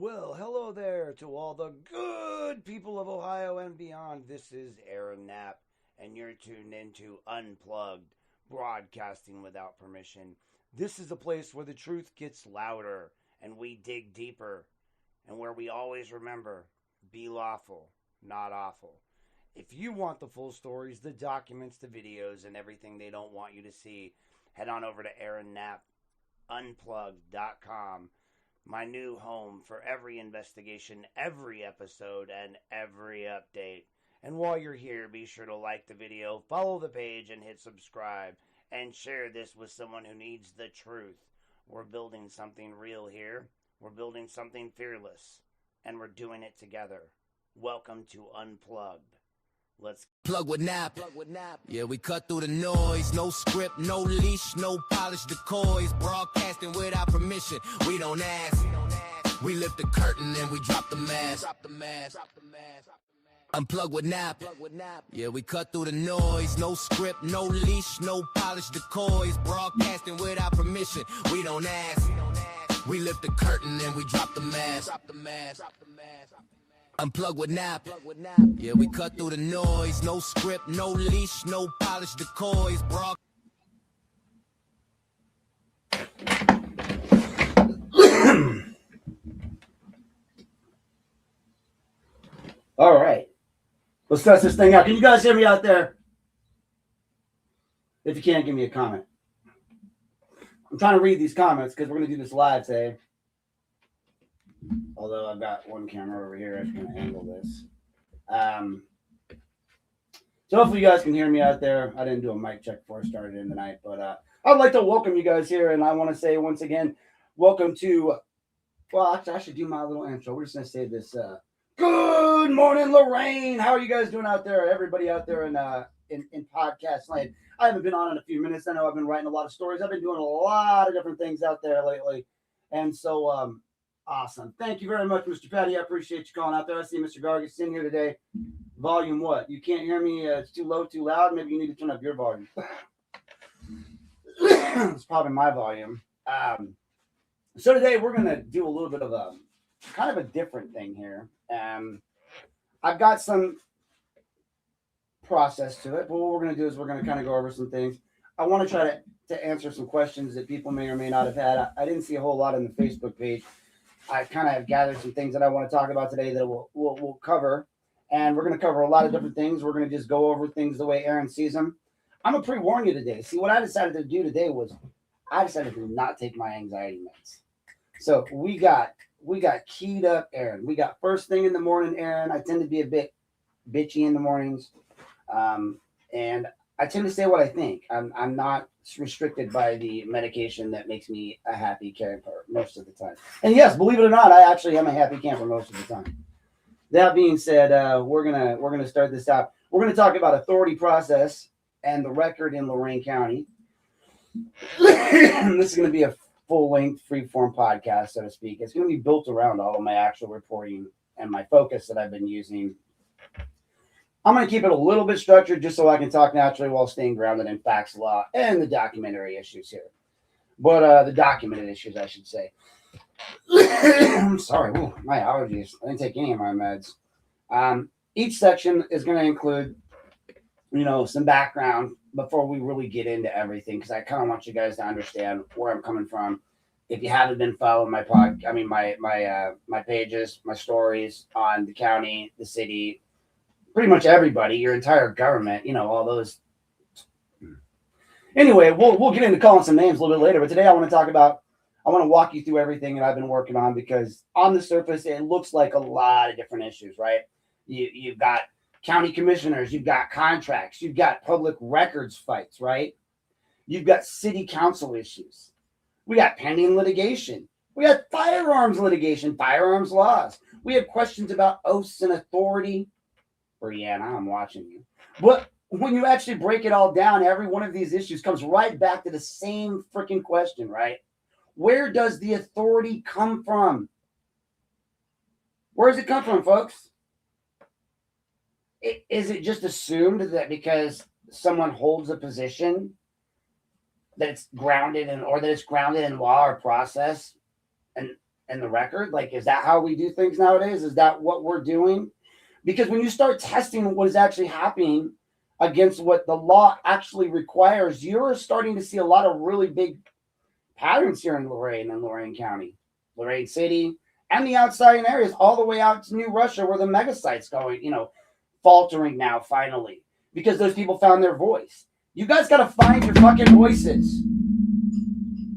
Well, hello there to all the good people of Ohio and beyond. This is Aaron Knapp, and you're tuned into Unplugged, broadcasting without permission. This is a place where the truth gets louder and we dig deeper, and where we always remember be lawful, not awful. If you want the full stories, the documents, the videos, and everything they don't want you to see, head on over to Aaron Knapp, Unplugged.com. My new home for every investigation, every episode, and every update. And while you're here, be sure to like the video, follow the page, and hit subscribe. And share this with someone who needs the truth. We're building something real here. We're building something fearless. And we're doing it together. Welcome to Unplugged. Let's Plug with Nap. Yeah, we cut through the noise. No script, no leash, no polished decoys. Broadcasting without permission. We don't ask. We lift the curtain and we drop the mask. Unplug with Nap. Yeah, we cut through the noise. No script, no leash, no polished decoys. Broadcasting without permission. We don't ask. We lift the curtain and we drop the mask. Unplug with Nap. Yeah, we cut through the noise. No script, no leash, no polished decoys. All right. Let's test this thing out. Can you guys hear me out there? If you can't, give me a comment. I'm trying to read these comments because we're going to do this live today. Although I've got one camera over here, I'm going to angle this. So hopefully you guys can hear me out there. I didn't do a mic check before I started in the night, but I'd like to welcome you guys here. And I want to say once again, welcome to, well, actually, I should do my little intro. We're just going to say this. Good morning, Lorain. How are you guys doing out there? Everybody out there in podcast land. I haven't been on in a few minutes. I know I've been writing a lot of stories. I've been doing a lot of different things out there lately. And so, awesome. Thank you very much, Mr. Patty. I appreciate you calling out there. I see Mr. Gargus in here today. Volume what? You can't hear me? It's too low, too loud? Maybe you need to turn up your volume. It's probably my volume. So today we're going to do a little bit of a kind of a different thing here. I've got some process to it, but what we're going to do is we're going to kind of go over some things. I want to try to answer some questions that people may or may not have had. I didn't see a whole lot on the Facebook page. I kind of have gathered some things that I want to talk about today that we'll cover. And we're going to cover a lot of different things. We're going to just go over things the way Aaron sees them. I'm going to pre-warn you today. See, what I decided to do today was I decided to not take my anxiety meds. So we got keyed up Aaron. We got first thing in the morning, Aaron. I tend to be a bit bitchy in the mornings. And I tend to say what I think. I'm not restricted by the medication that makes me a happy camper most of the time. And yes, believe it or not, I actually am a happy camper most of the time. That being said, we're gonna start this out. We're gonna talk about authority process and the record in Lorain County. This is gonna be a full-length, free-form podcast, so to speak. It's gonna be built around all of my actual reporting and my focus that I've been using. I'm going to keep it a little bit structured just so I can talk naturally while staying grounded in facts, law, and the documentary issues here. But the documented issues, I should say. I'm sorry. Ooh, my allergies. I didn't take any of my meds. Each section is going to include, some background before we really get into everything, because I kind of want you guys to understand where I'm coming from. If you haven't been following my my pages, my stories on the county, the city, pretty much everybody, your entire government, all those. Anyway, we'll get into calling some names a little bit later, but today I want to walk you through everything that I've been working on, because on the surface, it looks like a lot of different issues, right? You've got county commissioners, you've got contracts, you've got public records fights, right? You've got city council issues. We got pending litigation. We got firearms litigation, firearms laws. We have questions about oaths and authority. Brianna, I'm watching you. But when you actually break it all down, every one of these issues comes right back to the same freaking question, right? Where does the authority come from? Where does it come from, folks? Is it just assumed that because someone holds a position that it's grounded in, or that it's grounded in law or process? And and the record? Like, is that how we do things nowadays? Is that what we're doing? Because when you start testing what is actually happening against what the law actually requires, you're starting to see a lot of really big patterns here in Lorain and Lorain County, Lorain City, and the outside areas, all the way out to New Russia, where the mega site's going, faltering now, finally, because those people found their voice. You guys got to find your fucking voices.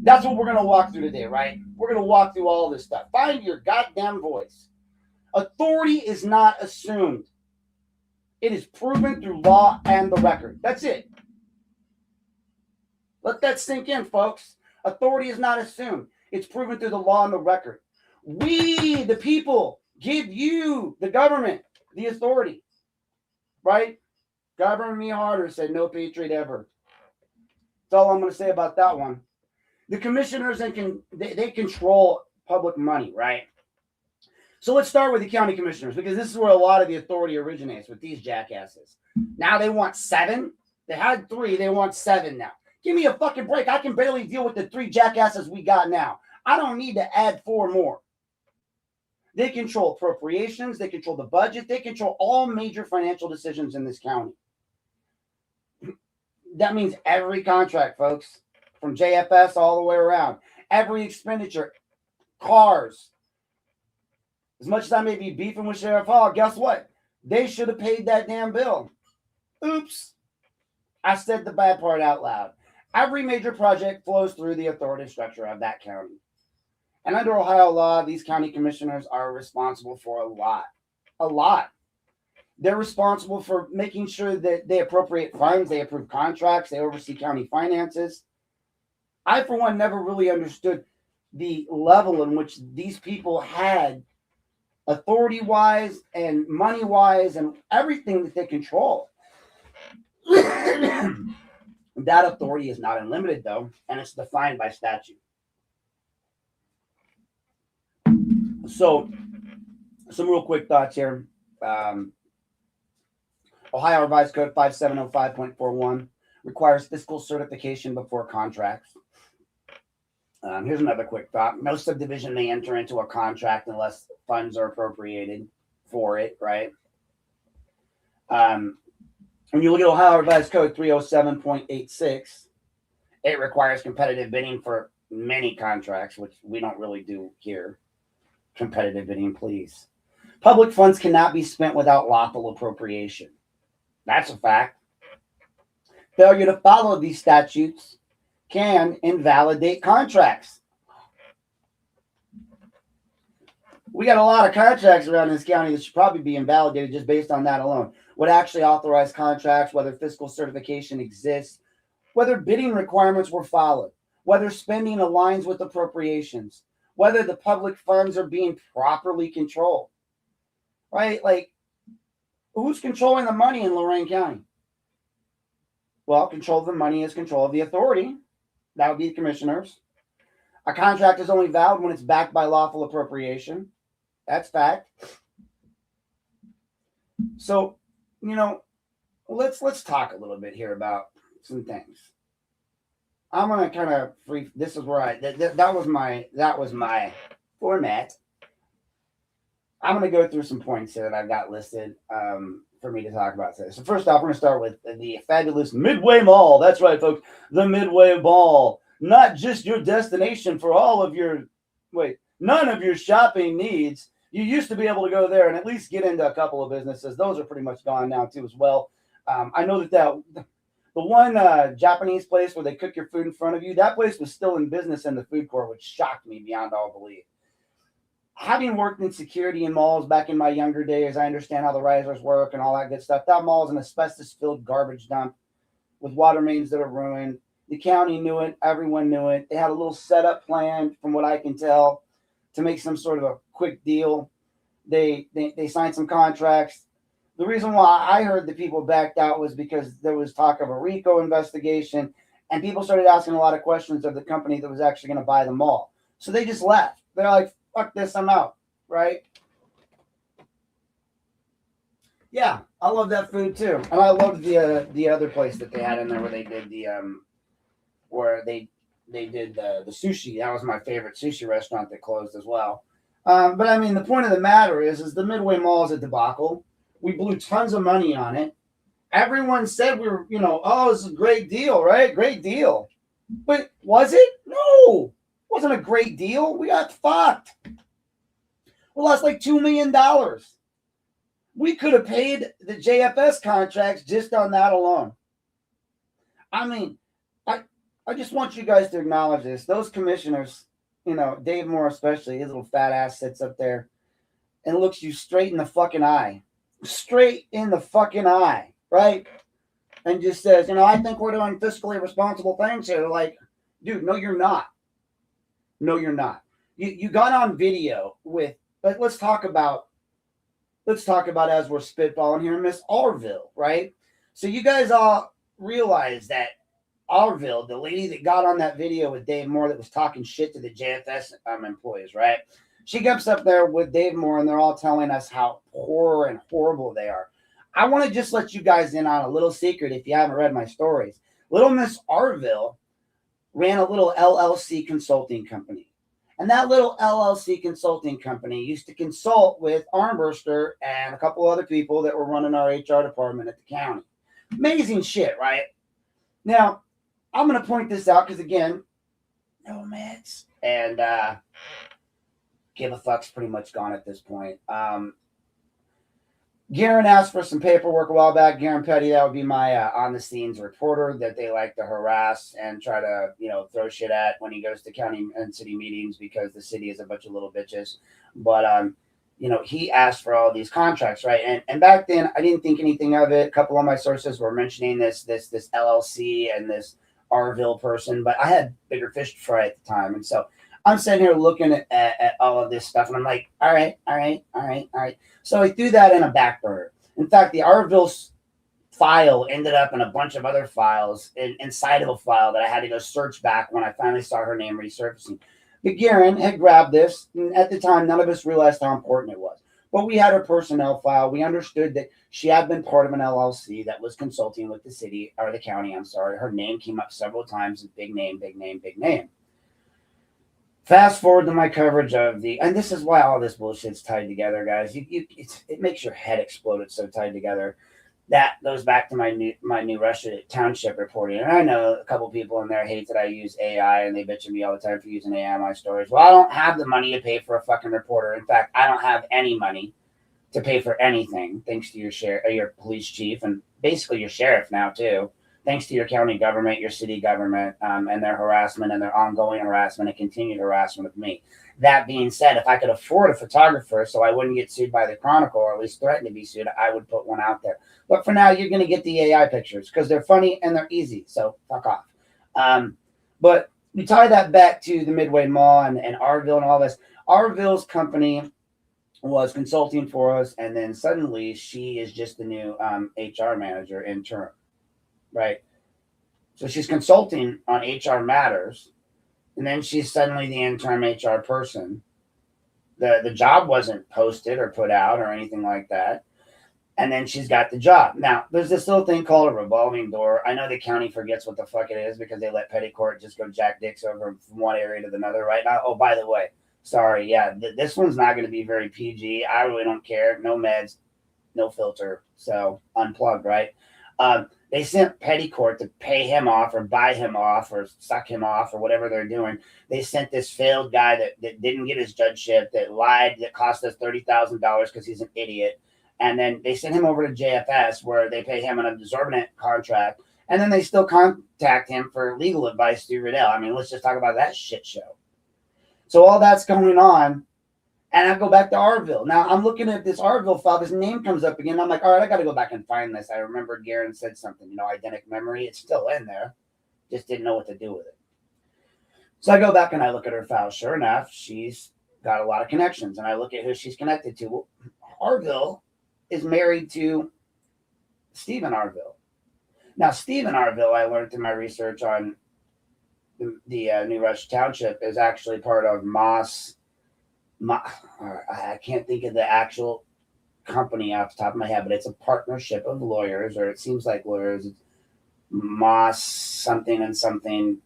That's what we're going to walk through today, right? We're going to walk through all this stuff. Find your goddamn voice. Authority is not assumed. It is proven through law and the record. That's it. Let that sink in, folks. Authority is not assumed. It's proven through the law and the record. We, the people, give you, the government, the authority. Right? Govern me harder, said no patriot ever. That's all I'm going to say about that one. The commissioners, they control public money, right? So let's start with the county commissioners, because this is where a lot of the authority originates with these jackasses. Now they want 7. They had 3. They want 7 now. Give me a fucking break. I can barely deal with the 3 jackasses we got now. I don't need to add 4 more. They control appropriations. They control the budget. They control all major financial decisions in this county. That means every contract, folks, from JFS all the way around. Every expenditure, cars. As much as I may be beefing with Sheriff Hall, guess what? They should have paid that damn bill. Oops. I said the bad part out loud. Every major project flows through the authoritative structure of that county. And under Ohio law, these county commissioners are responsible for a lot. A lot. They're responsible for making sure that they appropriate funds, they approve contracts, they oversee county finances. I, for one, never really understood the level in which these people had authority-wise and money-wise and everything that they control. That authority is not unlimited, though, and it's defined by statute. So, some real quick thoughts here. Ohio Revised Code 5705.41 requires fiscal certification before contracts. Here's another quick thought. No subdivision may enter into a contract unless funds are appropriated for it, right? When you look at Ohio Revised Code 307.86, it requires competitive bidding for many contracts, which we don't really do here. Competitive bidding, please. Public funds cannot be spent without lawful appropriation. That's a fact. Failure to follow these statutes can invalidate contracts. We got a lot of contracts around this county that should probably be invalidated just based on that alone. What actually authorized contracts, whether fiscal certification exists, whether bidding requirements were followed, whether spending aligns with appropriations, whether the public funds are being properly controlled. Right? Like, who's controlling the money in Lorain County? Well, control of the money is control of the authority. That would be the commissioners. A contract is only valid when it's backed by lawful appropriation. That's fact. So, let's talk a little bit here about some things. I'm gonna kind of this is where that was my format. I'm going to go through some points here that I've got listed for me to talk about today. So first off, we're going to start with the fabulous Midway Mall. That's right, folks. The Midway Mall. Not just your destination for all of your, none of your shopping needs. You used to be able to go there and at least get into a couple of businesses. Those are pretty much gone now too as well. I know that the one Japanese place where they cook your food in front of you, that place was still in business in the food court, which shocked me beyond all belief. Having worked in security in malls back in my younger days, I understand how the risers work and all that good stuff. That mall is an asbestos-filled garbage dump with water mains that are ruined. The county knew it. Everyone knew it. They had a little setup plan, from what I can tell, to make some sort of a quick deal. They signed some contracts. The reason why I heard that people backed out was because there was talk of a RICO investigation, and people started asking a lot of questions of the company that was actually going to buy the mall. So they just left. They're like, fuck this, I'm out, right? Yeah, I love that food too. And I loved the other place that they had in there where they did they did the sushi. That was my favorite sushi restaurant that closed as well. But I mean, the point of the matter is the Midway Mall is a debacle. We blew tons of money on it. Everyone said we were, oh, this is a great deal, right? Great deal. But was it? No, it wasn't a great deal. We got fucked. We lost like $2 million. We could have paid the JFS contracts just on that alone. I mean, I just want you guys to acknowledge this. Those commissioners, Dave Moore especially, his little fat ass sits up there and looks you straight in the fucking eye. Straight in the fucking eye, right? And just says, I think we're doing fiscally responsible things here. Like, dude, no, you're not. No, you're not. You got on video with, let's talk about as we're spitballing here, Miss Arville, right? So you guys all realize that Arville, the lady that got on that video with Dave Moore that was talking shit to the JFS employees, right? She gets up there with Dave Moore and they're all telling us how poor and horrible they are. I want to just let you guys in on a little secret if you haven't read my stories. Little Miss Arville ran a little LLC consulting company. And that little LLC consulting company used to consult with Armbruster and a couple other people that were running our HR department at the county. Amazing shit, right? Now, I'm going to point this out because, again, nomads and give a fuck's pretty much gone at this point. Garen asked for some paperwork a while back. Garen Petty, that would be my on-the-scenes reporter that they like to harass and try to, throw shit at when he goes to county and city meetings because the city is a bunch of little bitches. But, he asked for all these contracts, right? And back then, I didn't think anything of it. A couple of my sources were mentioning this LLC and this Arville person, but I had bigger fish to fry at the time. And so I'm sitting here looking at all of this stuff, and I'm like, all right. So I threw that in a back burner. In fact, the Arville file ended up in a bunch of other files inside of a file that I had to go search back when I finally saw her name resurfacing. But Garen had grabbed this, and at the time, none of us realized how important it was. But we had her personnel file. We understood that she had been part of an LLC that was consulting with the city, or the county, I'm sorry. Her name came up several times, big name. Fast forward to my coverage of and this is why all this bullshit's tied together, guys. It makes your head explode. It's so tied together. That goes back to my New Russia Township reporting. And I know a couple people in there hate that I use AI, and they bitch at me all the time for using AI in my stories. Well, I don't have the money to pay for a fucking reporter. In fact, I don't have any money to pay for anything, thanks to your police chief, and basically your sheriff now too. Thanks to your county government, your city government, and their harassment and their ongoing harassment and continued harassment of me. That being said, if I could afford a photographer so I wouldn't get sued by the Chronicle, or at least threaten to be sued, I would put one out there. But for now, you're going to get the AI pictures because they're funny and they're easy. So fuck off. But we tie that back to the Midway Mall and Arville and all this. Arville's company was consulting for us, and then suddenly she is just the new HR manager interim. Right. So she's consulting on HR matters, and then she's suddenly the interim HR person. The job wasn't posted or put out or anything like that. And then she's got the job. Now, there's this little thing called a revolving door. I know the county forgets what the fuck it is because they let petty court just go jack dicks over from one area to another right now. Oh, by the way, sorry. Yeah, this one's not going to be very PG. I really don't care. No meds, no filter. So unplugged, right? They sent petty court to pay him off or buy him off or suck him off or whatever they're doing. They sent this failed guy that didn't get his judgeship, that lied, that cost us $30,000 because he's an idiot. And then they sent him over to JFS where they pay him an exorbitant contract. And then they still contact him for legal advice through Riddell. I mean, let's just talk about that shit show. So all that's going on. And I go back to Arville. Now, I'm looking at this Arville file. His name comes up again. I'm like, all right, I got to go back and find this. I remember Garen said something, identic memory. It's still in there. Just didn't know what to do with it. So I go back and I look at her file. Sure enough, she's got a lot of connections. And I look at who she's connected to. Well, Arville is married to Stephen Arville. Now, Stephen Arville, I learned through my research on the New Russia Township, is actually part of I can't think of the actual company off the top of my head, but it's a partnership of lawyers, or it seems like lawyers. It's Moss something and something.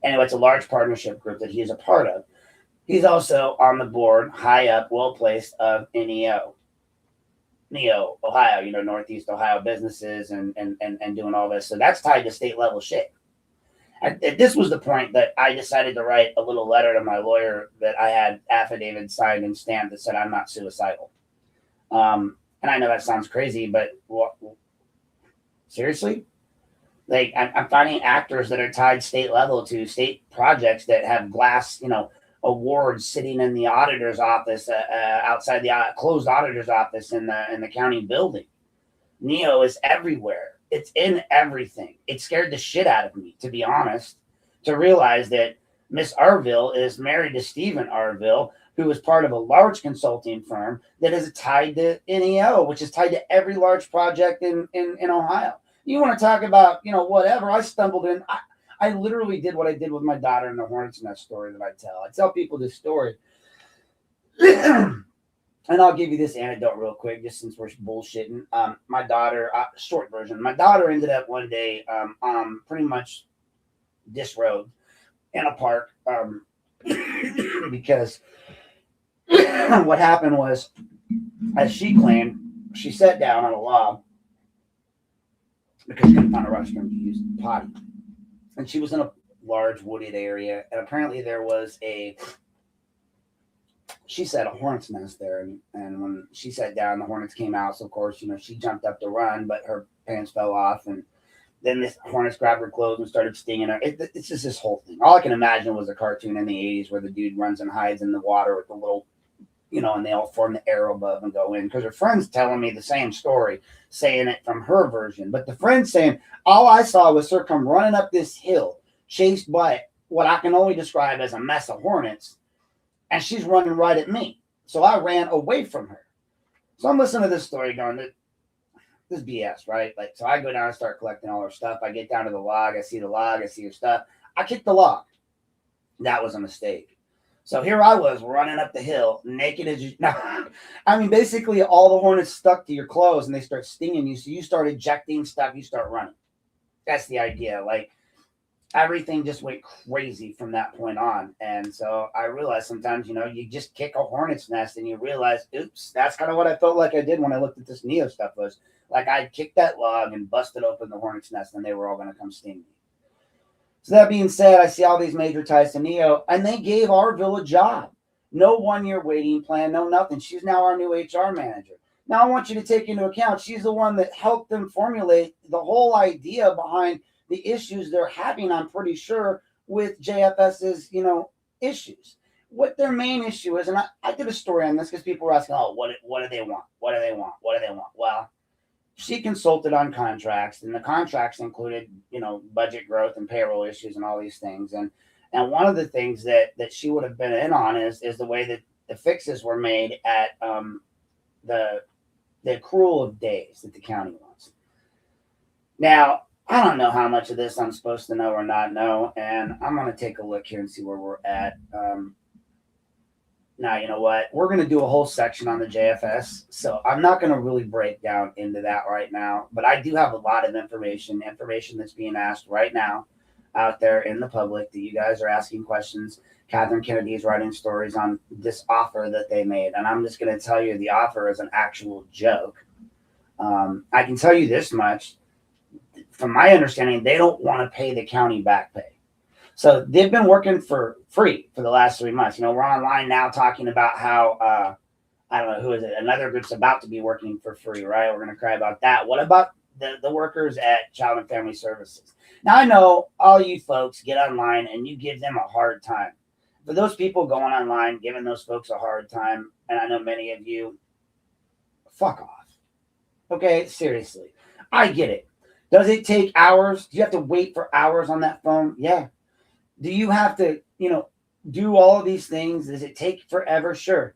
Anyway, it's a large partnership group that he is a part of. He's also on the board, high up, well placed, of NEO, Ohio, Northeast Ohio businesses and doing all this. So that's tied to state level shit. This was the point that I decided to write a little letter to my lawyer that I had affidavit signed and stamped that said I'm not suicidal. And I know that sounds crazy, but seriously? Like, I'm finding actors that are tied state level to state projects that have glass, awards sitting in the auditor's office, outside the closed auditor's office in the county building. NEO is everywhere. It's in everything. It scared the shit out of me, to be honest, to realize that Miss Arville is married to Stephen Arville, who is part of a large consulting firm that is tied to NEO, which is tied to every large project in Ohio. You want to talk about, whatever. I stumbled in. I literally did what I did with my daughter in the Hornets Nest story that I tell. I tell people this story. And I'll give you this anecdote real quick, just since we're bullshitting. My daughter, short version, my daughter ended up one day pretty much disrobed in a park because what happened was, as she claimed, she sat down on a log because she couldn't find a restroom to use the potty. And she was in a large wooded area, and apparently there was she said a hornet's nest there, and when she sat down, the hornets came out. So of course, she jumped up to run, but her pants fell off, and then the hornets grabbed her clothes and started stinging her. It's just this whole thing. All I can imagine was a cartoon in the 80s where the dude runs and hides in the water with the little, and they all form the arrow above and go in. Because her friend's telling me the same story, saying it from her version. But the friend's saying, all I saw was her come running up this hill, chased by what I can only describe as a mess of hornets. And she's running right at me. So I ran away from her. So I'm listening to this story going, this is BS, right? Like, so I go down and start collecting all her stuff. I get down to the log. I see the log. I see her stuff. I kick the log. That was a mistake. So here I was running up the hill, naked as you. No, I mean, basically all the hornets stuck to your clothes and they start stinging you. So you start ejecting stuff. You start running. That's the idea. Like, everything just went crazy from that point on. And so I realized sometimes, you just kick a hornet's nest and you realize, oops, that's kind of what I felt like I did when I looked at this NEO stuff. Was like I kicked that log and busted open the hornet's nest and they were all going to come sting me. So that being said, I see all these major ties to NEO, and they gave Arville a job. No 1-year waiting plan, no nothing. She's now our new HR manager. Now I want you to take into account, she's the one that helped them formulate the whole idea behind the issues they're having, I'm pretty sure, with JFS's, issues. What their main issue is, and I did a story on this because people were asking, oh, what do they want? What do they want? What do they want? Well, she consulted on contracts, and the contracts included, budget growth and payroll issues and all these things. And one of the things that she would have been in on is the way that the fixes were made at the accrual of days that the county wants. Now, I don't know how much of this I'm supposed to know or not know, and I'm going to take a look here and see where we're at. Now, you know what? We're going to do a whole section on the JFS, so I'm not going to really break down into that right now, but I do have a lot of information that's being asked right now out there in the public that you guys are asking questions. Catherine Kennedy is writing stories on this offer that they made, and I'm just going to tell you the offer is an actual joke. I can tell you this much. From my understanding, they don't want to pay the county back pay. So they've been working for free for the last 3 months. We're online now talking about how, I don't know, who is it? Another group's about to be working for free, right? We're going to cry about that. What about the workers at Child and Family Services? Now, I know all you folks get online and you give them a hard time. For those people going online, giving those folks a hard time, and I know many of you, fuck off. Okay, seriously. I get it. Does it take hours? Do you have to wait for hours on that phone? Yeah. Do you have to, do all of these things? Does it take forever? Sure.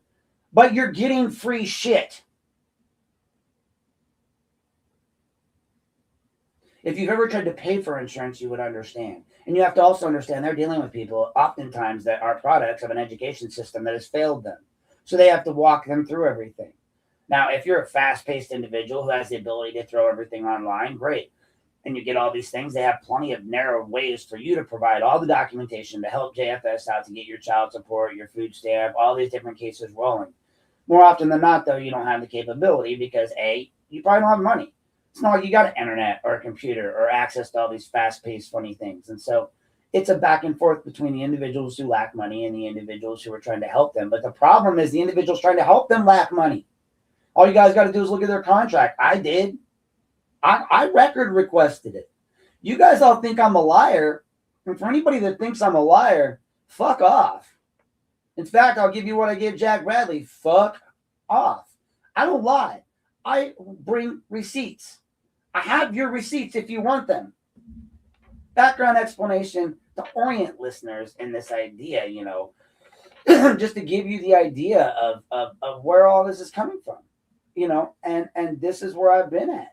But you're getting free shit. If you've ever tried to pay for insurance, you would understand. And you have to also understand they're dealing with people oftentimes that are products of an education system that has failed them. So they have to walk them through everything. Now, if you're a fast-paced individual who has the ability to throw everything online, great. and you get all these things, they have plenty of narrow ways for you to provide all the documentation to help JFS out to get your child support, your food stamp, all these different cases rolling. More often than not, though, you don't have the capability because A, you probably don't have money. It's not like you got an internet or a computer or access to all these fast-paced, funny things. And so it's a back and forth between the individuals who lack money and the individuals who are trying to help them. But the problem is the individuals trying to help them lack money. All you guys got to do is look at their contract. I did. I record requested it. You guys all think I'm a liar. And for anybody that thinks I'm a liar, fuck off. In fact, I'll give you what I gave Jack Bradley. Fuck off. I don't lie. I bring receipts. I have your receipts if you want them. Background explanation to orient listeners in this idea, just to give you the idea of where all this is coming from, and this is where I've been at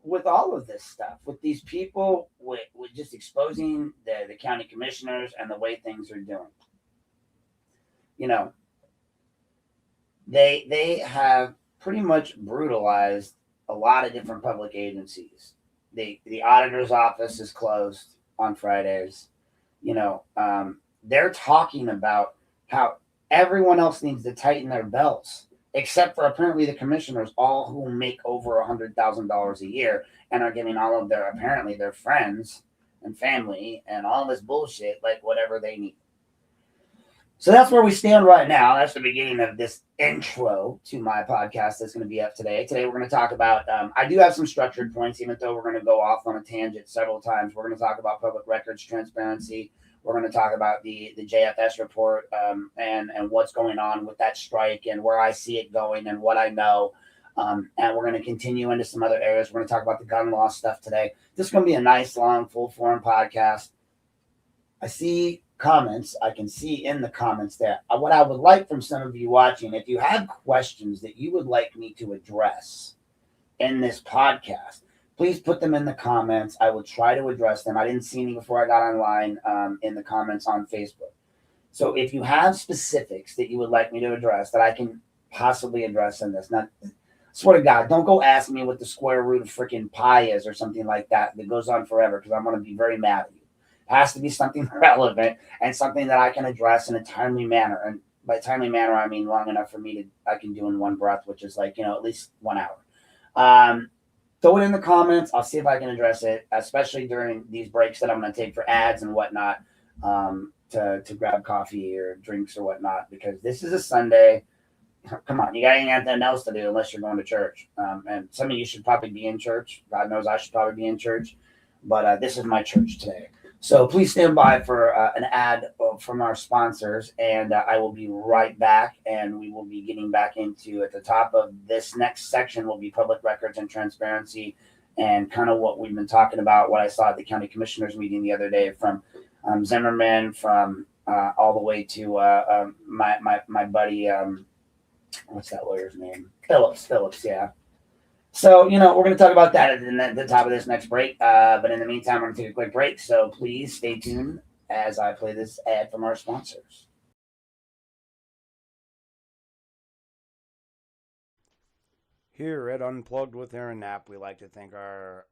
with all of this stuff, with these people, with just exposing the county commissioners and the way things are doing. They have pretty much brutalized a lot of different public agencies. The auditor's office is closed on Fridays. They're talking about how everyone else needs to tighten their belts, except for apparently the commissioners, all who make over $100,000 a year and are giving all of their friends and family and all this bullshit, like whatever they need. So that's where we stand right now. That's the beginning of this intro to my podcast that's going to be up today. Today we're going to talk about, I do have some structured points, even though we're going to go off on a tangent several times. We're going to talk about public records transparency. We're going to talk about the JFS report and what's going on with that strike and where I see it going and what I know. And we're going to continue into some other areas. We're going to talk about the gun law stuff today. This is going to be a nice, long, full-form podcast. I see comments. I can see in the comments there. What I would like from some of you watching, if you have questions that you would like me to address in this podcast, please put them in the comments. I will try to address them. I didn't see any before I got online in the comments on Facebook. So if you have specifics that you would like me to address that I can possibly address in this, now, swear to God, don't go ask me what the square root of freaking pi is or something like that goes on forever, because I'm going to be very mad at you. It has to be something relevant and something that I can address in a timely manner. And by timely manner, I mean long enough for me I can do in one breath, which is like, at least 1 hour. Throw it in the comments. I'll see if I can address it, especially during these breaks that I'm going to take for ads and whatnot, to grab coffee or drinks or whatnot, because this is a Sunday. Come on, you got anything else to do unless you're going to church. And some of you should probably be in church. God knows I should probably be in church. But this is my church today. So please stand by for an ad from our sponsors, and I will be right back, and we will be getting back into, at the top of this next section will be public records and transparency, and kind of what we've been talking about, what I saw at the county commissioners meeting the other day, from Zimmerman, from all the way to my buddy, what's that lawyer's name? Phillips, yeah. So, we're going to talk about that at the top of this next break. But in the meantime, we're going to take a quick break. So please stay tuned as I play this ad from our sponsors. Here at Unplugged with Aaron Knapp, we like to thank our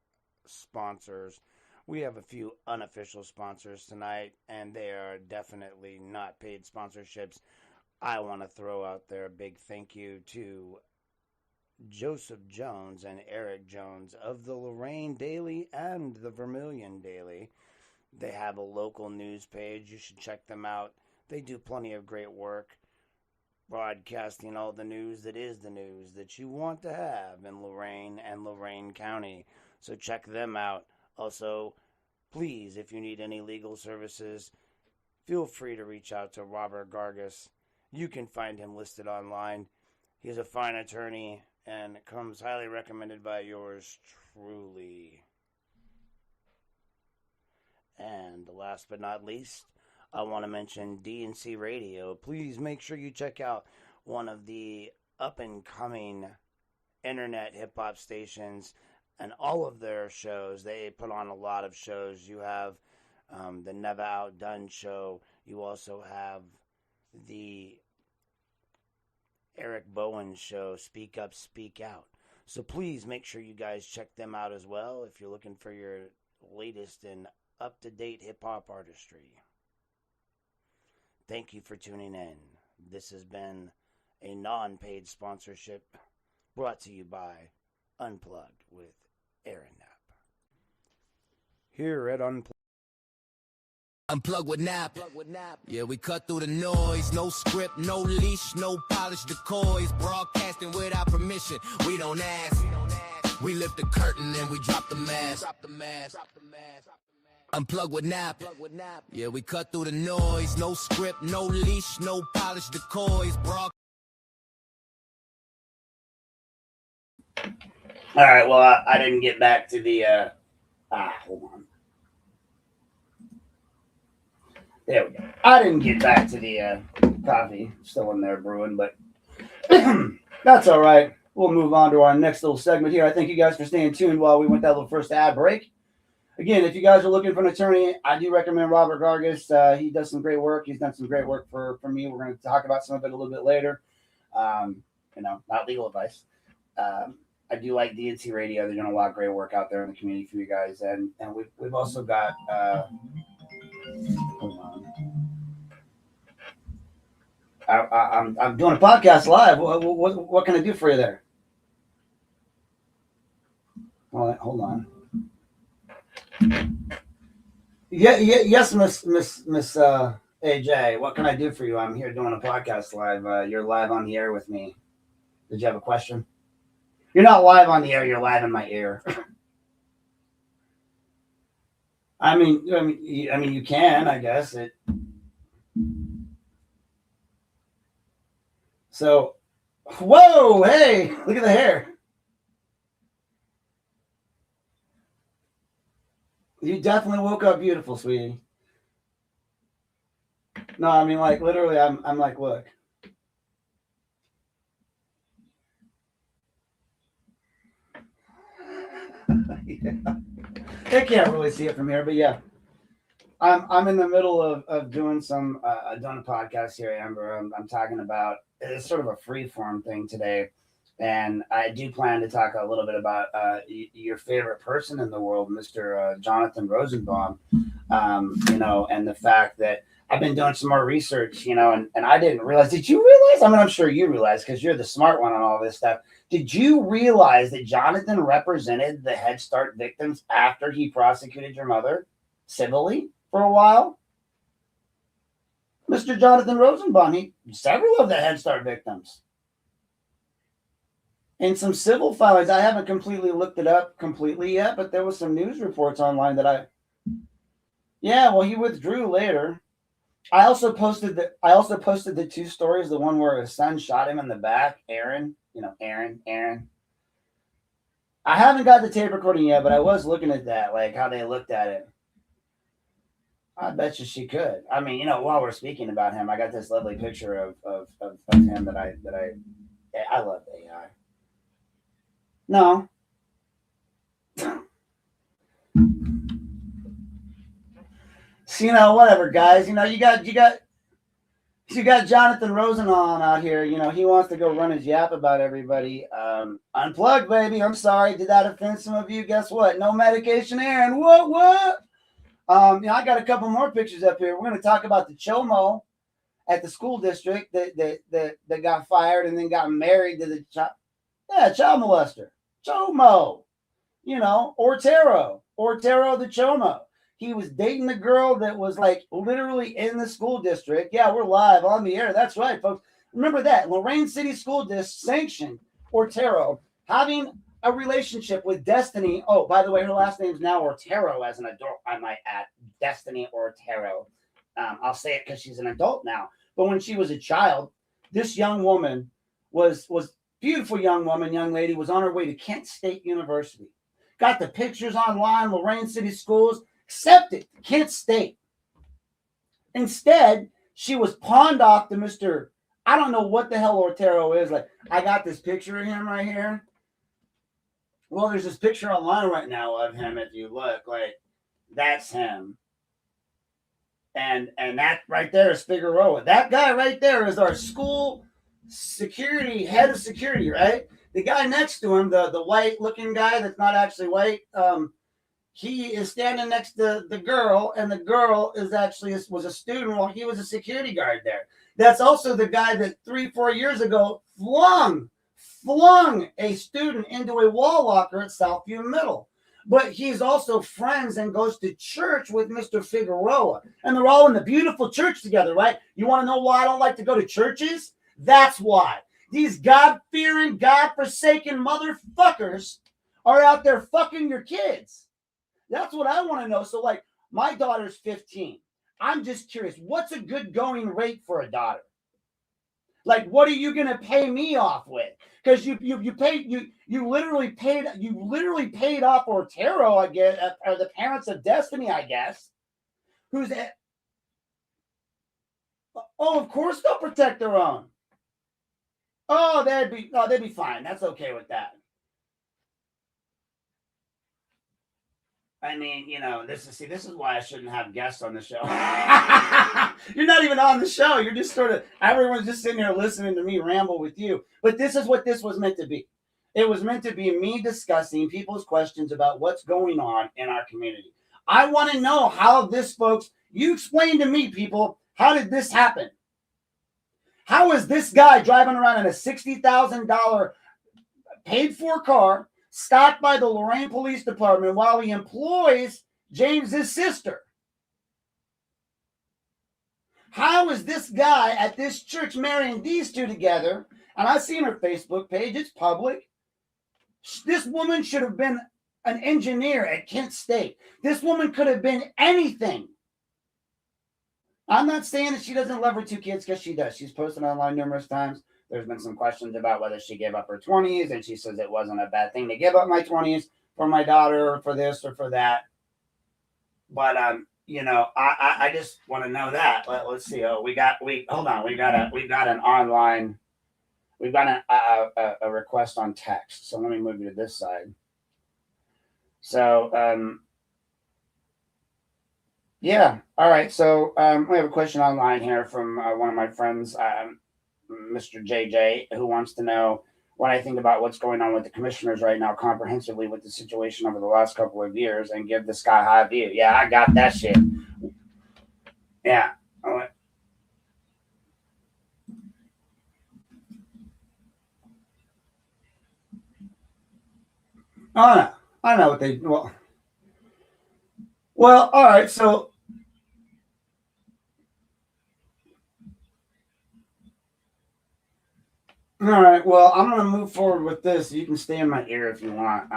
sponsors. We have a few unofficial sponsors tonight, and they are definitely not paid sponsorships. I want to throw out there a big thank you to Joseph Jones and Eric Jones of the Lorain Daily and the Vermilion Daily. They have a local news page. You should check them out. They do plenty of great work broadcasting all the news that is the news that you want to have in Lorain and Lorain County. So check them out. Also, please, if you need any legal services, feel free to reach out to Robert Gargas. You can find him listed online. He's a fine attorney and comes highly recommended by yours truly. And last but not least, I want to mention D&C Radio. Please make sure you check out one of the up-and-coming internet hip-hop stations and all of their shows. They put on a lot of shows. You have the Never Outdone show. You also have the Eric Bowen show, Speak Up, Speak Out. So please make sure you guys check them out as well if you're looking for your latest and up-to-date hip-hop artistry. Thank you for tuning in. This has been a non-paid sponsorship brought to you by Unplugged with Aaron Knapp. Here at Unplugged with Nap. Yeah, we cut through the noise. No script, no leash, no polished decoys. Broadcasting without permission. We don't ask. We lift the curtain and we drop the mask. Unplugged with Nap. Yeah, we cut through the noise. No script, no leash, no polished decoys. All right, well, I didn't get back to the, hold on. There we go. I didn't get back to the coffee. Still in there brewing, but that's all right. We'll move on to our next little segment here. I thank you guys for staying tuned while we went that little first ad break. Again, if you guys are looking for an attorney, I do recommend Robert Gargis. He does some great work. He's done some great work for me. We're going to talk about some of it a little bit later. Not legal advice. I do like DNC Radio. They're doing a lot of great work out there in the community for you guys. And we've also got hold on. I'm doing a podcast live. What can I do for you there? Hold on. Yes, Miss AJ. What can I do for you? I'm here doing a podcast live. You're live on the air with me. Did you have a question? You're not live on the air. You're live in my ear. I mean, you can, I guess. So, whoa, hey, look at the hair. You definitely woke up beautiful, sweetie. No, I mean, like, literally, I'm like, look. Yeah. I can't really see it from here, but yeah. I'm in the middle of doing some doing a podcast here, Amber. I'm talking about it's sort of a free form thing today, and I do plan to talk a little bit about your favorite person in the world, Mr. Jonathan Rosenbaum. And the fact that I've been doing some more research, and I didn't realize. Did you realize? I mean, I'm sure you realize because you're the smart one on all this stuff. Did you realize that Jonathan represented the Head Start victims after he prosecuted your mother civilly for a while? Mr. Jonathan Rosenbaum, several of the Head Start victims. In some civil filings, I haven't completely looked it up completely yet, but there was some news reports online that he withdrew later. I also posted the two stories, the one where his son shot him in the back, Aaron. Aaron. I haven't got the tape recording yet, but I was looking at that, like how they looked at it. I bet you she could. I mean, while we're speaking about him, I got this lovely picture of him that I love AI. No. So, whatever, guys. You got Jonathan Rosenbaum out here. He wants to go run his yap about everybody. Unplugged, baby. I'm sorry. Did that offend some of you? Guess what? No medication, Aaron. What? I got a couple more pictures up here. We're going to talk about the Chomo at the school district that got fired and then got married to the child molester. Chomo. Ortero the Chomo. He was dating the girl that was like literally in the school district. Yeah, we're live on the air. That's right, folks. Remember that. Lorain City School District sanctioned Ortero having a relationship with Destiny. Oh, by the way, her last name's now Ortero as an adult, I might add. Destiny Ortero. I'll say it because she's an adult now. But when she was a child, this young woman was beautiful young lady, was on her way to Kent State University. Got the pictures online, Lorain City Schools. Accepted Kent State. Instead, she was pawned off to Mr. I don't know what the hell Ortero is. Like, I got this picture of him right here. Well, there's this picture online right now of him. If you look, like, that's him. And that right there is Figueroa. That guy right there is our school security, head of security, right? The guy next to him, the white looking guy that's not actually white, he is standing next to the girl, and the girl is actually was a student while he was a security guard there. That's also the guy that 3-4 years ago flung a student into a wall locker at Southview Middle. But he's also friends and goes to church with Mr. Figueroa. And they're all in the beautiful church together, right? You want to know why I don't like to go to churches? That's why. These God-fearing, God-forsaken motherfuckers are out there fucking your kids. That's what I want to know. So, like, my daughter's 15. I'm just curious, what's a good going rate for a daughter? Like, what are you gonna pay me off with? Because you literally paid off Otero, I guess, or the parents of Destiny, I guess. Who's that? Oh, of course they'll protect their own. Oh, they'd be fine. That's okay with that. I mean, you know, this is why I shouldn't have guests on the show. You're not even on the show. You're just sort of, everyone's just sitting here listening to me ramble with you. But this is what this was meant to be. It was meant to be me discussing people's questions about what's going on in our community. I want to know how this, folks, you explain to me, people, how did this happen? How is this guy driving around in a $60,000 paid for car, stopped by the Lorain Police Department while he employs James's sister? How is this guy at this church marrying these two together? And I've seen her Facebook page. It's public. This woman should have been an engineer at Kent State. This woman could have been anything. I'm not saying that she doesn't love her two kids, because she does. She's posted online numerous times. There's been some questions about whether she gave up her 20s, and she says it wasn't a bad thing to give up my 20s for my daughter or for this or for that. But you know, I just want to know that. Let's see. Oh, we've got an online. We've got a request on text. So let me move you to this side. So yeah. All right. So we have a question online here from one of my friends, Mr. JJ, who wants to know what I think about what's going on with the commissioners right now, comprehensively with the situation over the last couple of years, and give the sky high view. Yeah, I got that shit. Yeah. Oh no. I know what they well, all right, so all right. Well, I'm going to move forward with this. You can stay in my ear if you want.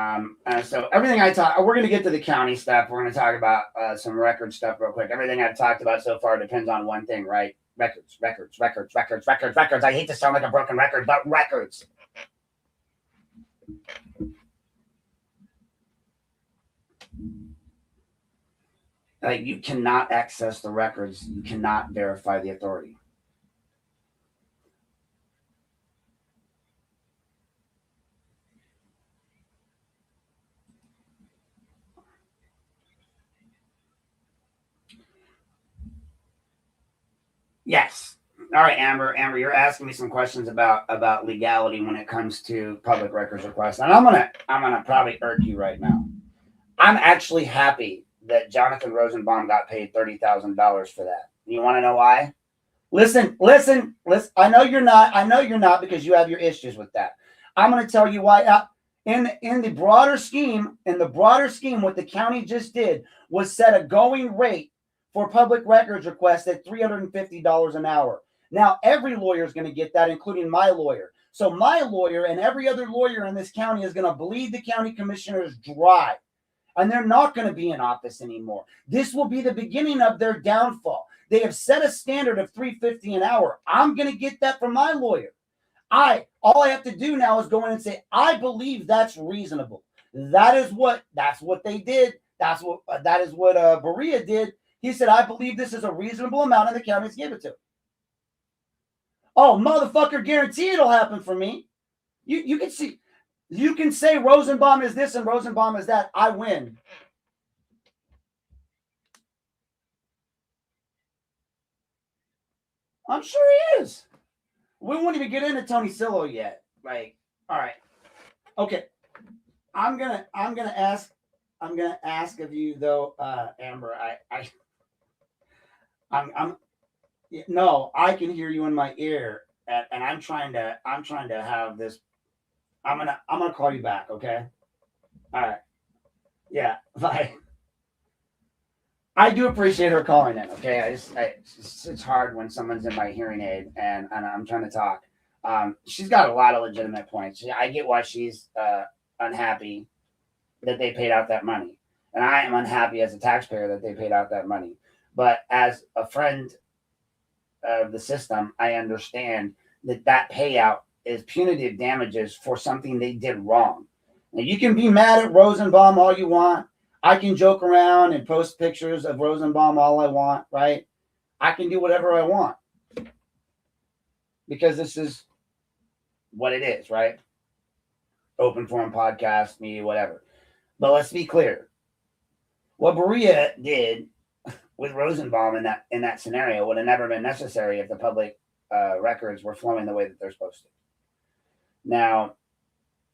So everything I talk, we're going to get to the county stuff. We're going to talk about some record stuff real quick. Everything I've talked about so far depends on one thing, right? Records. I hate to sound like a broken record, but records. Like, you cannot access the records. You cannot verify the authority. Yes. All right, Amber, you're asking me some questions about legality when it comes to public records requests. And I'm gonna probably irk you right now. I'm actually happy that Jonathan Rosenbaum got paid $30,000 for that. You want to know why? Listen. I know you're not because you have your issues with that. I'm going to tell you why. In the broader scheme, what the county just did was set a going rate for public records requests at $350 an hour. Now, every lawyer is going to get that, including my lawyer. So my lawyer and every other lawyer in this county is going to bleed the county commissioners dry. And they're not going to be in office anymore. This will be the beginning of their downfall. They have set a standard of $350 an hour. I'm going to get that from my lawyer. All I have to do now is go in and say, I believe that's reasonable. That's what they did. That is what Berea did. He said, I believe this is a reasonable amount, and the county's give it to him. Oh, motherfucker, guarantee it'll happen for me. You can see. You can say Rosenbaum is this and Rosenbaum is that. I win. I'm sure he is. We won't even get into Tony Sillo yet. Like, all right, okay. I'm gonna ask of you though, Amber. I'm no, I can hear you in my ear, and I'm trying to have this. I'm gonna call you back. Okay. All right. Yeah. Bye. I do appreciate her calling in. Okay. It's hard when someone's in my hearing aid and I'm trying to talk. She's got a lot of legitimate points. I get why she's unhappy that they paid out that money, and I am unhappy as a taxpayer that they paid out that money. But as a friend of the system, I understand that payout is punitive damages for something they did wrong. Now, you can be mad at Rosenbaum all you want. I can joke around and post pictures of Rosenbaum all I want, right? I can do whatever I want because this is what it is, right? Open forum podcast, media, whatever. But let's be clear. What Berea did with Rosenbaum in that scenario would have never been necessary if the public records were flowing the way that they're supposed to. Now,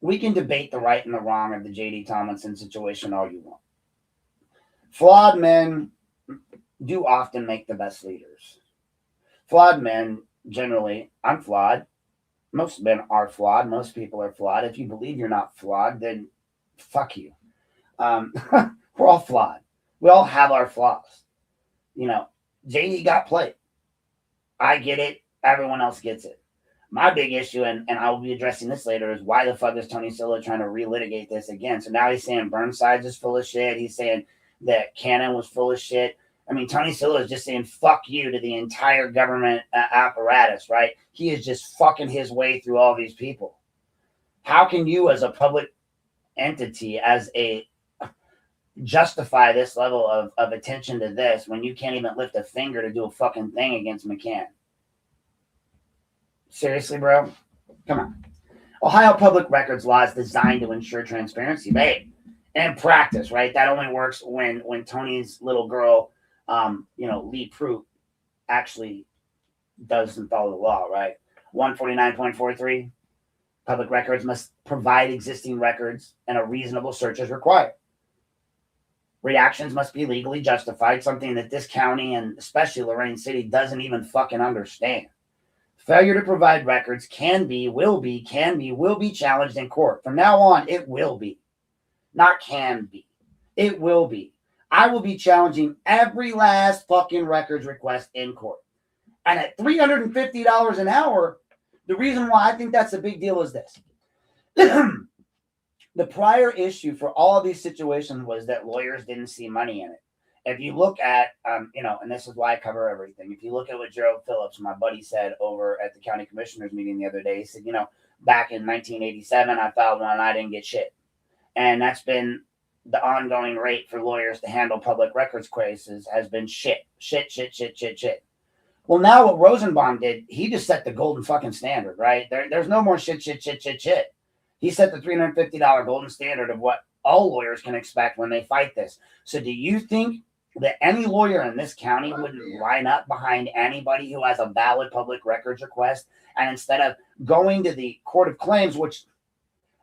we can debate the right and the wrong of the J.D. Tomlinson situation all you want. Flawed men do often make the best leaders. Flawed men, generally, I'm flawed. Most men are flawed. Most people are flawed. If you believe you're not flawed, then fuck you. We're all flawed. We all have our flaws. You know, JD got played. I get it. Everyone else gets it. My big issue, and I will be addressing this later, is why the fuck is Tony Sillo trying to relitigate this again? So now he's saying Burnsides is full of shit. He's saying that Cannon was full of shit. I mean, Tony Sillo is just saying fuck you to the entire government apparatus, right? He is just fucking his way through all these people. How can you, as a public entity, as a justify this level of attention to this when you can't even lift a finger to do a fucking thing against McCann? Seriously, bro? Come on. Ohio public records law is designed to ensure transparency, babe. And practice, right? That only works when Tony's little girl, Lee Pruitt, actually doesn't follow the law, right? 149.43, public records must provide existing records and a reasonable search is required. Reactions must be legally justified, something that this county and especially Lorain City doesn't even fucking understand. Failure to provide records will be challenged in court. From now on, it will be. Not can be. It will be. I will be challenging every last fucking records request in court. And at $350 an hour, the reason why I think that's a big deal is this. The prior issue for all of these situations was that lawyers didn't see money in it. If you look at, and this is why I cover everything. If you look at what Gerald Phillips, my buddy, said over at the county commissioners meeting the other day, he said, back in 1987, I filed one and I didn't get shit. And that's been the ongoing rate for lawyers to handle public records cases has been shit. Well, now what Rosenbaum did, he just set the golden fucking standard, right? There's no more shit. He set the $350 golden standard of what all lawyers can expect when they fight this. So do you think that any lawyer in this county wouldn't line up behind anybody who has a valid public records request? And instead of going to the court of claims, which,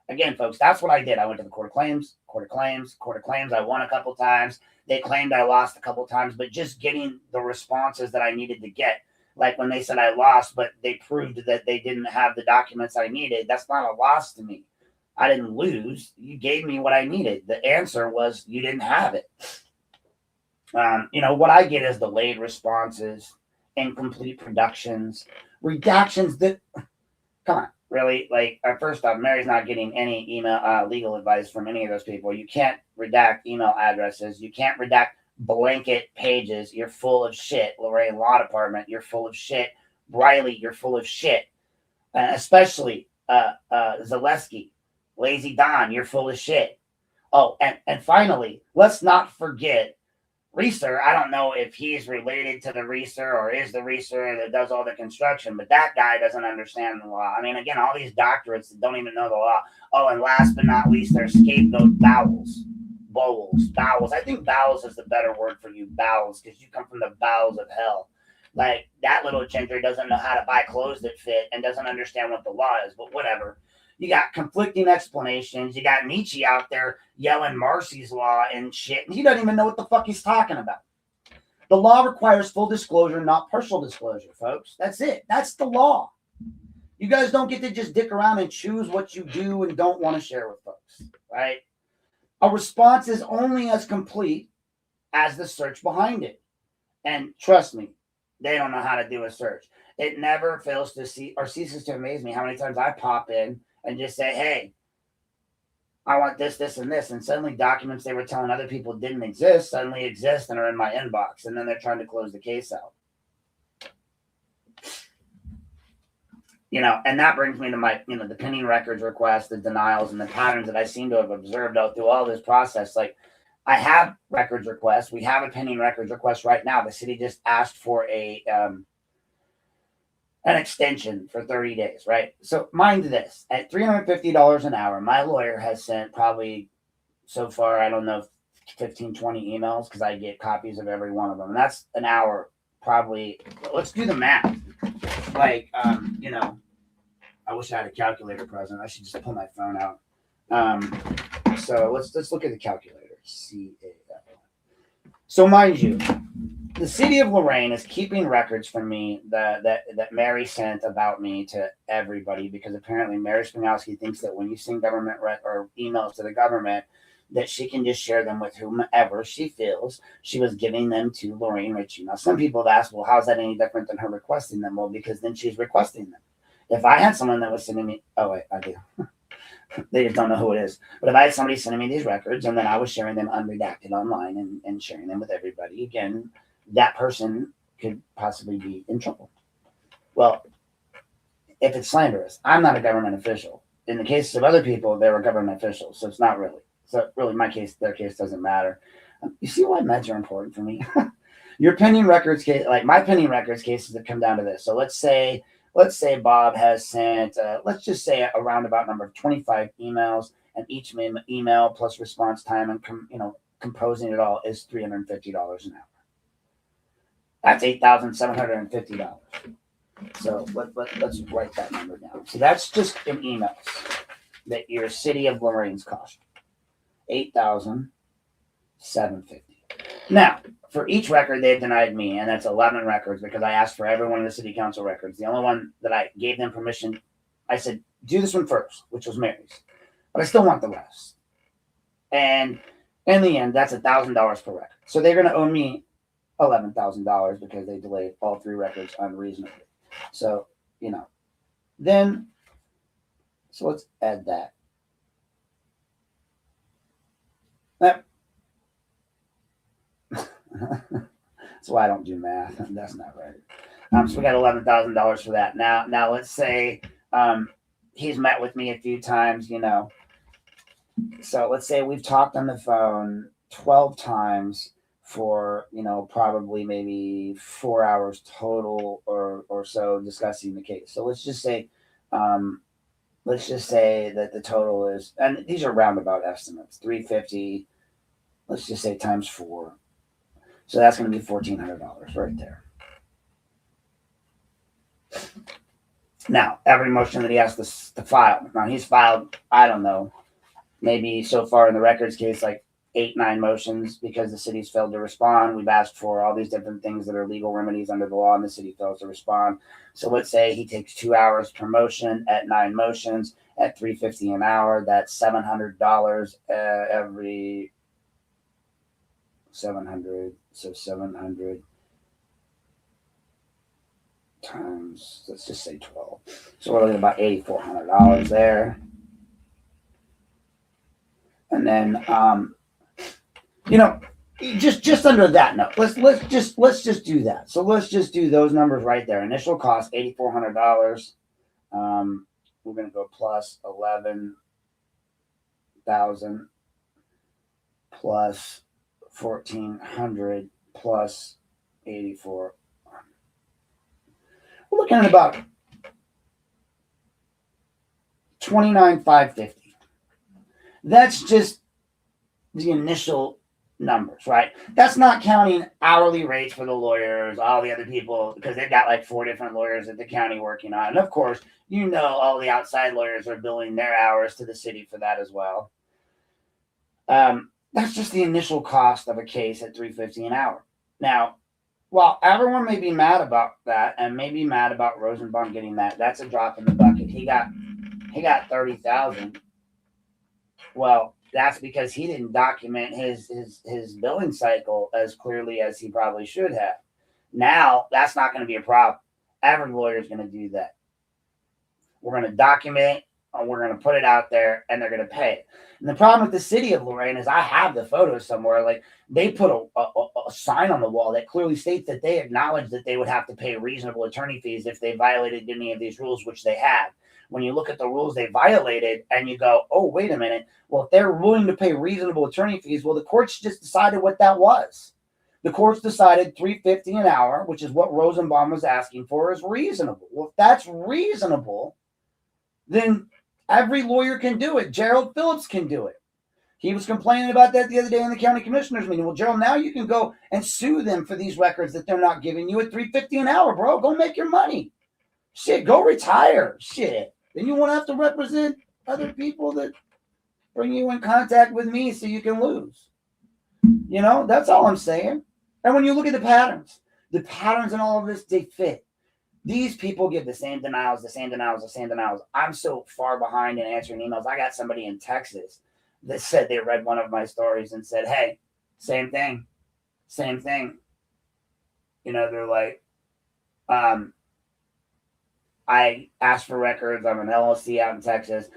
again, folks, that's what I did. I went to the court of claims. I won a couple times. They claimed I lost a couple times, but just getting the responses that I needed to get. Like when they said I lost, but they proved that they didn't have the documents I needed. That's not a loss to me. I didn't lose. You gave me what I needed. The answer was you didn't have it. What I get is delayed responses, incomplete productions, redactions that, come on, really? Like, first off, Mary's not getting any email legal advice from any of those people. You can't redact email addresses. You can't redact blanket pages. You're full of shit. Lorain Law Department, you're full of shit. Briley, you're full of shit. Especially Zaleski. Lazy Don, you're full of shit. Oh, and finally, let's not forget Reeser. I don't know if he's related to the Reeser or is the Reeser that does all the construction, but that guy doesn't understand the law. I mean, again, all these doctorates that don't even know the law. Oh, and last but not least, there's scapegoat bowels. I think bowels is the better word for you, bowels, because you come from the bowels of hell. Like, that little ginger doesn't know how to buy clothes that fit and doesn't understand what the law is, but whatever. You got conflicting explanations. You got Nietzsche out there yelling Marcy's law and shit, and he doesn't even know what the fuck he's talking about. The law requires full disclosure, not partial disclosure, folks. That's it. That's the law. You guys don't get to just dick around and choose what you do and don't want to share with folks, right? A response is only as complete as the search behind it. And trust me, they don't know how to do a search. It never fails to see or ceases to amaze me how many times I pop in and just say, hey, I want this, this, and this. And suddenly documents they were telling other people didn't exist suddenly exist and are in my inbox. And then they're trying to close the case out. And that brings me to my, the pending records requests, the denials, and the patterns that I seem to have observed out through all this process. Like, I have records requests. We have a pending records request right now. The city just asked for an extension for 30 days, right? So mind this, at $350 an hour, my lawyer has sent probably so far, I don't know, 15, 20 emails because I get copies of every one of them. And that's an hour probably. Let's do the math. Like, I wish I had a calculator present. I should just pull my phone out. So let's look at the calculator. CAL. So mind you, the city of Lorain is keeping records from me that Mary sent about me to everybody, because apparently Mary Spinowski thinks that when you send government or emails to the government, that she can just share them with whomever she feels. She was giving them to Lorain Ritchie. Now, some people have asked, well, how is that any different than her requesting them? Well, because then she's requesting them. If I had someone that was sending me, oh wait, I do. They just don't know who it is. But if I had somebody sending me these records and then I was sharing them unredacted online and sharing them with everybody, again, that person could possibly be in trouble. Well, if it's slanderous, I'm not a government official. In the cases of other people, they were government officials, so it's not really. So really, my case, their case doesn't matter. You see why meds are important for me? Your pending records case, like my pending records cases, that come down to this. So let's say Bob has sent, let's just say a roundabout number of 25 emails, and each email plus response time and composing it all is $350 an hour. That's $8,750. So let's write that number down. So that's just in emails that your city of Lorain's cost. $8,750. Now, for each record, they've denied me, and that's 11 records, because I asked for every one of the city council records. The only one that I gave them permission, I said, do this one first, which was Mary's. But I still want the rest. And in the end, that's $1,000 per record. So they're going to owe me $11,000 because they delayed all 3 records unreasonably. So, then, so let's add that. That's why I don't do math. That's not right. So we got $11,000 for that. Now let's say he's met with me a few times, So let's say we've talked on the phone 12 times for, probably maybe 4 hours total or so discussing the case. So let's just say that the total is, and these are roundabout estimates, 350, let's just say times 4. So that's going to be $1,400 right there. Now, every motion that he has to file. Now, he's filed, I don't know, maybe so far in the records case, like 8, 9 motions, because the city's failed to respond. We've asked for all these different things that are legal remedies under the law, and the city fails to respond. So let's say he takes 2 hours per motion at 9 motions at $350 an hour. That's $700 every 700. So 700 times, let's just say 12. So we're looking at about $8,400 there. And then, just under that note, let's just do that. So let's just do those numbers right there. Initial cost $8,400. We're going to go plus 11,000 plus 1,400 plus 84. We're looking at about $29,550. That's just the initial numbers, right? That's not counting hourly rates for the lawyers, all the other people, because they've got like 4 different lawyers at the county working on it. And of course, all the outside lawyers are billing their hours to the city for that as well. That's just the initial cost of a case at $3.50 an hour. Now, while everyone may be mad about that and may be mad about Rosenbaum getting that, that's a drop in the bucket. He got $30,000. Well, that's because he didn't document his billing cycle as clearly as he probably should have. Now, that's not going to be a problem. Every lawyer is going to do that. We're going to document, and we're going to put it out there, and they're going to pay it. And the problem with the city of Lorain is I have the photos somewhere. Like, they put a sign on the wall that clearly states that they acknowledge that they would have to pay reasonable attorney fees if they violated any of these rules, which they have. When you look at the rules they violated and you go, oh, wait a minute. Well, if they're willing to pay reasonable attorney fees, well, the courts just decided what that was. The courts decided $3.50 an hour, which is what Rosenbaum was asking for, is reasonable. Well, if that's reasonable, then every lawyer can do it. Gerald Phillips can do it. He was complaining about that the other day in the county commissioners meeting. Well, Gerald, now you can go and sue them for these records that they're not giving you at $3.50 an hour, bro. Go make your money. Shit, go retire. Shit. Then you won't have to represent other people that bring you in contact with me so you can lose. That's all I'm saying. And when you look at the patterns in all of this, they fit. These people give the same denials. I'm so far behind in answering emails. I got somebody in Texas that said they read one of my stories and said, hey, same thing. They're like, I asked for records. I'm an LLC out in Texas.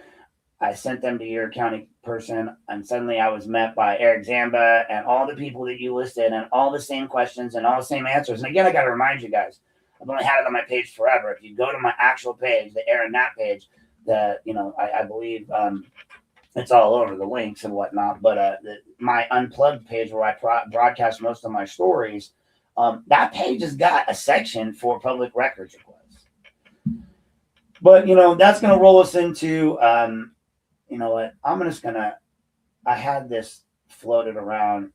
I sent them to your county person, and suddenly I was met by Eric Zamba and all the people that you listed and all the same questions and all the same answers. And again, I got to remind you guys, I've only had it on my page forever. If you go to my actual page, the Aaron Knapp page, I believe it's all over the links and whatnot. But my Unplugged page where I broadcast most of my stories, that page has got a section for public records requests. But, that's going to roll us into, what? I had this floated around.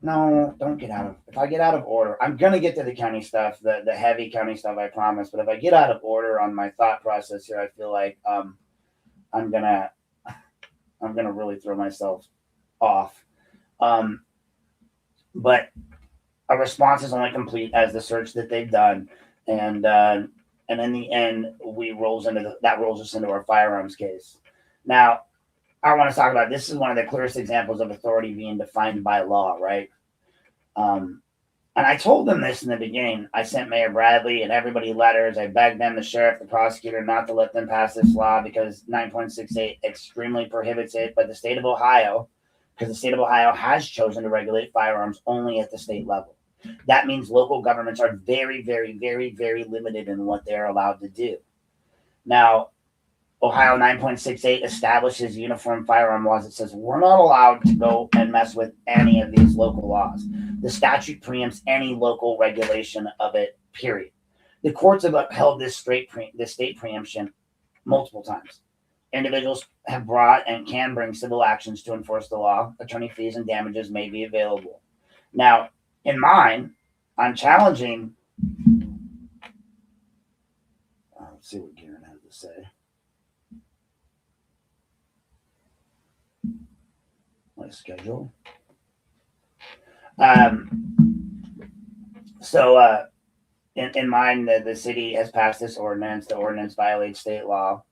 Don't get out of, if I get out of order, I'm going to get to the county stuff, the heavy county stuff, I promise. But if I get out of order on my thought process here, I feel like I'm going to really throw myself off. But a response is only complete as the search that they've done. And in the end, that rolls us into our firearms case. Now, I want to talk about, this is one of the clearest examples of authority being defined by law, right? And I told them this in the beginning. I sent Mayor Bradley and everybody letters. I begged them, the sheriff, the prosecutor, not to let them pass this law because 9.68 extremely prohibits it. But the state of Ohio, because the state of Ohio has chosen to regulate firearms only at the state level. That means local governments are very, very, very, very limited in what they're allowed to do. Now, Ohio 9.68 establishes uniform firearm laws. It says we're not allowed to go and mess with any of these local laws. The statute preempts any local regulation of it, period. The courts have upheld this state preemption multiple times. Individuals have brought and can bring civil actions to enforce the law. Attorney fees and damages may be available. Now, in mine, I'm challenging. Let's see what Garen has to say. My schedule. In mine, the city has passed this ordinance. The ordinance violates state law.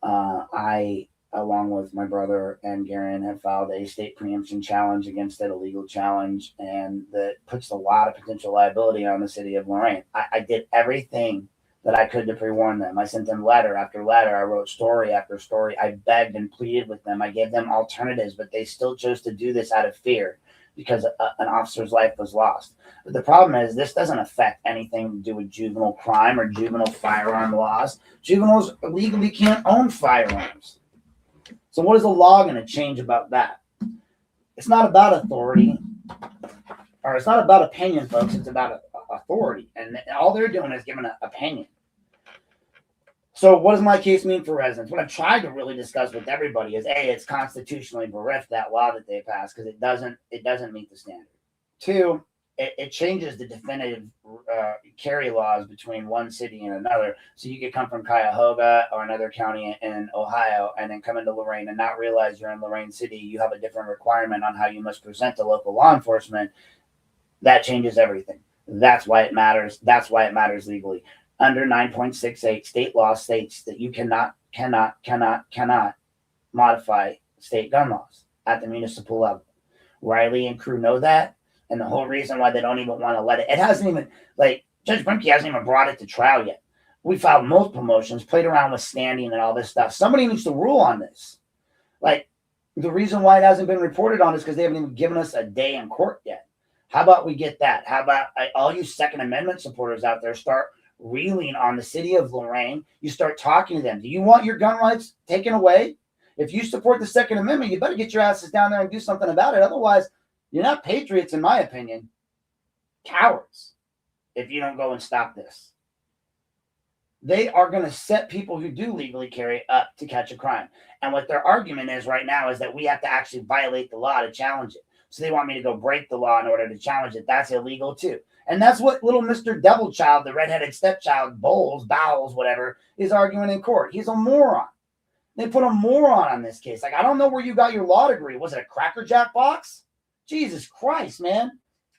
I, along with my brother and Garen, have filed a state preemption challenge against it, a legal challenge, and that puts a lot of potential liability on the city of Lorain. I did everything that I could to pre-warn them. I sent them letter after letter. I wrote story after story. I begged and pleaded with them. I gave them alternatives, but they still chose to do this out of fear because an officer's life was lost. But the problem is this doesn't affect anything to do with juvenile crime or juvenile firearm laws. Juveniles legally can't own firearms. So what is the law going to change about that? It's not about authority, or it's not about opinion, folks. It's about authority. And all they're doing is giving an opinion. So what does my case mean for residents? What I've tried to really discuss with everybody is A, it's constitutionally bereft, that law that they passed, because it doesn't meet the standard. Two, it changes the definitive carry laws between one city and another. So you could come from Cuyahoga or another county in Ohio and then come into Lorain and not realize you're in Lorain City. You have a different requirement on how you must present to local law enforcement. That changes everything. That's why it matters. That's why it matters legally. Under 9.68, state law states that you cannot modify state gun laws at the municipal level. Riley and crew know that. And the whole reason why they don't even want to let it hasn't even, like, Judge Brimke hasn't even brought it to trial yet. We filed multiple motions, played around with standing and all this stuff. Somebody needs to rule on this. Like, the reason why it hasn't been reported on is because they haven't even given us a day in court yet. How about we get that? How about all you Second Amendment supporters out there start reeling on the city of Lorain? You start talking to them. Do you want your gun rights taken away? If you support the Second Amendment, you better get your asses down there and do something about it. Otherwise, you're not patriots, in my opinion. Cowards, if you don't go and stop this. They are going to set people who do legally carry up to catch a crime. And what their argument is right now is that we have to actually violate the law to challenge it. So they want me to go break the law in order to challenge it. That's illegal too. And that's what little Mr. Devil Child, the redheaded stepchild, Bowles, whatever, is arguing in court. He's a moron. They put a moron on this case. Like, I don't know where you got your law degree. Was it a Cracker Jack box? Jesus Christ, man.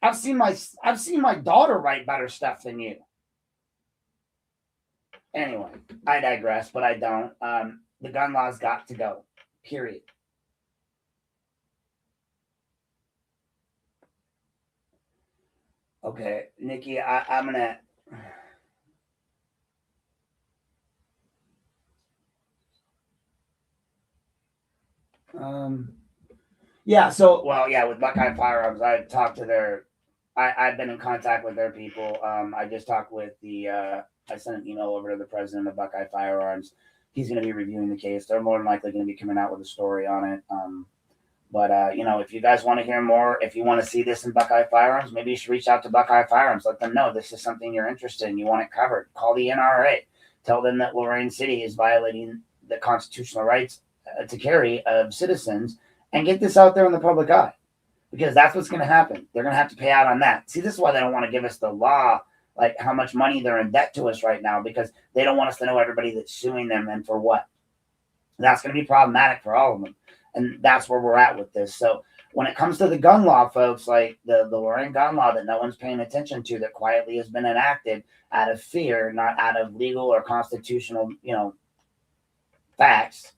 I've seen my daughter write better stuff than you. Anyway, I digress, but I don't. The gun law's got to go. Period. Okay, Nikki, I'm gonna. Yeah. So, well, yeah, with Buckeye Firearms, I've talked to their. I've been in contact with their people. I just talked with the. I sent an email over to the president of Buckeye Firearms. He's going to be reviewing the case. They're more than likely going to be coming out with a story on it. But if you guys want to hear more, if you want to see this in Buckeye Firearms, maybe you should reach out to Buckeye Firearms. Let them know this is something you're interested in. You want it covered. Call the NRA. Tell them that Lorain City is violating the constitutional rights to carry of citizens, and get this out there in the public eye, because that's what's going to happen. They're going to have to pay out on that. See, this is why they don't want to give us the law, like how much money they're in debt to us right now, because they don't want us to know everybody that's suing them and for what. That's going to be problematic for all of them. And that's where we're at with this. So when it comes to the gun law, folks, like the Lorain gun law that no one's paying attention to, that quietly has been enacted out of fear, not out of legal or constitutional, facts,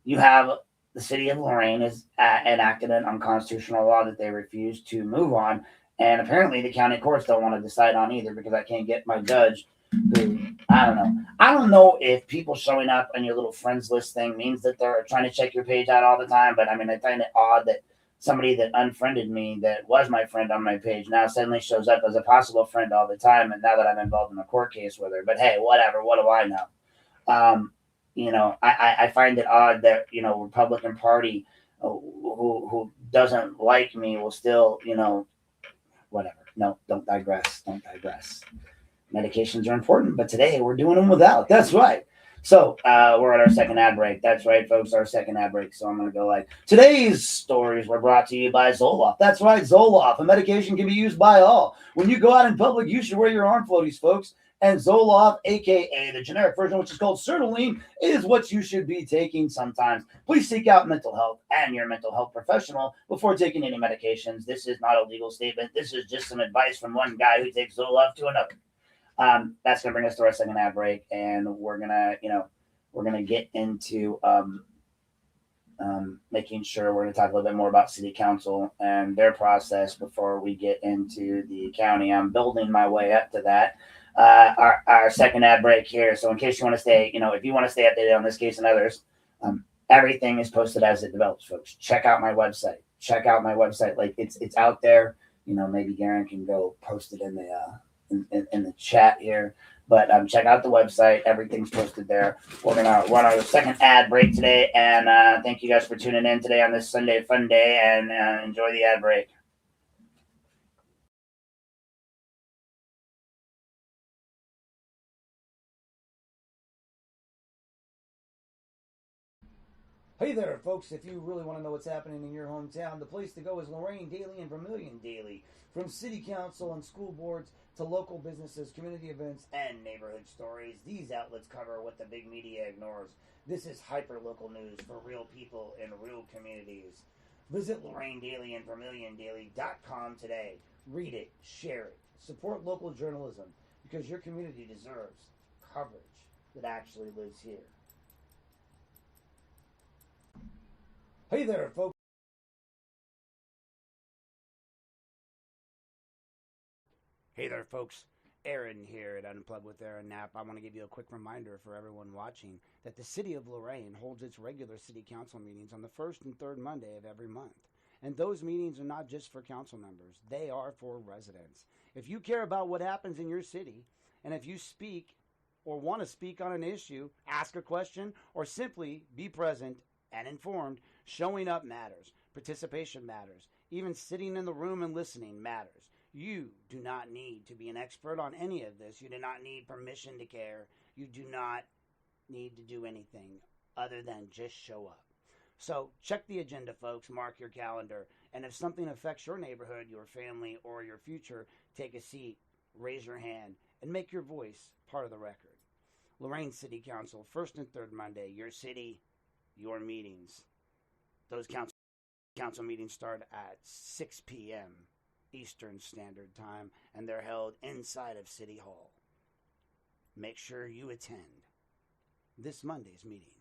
you have the city of Lorain has enacted an unconstitutional law that they refuse to move on. And apparently the county courts don't want to decide on either, because I can't get my judge who, I don't know. I don't know if people showing up on your little friends list thing means that they're trying to check your page out all the time. But I mean, I find it odd that somebody that unfriended me, that was my friend on my page, now suddenly shows up as a possible friend all the time. And now that I'm involved in a court case with her, but hey, whatever, what do I know? I find it odd that, Republican Party who doesn't like me will still, whatever. No, don't digress. Medications are important, but today we're doing them without. That's right. So we're at our second ad break. That's right, folks, our second ad break. So I'm going to go like, today's stories were brought to you by Zoloft. That's right, Zoloft. A medication can be used by all. When you go out in public, you should wear your arm floaties, folks. And Zoloft, a.k.a. the generic version, which is called Sertraline, is what you should be taking sometimes. Please seek out mental health and your mental health professional before taking any medications. This is not a legal statement. This is just some advice from one guy who takes Zoloft to another. That's going to bring us to our second ad break, and we're going to get into making sure we're going to talk a little bit more about city council and their process before we get into the county. I'm building my way up to that. Our second ad break here. So in case you want to stay, if you want to stay updated on this case and others, everything is posted as it develops, folks. Check out my website. Like it's out there. Maybe Garen can go post it in the chat here, but check out the website. Everything's posted there. We're gonna run our second ad break today, and thank you guys for tuning in today on this Sunday fun day, and enjoy the ad break. Hey there, folks. If you really want to know what's happening in your hometown, the place to go is Lorain Daily and Vermilion Daily. From city council and school boards to local businesses, community events, and neighborhood stories, these outlets cover what the big media ignores. This is hyper-local news for real people in real communities. Visit Lorain Daily and VermilionDaily.com today. Read it, share it, support local journalism, because your community deserves coverage that actually lives here. Hey there, folks. Hey there, folks. Aaron here at Unplugged with Aaron Knapp. I want to give you a quick reminder for everyone watching that the City of Lorain holds its regular City Council meetings on the first and third Monday of every month. And those meetings are not just for council members. They are for residents. If you care about what happens in your city, and if you speak or want to speak on an issue, ask a question, or simply be present and informed, showing up matters. Participation matters. Even sitting in the room and listening matters. You do not need to be an expert on any of this. You do not need permission to care. You do not need to do anything other than just show up. So check the agenda, folks. Mark your calendar. And if something affects your neighborhood, your family, or your future, take a seat, raise your hand, and make your voice part of the record. Lorain City Council, first and third Monday. Your city, your meetings. Those council meetings start at 6 p.m. Eastern Standard Time, and they're held inside of City Hall. Make sure you attend this Monday's meeting.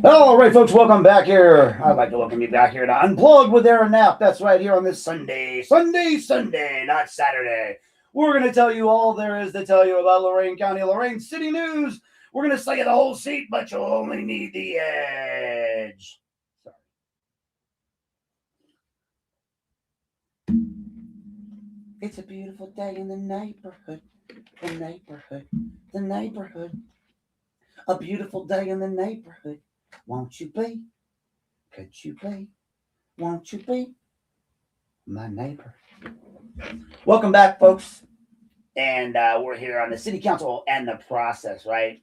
All right, folks, welcome back here. I'd like to welcome you back here to Unplugged with Aaron Knapp. That's right, here on this Sunday, not Saturday. We're going to tell you all there is to tell you about Lorain County, Lorain City News. We're going to sell you the whole seat, but you'll only need the edge. Sorry. It's a beautiful day in the neighborhood, the neighborhood, the neighborhood. A beautiful day in the neighborhood. Won't you be? Could you be? Won't you be my neighbor? Welcome back, folks. And we're here on the City Council and the process, right?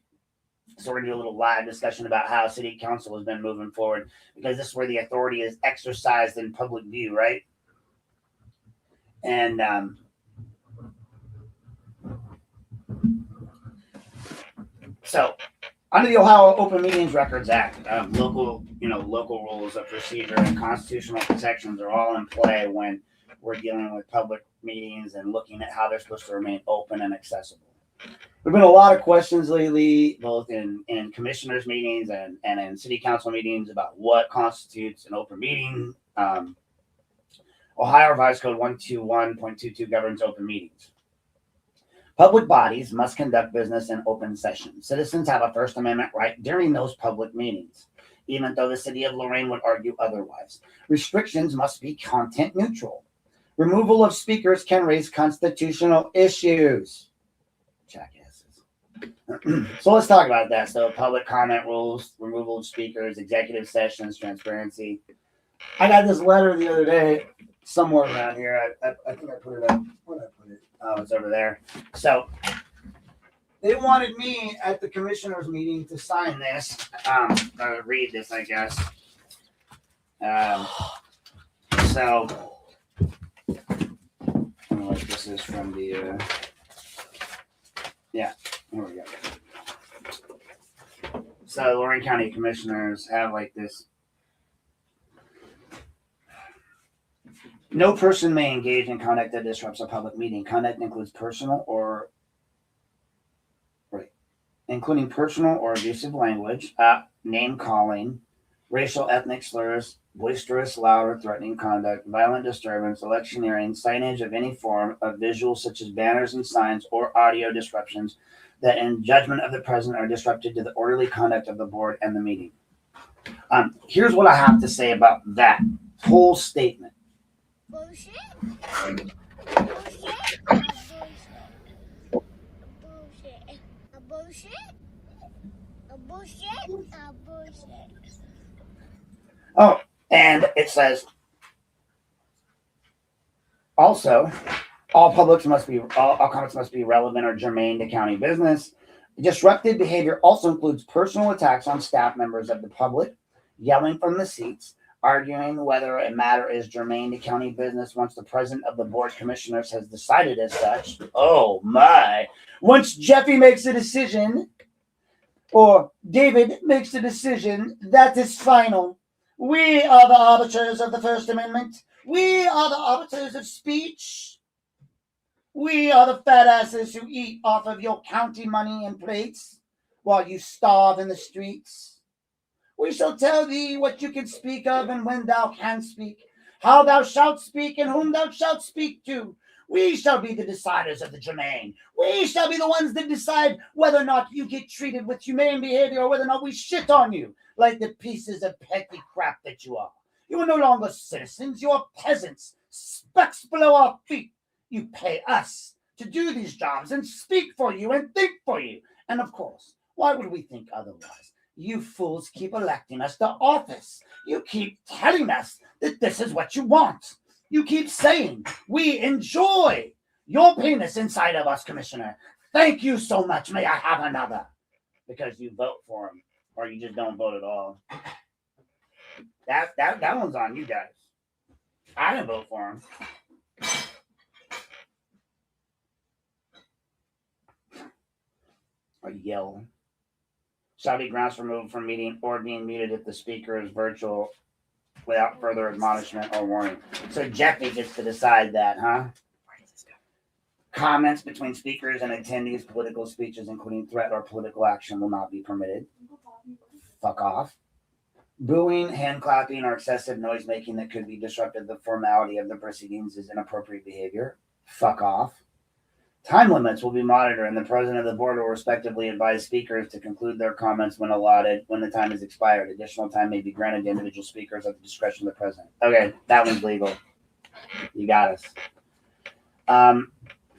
So we're going to do a little live discussion about how City Council has been moving forward, because this is where the authority is exercised in public view, right? And so under the Ohio Open Meetings Records Act, local rules of procedure and constitutional protections are all in play when we're dealing with public meetings and looking at how they're supposed to remain open and accessible. There's been a lot of questions lately, both in commissioners' meetings and in city council meetings, about what constitutes an open meeting. Ohio Revised Code 121.22 governs open meetings. Public bodies must conduct business in open session. Citizens have a First Amendment right during those public meetings, even though the city of Lorain would argue otherwise. Restrictions must be content neutral. Removal of speakers can raise constitutional issues. Jackasses. So let's talk about that. So public comment rules, removal of speakers, executive sessions, transparency. I got this letter the other day somewhere around here. I think I put it up. Where did I put it? Oh, it's over there. So they wanted me at the commissioners meeting to sign this, read this, I guess. So this is from the, yeah, here we go. So Lorain County commissioners have like this. No person may engage in conduct that disrupts a public meeting. Conduct includes including personal or abusive language, name calling, racial ethnic slurs, boisterous, loud, or threatening conduct, violent disturbance, electioneering, signage of any form of visuals such as banners and signs, or audio disruptions that in judgment of the president are disruptive to the orderly conduct of the board and the meeting. Here's what I have to say about that whole statement. Bullshit. Bullshit. Bullshit. Oh, and it says also All comments must be relevant or germane to county business. Disruptive behavior also includes personal attacks on staff members of the public, yelling from the seats, arguing whether a matter is germane to county business once the president of the board of commissioners has decided as such. Oh my. Once Jeffy makes a decision, or David makes a decision, that is final. We are the arbiters of the First Amendment. We are the arbiters of speech. We are the fat asses who eat off of your county money and plates while you starve in the streets. We shall tell thee what you can speak of and when thou canst speak, how thou shalt speak and whom thou shalt speak to. We shall be the deciders of the germane. We shall be the ones that decide whether or not you get treated with humane behavior or whether or not we shit on you like the pieces of petty crap that you are. You are no longer citizens. You are peasants, specks below our feet. You pay us to do these jobs and speak for you and think for you. And of course, why would we think otherwise? You fools keep electing us to office. You keep telling us that this is what you want. You keep saying we enjoy your penis inside of us, Commissioner. Thank you so much. May I have another? Because you vote for him, or you just don't vote at all. That one's on you guys. I didn't vote for him. Or yell. Shall be grounds removed from meeting or being muted if the speaker is virtual without further admonishment or warning. So Jeffy gets to decide that, huh? Comments between speakers and attendees, political speeches, including threat or political action, will not be permitted. Fuck off. Booing, hand clapping, or excessive noise making that could be disruptive to the formality of the proceedings is inappropriate behavior. Fuck off. Time limits will be monitored, and the president of the board will respectively advise speakers to conclude their comments when allotted, when the time is expired. Additional time may be granted to individual speakers at the discretion of the president. Okay, that one's legal. You got us.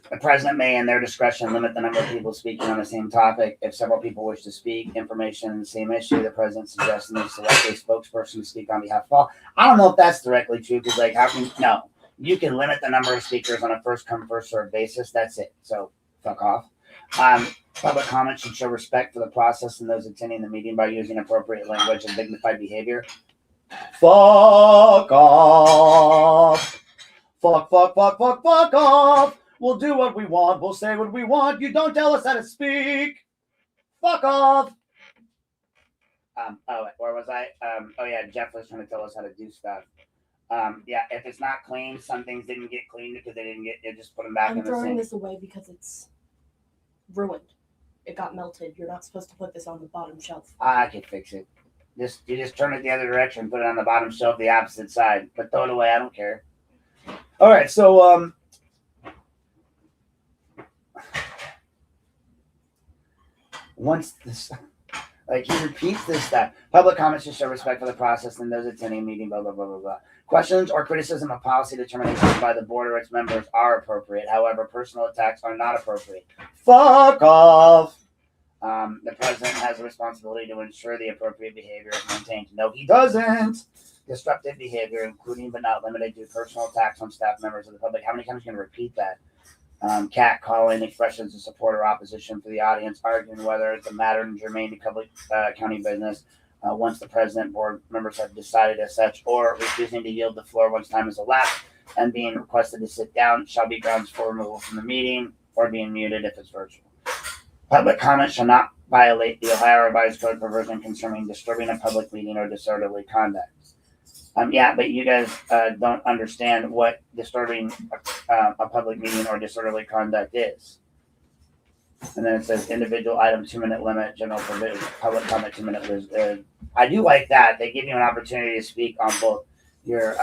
The president may, in their discretion, limit the number of people speaking on the same topic. If several people wish to speak information on the same issue, the president suggests they select a spokesperson to speak on behalf of all. I don't know if that's directly true, because, like, how can no? You can limit the number of speakers on a first-come, first-served basis. That's it. So, fuck off. Public comment should show respect for the process and those attending the meeting by using appropriate language and dignified behavior. Fuck off. Fuck off. We'll do what we want. We'll say what we want. You don't tell us how to speak. Fuck off. Where was I? Jeff was trying to tell us how to do stuff. If it's not clean, some things didn't get cleaned because they just put them back in the sink. I'm throwing this away because it's ruined. It got melted. You're not supposed to put this on the bottom shelf. I can fix it. You just turn it the other direction, put it on the bottom shelf, the opposite side. But throw it away. I don't care. All right, so once this, like, he repeats this stuff. Public comments should show respect for the process and those attending meeting, blah, blah, blah, blah, blah. Questions or criticism of policy determinations by the board or its members are appropriate. However, personal attacks are not appropriate. Fuck off. The president has a responsibility to ensure the appropriate behavior is maintained. No, he doesn't. Disruptive behavior, including but not limited to personal attacks on staff members of the public. How many times are you going to repeat that? Catcalling, expressions of support or opposition for the audience, arguing whether it's a matter germane to public county business once the president board members have decided as such, or refusing to yield the floor once time is elapsed and being requested to sit down shall be grounds for removal from the meeting or being muted if it's virtual. Public comment shall not violate the Ohio Revised Code provision concerning disturbing a public meeting or disorderly conduct. But you guys don't understand what disturbing a public meeting or disorderly conduct is. And then it says individual item 2-minute limit, general provision, public comment 2-minute limit. I do like that. They give you an opportunity to speak on both your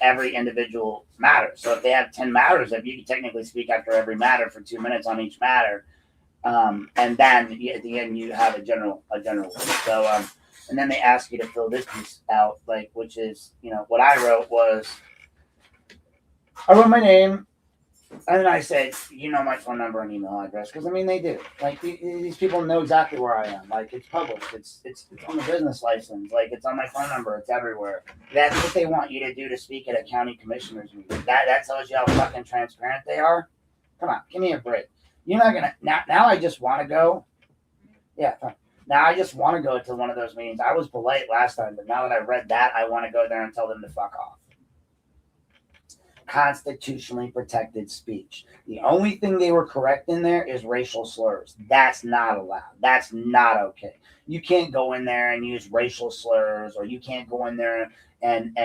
every individual matter. So if they have 10 matters, if you can technically speak after every matter for 2 minutes on each matter, and then at the end you have a general one. So and then they ask you to fill this piece out, which is, what I wrote was, I wrote my name, And then I said, you know my phone number and email address, because I mean they do. Like these people know exactly where I am. Like it's published. It's on the business license. Like it's on my phone number. It's everywhere. That's what they want you to do to speak at a county commissioner's meeting. That tells you how fucking transparent they are. Come on, give me a break. You're not gonna now. I just want to go. Yeah, fine. Now I just want to go to one of those meetings. I was polite last time, but now that I read that, I want to go there and tell them to fuck off. Constitutionally protected speech. The only thing they were correct in there is racial slurs. That's not allowed. That's not okay. You can't go in there and use racial slurs, or you can't go in there and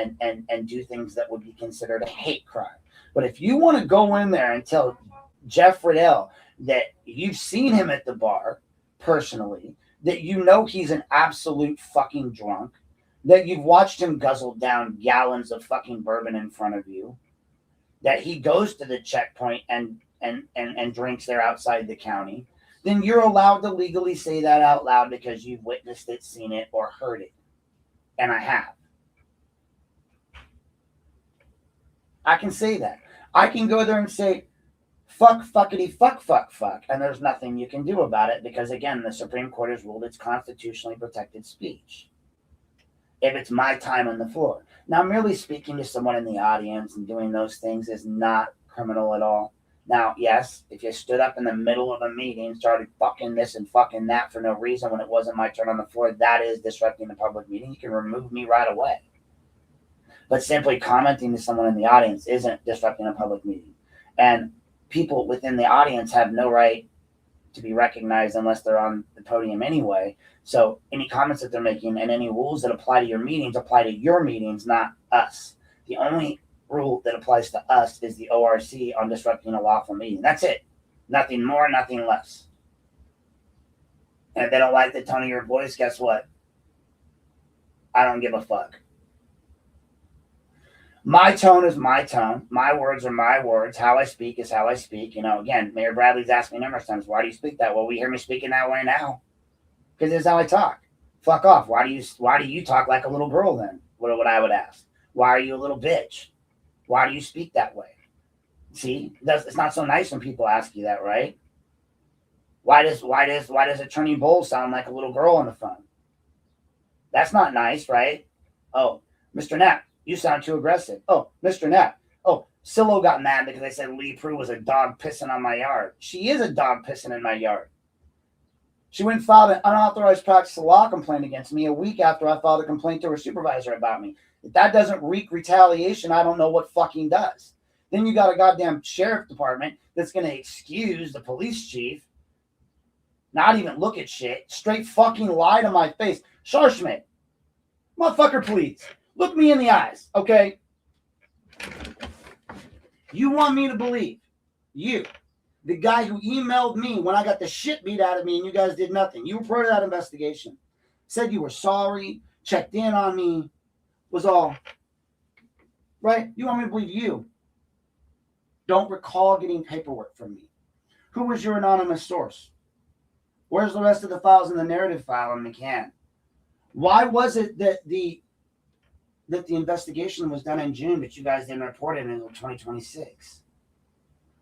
do things that would be considered a hate crime. But if you want to go in there and tell Jeff Riddell that you've seen him at the bar personally, that you know he's an absolute fucking drunk, that you've watched him guzzle down gallons of fucking bourbon in front of you, that he goes to the checkpoint and drinks there outside the county, then you're allowed to legally say that out loud because you've witnessed it, seen it, or heard it. And I have. I can say that. I can go there and say, fuck, fuckity, fuck, fuck, fuck. And there's nothing you can do about it because, again, the Supreme Court has ruled it's constitutionally protected speech. If it's my time on the floor. Now, merely speaking to someone in the audience and doing those things is not criminal at all. Now, yes, if you stood up in the middle of a meeting, started fucking this and fucking that for no reason when it wasn't my turn on the floor, that is disrupting the public meeting. You can remove me right away. But simply commenting to someone in the audience isn't disrupting a public meeting. And people within the audience have no right to be recognized unless they're on the podium anyway. So any comments that they're making and any rules that apply to your meetings apply to your meetings, not us. The only rule that applies to us is the ORC on disrupting a lawful meeting. That's it. Nothing more, nothing less. And if they don't like the tone of your voice, guess what? I don't give a fuck. My tone is my tone. My words are my words. How I speak is how I speak. You know, again, Mayor Bradley's asked me numerous times, why do you speak that way? Well, we hear me speaking that way now. Because this is how I talk. Fuck off. Why do you talk like a little girl then? What I would ask. Why are you a little bitch? Why do you speak that way? See, it's not so nice when people ask you that, right? Why does Attorney Bowles sound like a little girl on the phone? That's not nice, right? Oh, Mr. Knapp, you sound too aggressive. Oh, Mr. Knapp. Oh, Silo got mad because I said Lee Prue was a dog pissing on my yard. She is a dog pissing in my yard. She went and filed an unauthorized practice of law complaint against me a week after I filed a complaint to her supervisor about me. If that doesn't wreak retaliation, I don't know what fucking does. Then you got a goddamn sheriff department that's going to excuse the police chief, not even look at shit, straight fucking lie to my face. Scharschmidt, motherfucker, please. Look me in the eyes, okay? You want me to believe you, the guy who emailed me when I got the shit beat out of me and you guys did nothing. You reported that investigation. Said you were sorry, checked in on me, was all. Right? You want me to believe you. Don't recall getting paperwork from me. Who was your anonymous source? Where's the rest of the files in the narrative file in McCann? Why was it that the investigation was done in June, but you guys didn't report it until 2026?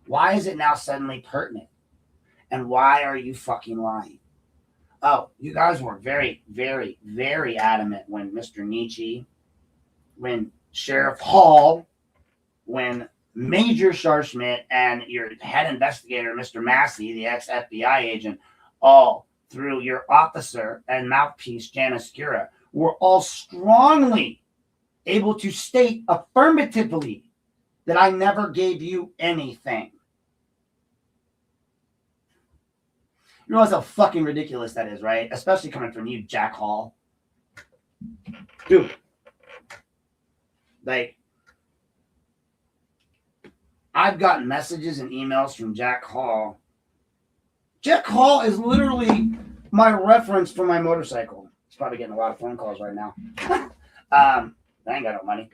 Why is it now suddenly pertinent? And why are you fucking lying? Oh, you guys were very, very, very adamant when Mr. Nietzsche, when Sheriff Hall, when Major Scharschmidt and your head investigator, Mr. Massey, the ex-FBI agent, all through your officer and mouthpiece, Janice Gura, were all strongly able to state affirmatively that I never gave you anything. You realize how fucking ridiculous that is, right? Especially coming from you, Jack Hall. Dude. Like, I've gotten messages and emails from Jack Hall. Jack Hall is literally my reference for my motorcycle. He's probably getting a lot of phone calls right now. I ain't got no money.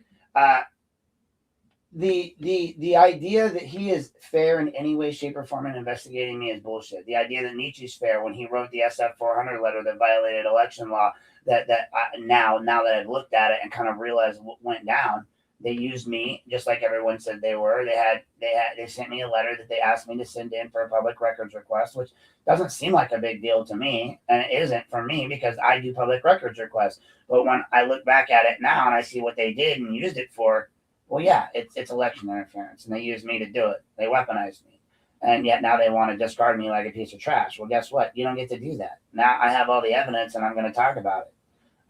The idea that he is fair in any way, shape, or form in investigating me is bullshit. The idea that Nietzsche's fair when he wrote the SF 400 letter that violated election law, now that I've looked at it and kind of realized what went down, They used me just like everyone said they were. They sent me a letter that they asked me to send in for a public records request, which doesn't seem like a big deal to me, and it isn't for me because I do public records requests. But when I look back at it now and I see what they did and used it for, well, yeah, it's election interference, and they used me to do it. They weaponized me, and yet now they want to discard me like a piece of trash. Well, guess what? You don't get to do that. Now I have all the evidence, and I'm going to talk about it.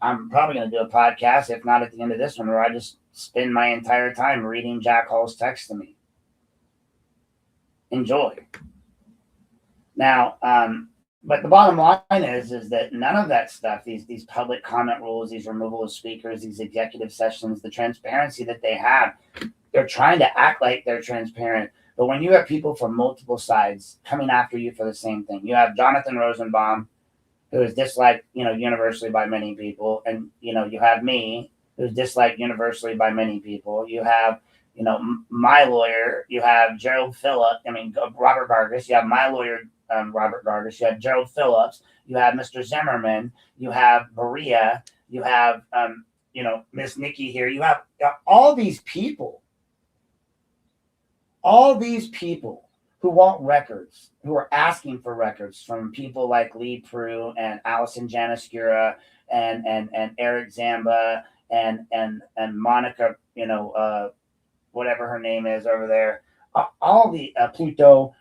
I'm probably going to do a podcast, if not at the end of this one, where I just spend my entire time reading Jack Hall's text to me. Enjoy. Now, but the bottom line is that none of that stuff, these public comment rules, these removal of speakers, these executive sessions, the transparency that they have, they're trying to act like they're transparent. But when you have people from multiple sides coming after you for the same thing, you have Jonathan Rosenbaum, who is disliked, universally by many people. And, you have me, who's disliked universally by many people. You have, my lawyer. You have Robert Vargas. You have my lawyer, Robert Vargas. You have Gerald Phillips. You have Mr. Zimmerman. You have Maria. You have, Miss Nikki here. You have all these people who want records, who are asking for records from people like Lee Prue and Allison Janaskura and Eric Zamba and Monica, whatever her name is over there, all the Pluto,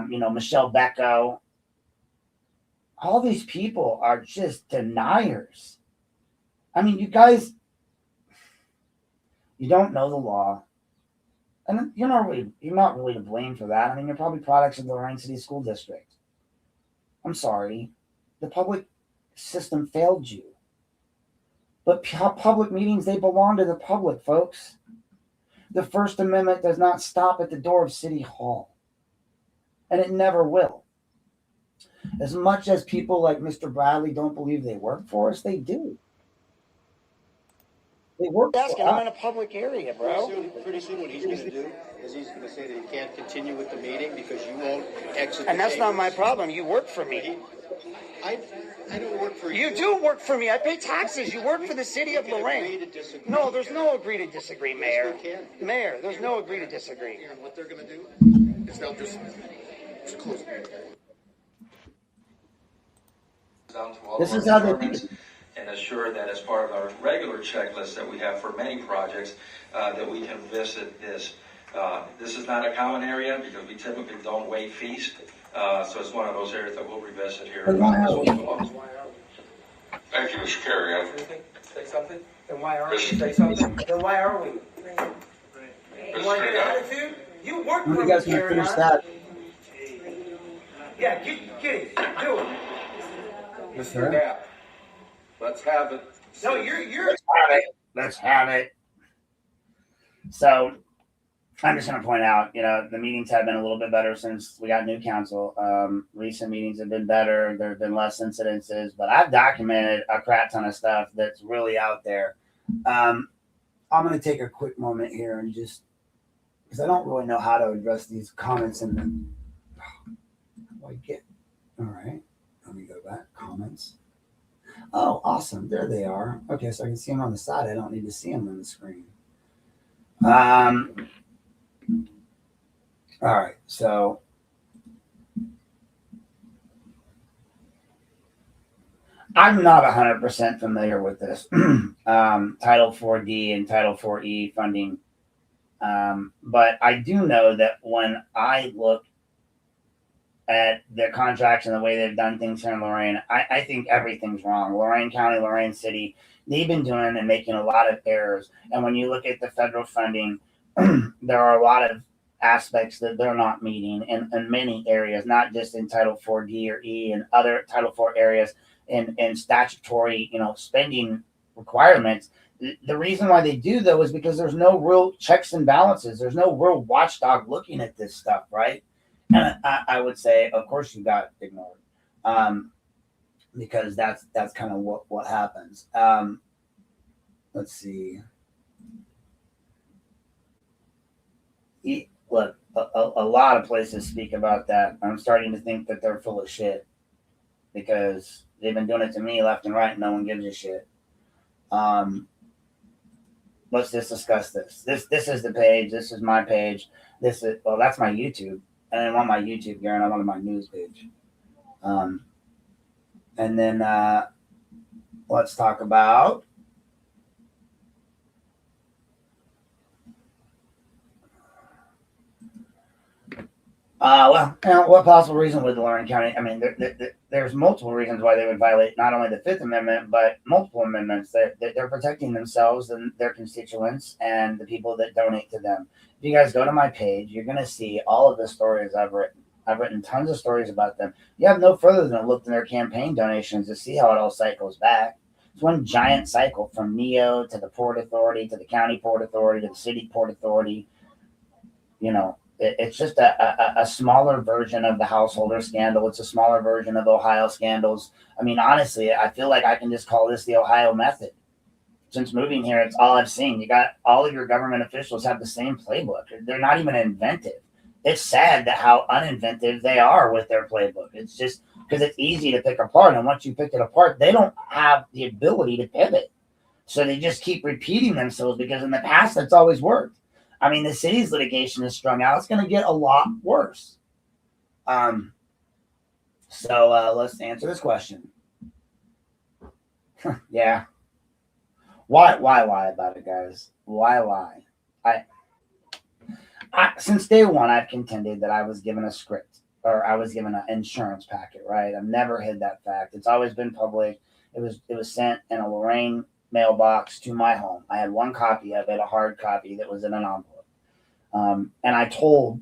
Michelle Becco. All these people are just deniers. I mean, you guys, you don't know the law. And you're not really to blame for that. I mean, you're probably products of the Lorain City School District. I'm sorry. The public system failed you. But public meetings, they belong to the public, folks. The First Amendment does not stop at the door of City Hall. And it never will. As much as people like Mr. Bradley don't believe they work for us, they do. They work for us. I'm in a public area, bro. Pretty soon what he's going to do is he's going to say that he can't continue with the meeting because you won't exit the And that's chamber. not my problem. You work for me. I don't work for you. You do work for me. I pay taxes. You work for the city of Lorain. No, there's no agree to disagree, Mayor. Mayor, there's no agree to disagree. And what they're going to do is they'll just close the meeting. This is how they and assure that as part of our regular checklist that we have for many projects, that we can visit this. This is not a common area because we typically don't waive fees. So it's one of those areas that we'll revisit here. Thank you, Mr. Carey. Say something? Then why are we? Say something? Then why are we? You want to get an attitude? You work for me, you guys can finish that. Yeah, get it. Do it. Mr. Knapp, let's have it. No, you're. Let's have it. So I'm just going to point out, the meetings have been a little bit better since we got new council. Recent meetings have been better. There have been less incidences, but I've documented a crap ton of stuff that's really out there. I'm going to take a quick moment here and just, because I don't really know how to address these comments in the, all right, let me go back, comments. Oh, awesome, there they are. Okay, so I can see them on the side. I don't need to see them on the screen. All right, so I'm not 100% familiar with this Title 4D and Title 4E funding, but I do know that when I look at the contracts and the way they've done things here in Lorain, I think everything's wrong. Lorain County, Lorain City, they've been doing and making a lot of errors. And when you look at the federal funding, there are a lot of aspects that they're not meeting in many areas, not just in Title 4D or E and other Title 4 areas and statutory, spending requirements. The reason why they do, though, is because there's no real checks and balances. There's no real watchdog looking at this stuff, right? And I would say, of course, you got ignored, because that's kind of what happens. Let's see. Look, a lot of places speak about that. I'm starting to think that they're full of shit because they've been doing it to me left and right. And no one gives a shit. let's just discuss this. This is the page. This is my page. This is, well, that's my YouTube. And I want my YouTube gear and I wanted my news page. And then let's talk about what possible reason would the Lorain County? I mean, there's multiple reasons why they would violate not only the Fifth Amendment but multiple amendments. They're protecting themselves and their constituents and the people that donate to them. If you guys go to my page, you're going to see all of the stories I've written. I've written tons of stories about them. You have no further than looked in their campaign donations to see how it all cycles back. It's one giant cycle from NEO to the Port Authority to the County Port Authority to the City Port Authority. You know, it's just a smaller version of the householder scandal. It's a smaller version of Ohio scandals. I mean, honestly, I feel like I can just call this the Ohio method. Since moving here, it's all I've seen. You got all of your government officials have the same playbook. They're not even inventive. It's sad that how uninventive they are with their playbook. It's just because it's easy to pick apart. And once you pick it apart, they don't have the ability to pivot. So they just keep repeating themselves because in the past, that's always worked. I mean, the city's litigation is strung out. It's going to get a lot worse. So let's answer this question. Yeah. Why lie about it, guys? Why lie? Since day one, I've contended that I was given a script or I was given an insurance packet, right? I've never hid that fact. It's always been public. It was sent in a Lorain mailbox to my home. I had one copy of it, a hard copy that was in an envelope. And I told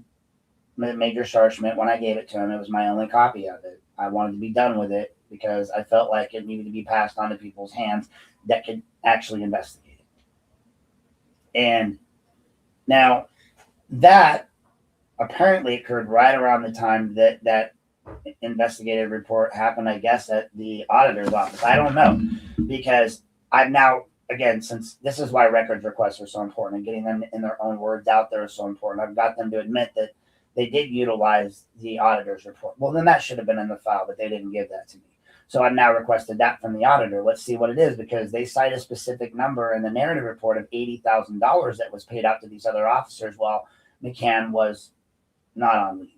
Major Scharschmidt when I gave it to him, it was my only copy of it. I wanted to be done with it because I felt like it needed to be passed on to people's hands that could actually investigate it. And now that apparently occurred right around the time that that investigative report happened, I guess, at the auditor's office. I don't know, because I've now, again, since this is why records requests are so important and getting them in their own words out there is so important. I've got them to admit that they did utilize the auditor's report. Well, then that should have been in the file, but they didn't give that to me. So I've now requested that from the auditor. Let's see what it is, because they cite a specific number in the narrative report of $80,000 that was paid out to these other officers while McCann was not on leave.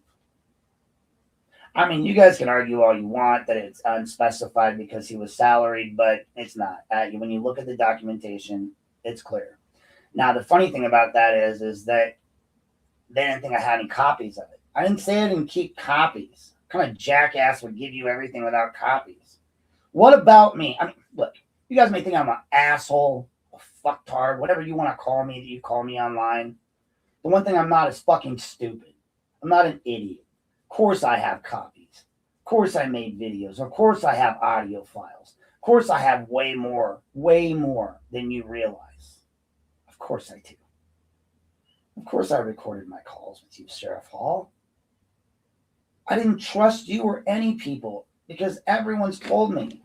I mean, you guys can argue all you want that it's unspecified because he was salaried, but it's not. When you look at the documentation, it's clear. Now, the funny thing about that is that they didn't think I had any copies of it. I didn't say I didn't keep copies. What kind of jackass would give you everything without copies? What about me? I mean, look, you guys may think I'm an asshole, a fucktard, whatever you want to call me that you call me online. The one thing I'm not is fucking stupid. I'm not an idiot. Of course I have copies. Of course I made videos. Of course I have audio files. Of course I have way more than you realize. Of course I do. Of course I recorded my calls with you, Sheriff Hall. I didn't trust you or any people because everyone's told me.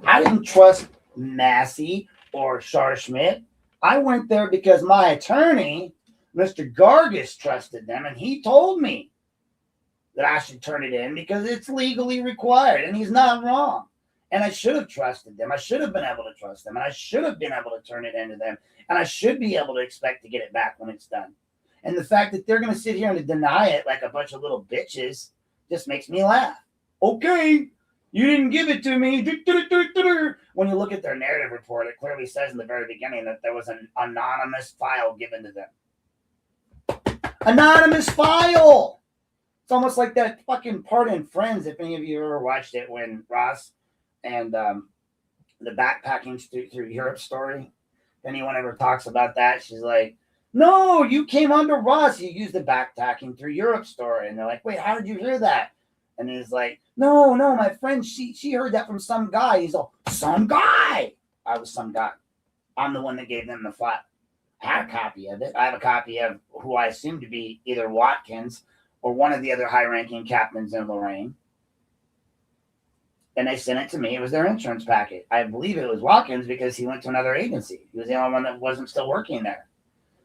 I didn't trust Massey or Scharschmidt. I went there because my attorney, Mr. Gargis, trusted them, and he told me that I should turn it in because it's legally required, and he's not wrong. And I should have trusted them. I should have been able to trust them, and I should have been able to turn it into them, and I should be able to expect to get it back when it's done. And the fact that they're going to sit here and deny it like a bunch of little bitches just makes me laugh. Okay, you didn't give it to me. When you look at their narrative report, it clearly says in the very beginning that there was an anonymous file given to them. Anonymous file! It's almost like that fucking part in Friends, if any of you ever watched it, when Ross and the backpacking through Europe story. If anyone ever talks about that, she's like, no, you came under Ross. You used the backpacking through Europe story. And they're like, wait, how did you hear that? And he's like, no, my friend, she heard that from some guy. He's all, some guy. I was some guy. I'm the one that gave them the file. I had a copy of it. I have a copy of who I assume to be either Watkins or one of the other high-ranking captains in Lorain. And they sent it to me. It was their insurance packet. I believe it was Watkins because he went to another agency. He was the only one that wasn't still working there.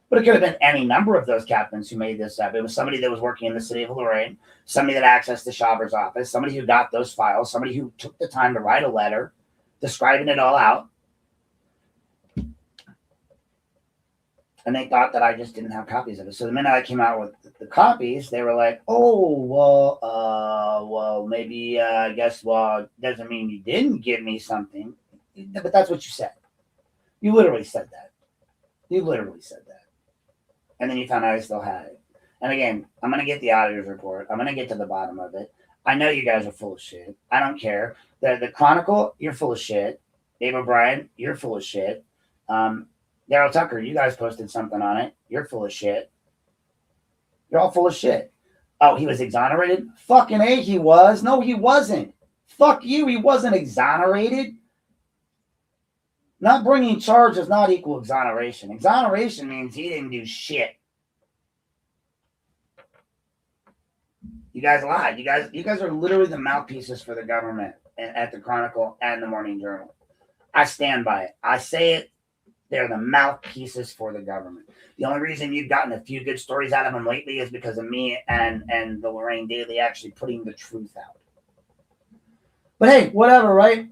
But it could have been any number of those captains who made this up. It was somebody that was working in the city of Lorain, somebody that accessed the shopper's office, somebody who got those files, somebody who took the time to write a letter describing it all out. And they thought that I just didn't have copies of it. So the minute I came out with the copies, they were like, "Oh, well, maybe I guess doesn't mean you didn't give me something." But that's what you said. You literally said that. And then you found out I still had it. And again, I'm gonna get the auditor's report. I'm gonna get to the bottom of it. I know you guys are full of shit. I don't care. The Chronicle, you're full of shit. Dave O'Brien, you're full of shit. Daryl Tucker, you guys posted something on it. You're full of shit. You're all full of shit. Oh, he was exonerated? Fucking A, he was. No, he wasn't. Fuck you, he wasn't exonerated. Not bringing charge does not equal exoneration. Exoneration means he didn't do shit. You guys lied. You guys are literally the mouthpieces for the government at the Chronicle and the Morning Journal. I stand by it. I say it. They're the mouthpieces for the government. The only reason you've gotten a few good stories out of them lately is because of me and the Lorain Daily actually putting the truth out. But hey, whatever, right?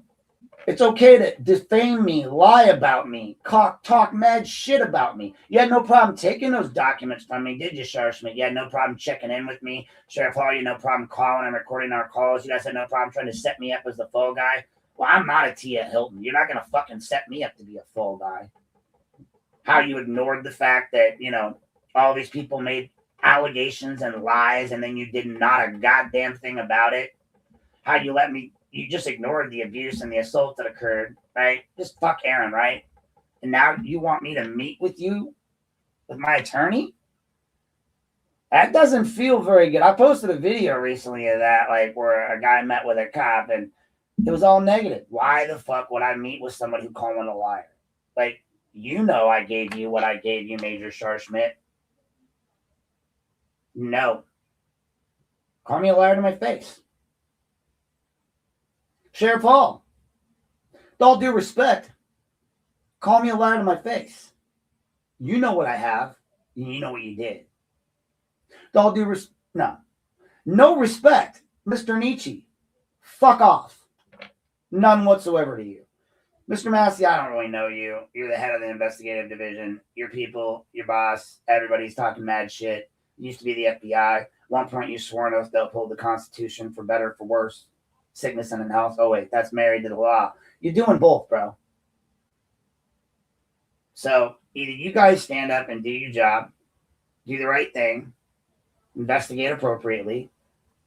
It's okay to defame me, lie about me, talk mad shit about me. You had no problem taking those documents from me, did you, Sheriff Schmidt? You had no problem checking in with me. Sheriff Hall, you had no problem calling and recording our calls. You guys had no problem trying to set me up as the fall guy. Well, I'm not a Tia Hilton. You're not going to fucking set me up to be a fall guy. How you ignored the fact that, all these people made allegations and lies and then you did not a goddamn thing about it. How you just ignored the abuse and the assault that occurred, right? Just fuck Aaron, right? And now you want me to meet with you, with my attorney? That doesn't feel very good. I posted a video recently of that, where a guy met with a cop and it was all negative. Why the fuck would I meet with somebody who called me a liar? I gave you what I gave you, Major Schmidt. No. Call me a liar to my face. Sheriff Hall, with all due respect, call me a liar to my face. You know what I have, and you know what you did. With all due respect, no respect, Mr. Nietzsche. Fuck off. None whatsoever to you. Mr. Massey, I don't really know you. You're the head of the investigative division. Your people, your boss, everybody's talking mad shit. You used to be the FBI. At one point, you swore an oath to uphold the Constitution for better or for worse. Sickness and in health. Oh, wait, that's married to the law. You're doing both, bro. So either you guys stand up and do your job, do the right thing, investigate appropriately,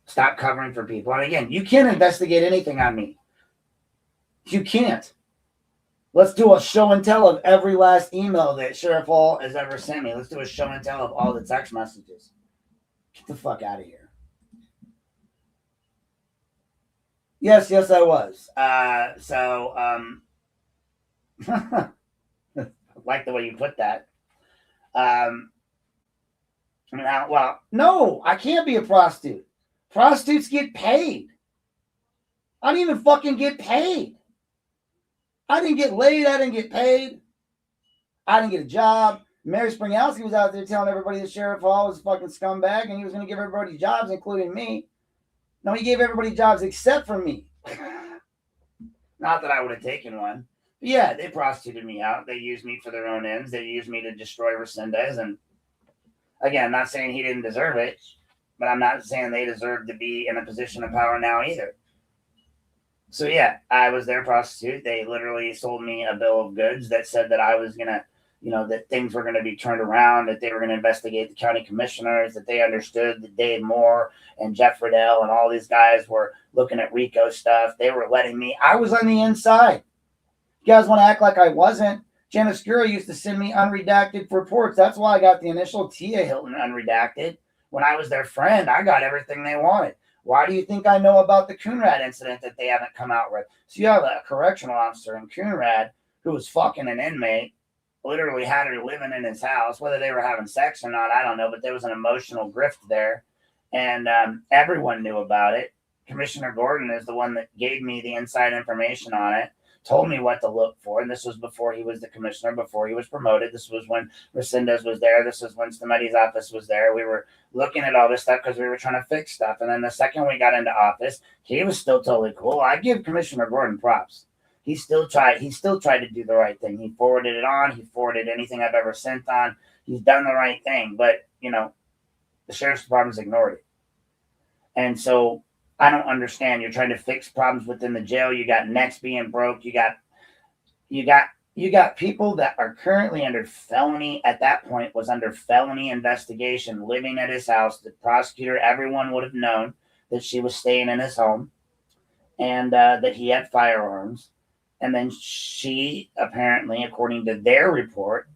stop covering for people. And again, you can't investigate anything on me. You can't. Let's do a show and tell of every last email that Sheriff Hall has ever sent me. Let's do a show and tell of all the text messages. Get the fuck out of here. Yes, I was. I like the way you put that. No, I can't be a prostitute. Prostitutes get paid. I didn't even fucking get paid. I didn't get laid. I didn't get paid. I didn't get a job. Mary Springowski was out there telling everybody that Sheriff Hall was a fucking scumbag and he was going to give everybody jobs, including me. No, he gave everybody jobs except for me. Not that I would have taken one. But yeah, they prostituted me out. They used me for their own ends. They used me to destroy Resendez. And again, I'm not saying he didn't deserve it, but I'm not saying they deserve to be in a position of power now either. So yeah, I was their prostitute. They literally sold me a bill of goods that said that I was going to, that things were going to be turned around, that they were going to investigate the county commissioners, that they understood that Dave Moore and Jeff Riddell and all these guys were looking at RICO stuff. They were letting me, I was on the inside. You guys want to act like I wasn't? Janice Scura used to send me unredacted reports. That's why I got the initial Tia Hilton unredacted. When I was their friend, I got everything they wanted. Why do you think I know about the Coonrad incident that they haven't come out with? So you have a correctional officer in Coonrad who was fucking an inmate, literally had her living in his house. Whether they were having sex or not, I don't know, but there was an emotional grift there. And everyone knew about it. Commissioner Gordon is the one that gave me the inside information on it, told me what to look for. And this was before he was the commissioner, before he was promoted. This was when Resendez was there. This was when Stameti's office was there. We were looking at all this stuff because we were trying to fix stuff. And then the second we got into office, he was still totally cool. I give Commissioner Gordon props. He still tried to do the right thing. He forwarded it on. He forwarded anything I've ever sent on. He's done the right thing, but the sheriff's department's ignored it. And so I don't understand. You're trying to fix problems within the jail. You got necks being broke. You got people that are currently under felony. At that point, was under felony investigation, living at his house. The prosecutor, everyone would have known that she was staying in his home, and that he had firearms. And then she apparently, according to their report,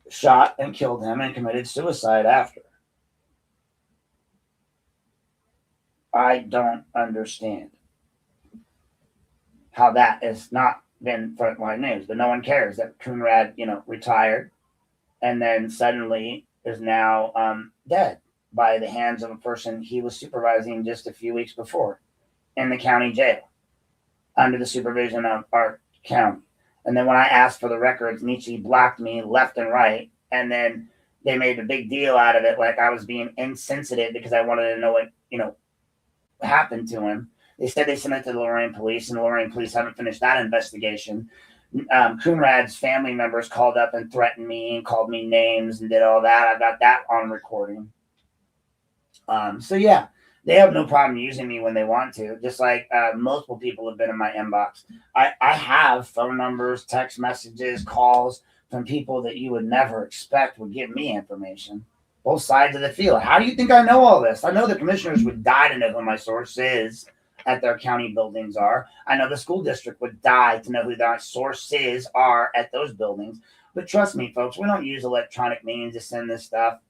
shot and killed him and committed suicide after. I don't understand how that has not been frontline news, but no one cares that Coonrad, retired and then suddenly is now dead by the hands of a person he was supervising just a few weeks before in the county jail under the supervision of our county. And then when I asked for the records, Nietzsche blocked me left and right. And then they made a big deal out of it, like I was being insensitive because I wanted to know what, happened to him. They said they sent it to the Lorain police, and the Lorain police haven't finished that investigation. Coonrad's family members called up and threatened me and called me names and did all that. I got that on recording. So yeah, they have no problem using me when they want to, just like multiple people have been in my inbox. I have phone numbers, text messages, calls from people that you would never expect would give me information. Both sides of the field. How do you think I know all this? I know the commissioners would die to know who my source is at their county buildings are. I know the school district would die to know who their sources are at those buildings. But trust me, folks, we don't use electronic means to send this stuff,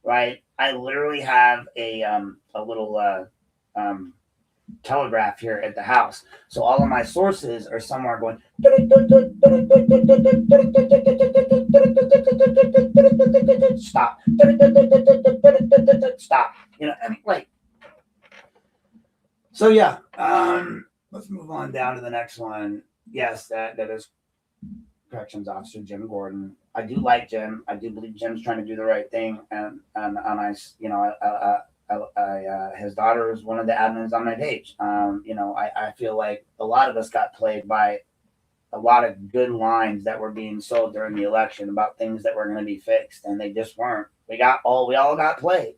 right? I literally have a little telegraph here at the house. So all of my sources are somewhere going stop. Stop. So yeah, let's move on down to the next one. Yes, that is corrections officer Jim Gordon. I do like Jim. I do believe Jim's trying to do the right thing, and his daughter is one of the admins on my page. I feel like a lot of us got played by a lot of good lines that were being sold during the election about things that were going to be fixed, and they just weren't. We all got played.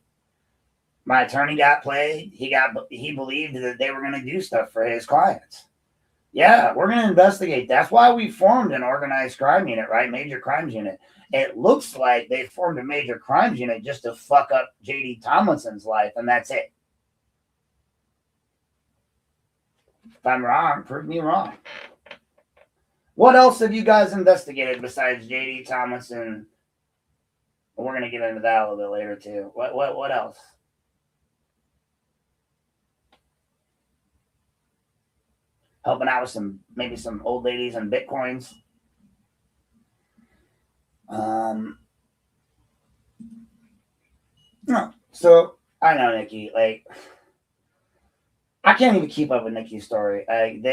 My attorney got played. He believed that they were going to do stuff for his clients. Yeah, we're going to investigate. That's why we formed an organized crime unit, right? Major crimes unit. It looks like they formed a major crimes unit just to fuck up J.D. Tomlinson's life, and that's it. If I'm wrong, prove me wrong. What else have you guys investigated besides J.D. Tomlinson? We're going to get into that a little bit later, too. What else? Helping out with maybe some old ladies and Bitcoins. No. So I know Nikki, like I can't even keep up with Nikki's story. And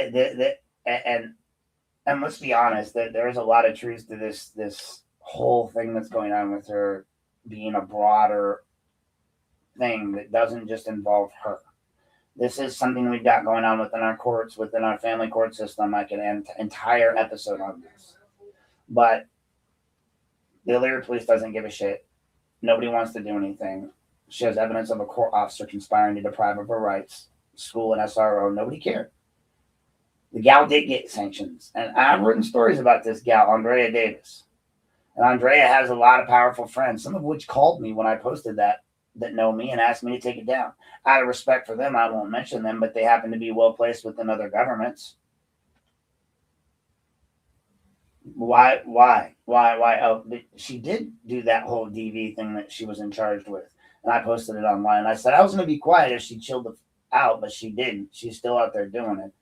let's be honest, that there's a lot of truth to this whole thing that's going on with her being a broader thing that doesn't just involve her. This is something we've got going on within our courts, within our family court system. I could end an entire episode on this. But the Elyria police doesn't give a shit. Nobody wants to do anything. She has evidence of a court officer conspiring to deprive of her rights. School and SRO, nobody cared. The gal did get sanctions. And I've written stories about this gal, Andrea Davis. And Andrea has a lot of powerful friends, some of which called me when I posted that know me and asked me to take it down. Out of respect for them, I won't mention them, but they happen to be well placed within other governments. Why? Oh, she did do that whole DV thing that she was in charge with. And I posted it online. I said I was going to be quiet if she chilled out, but she didn't. She's still out there doing it.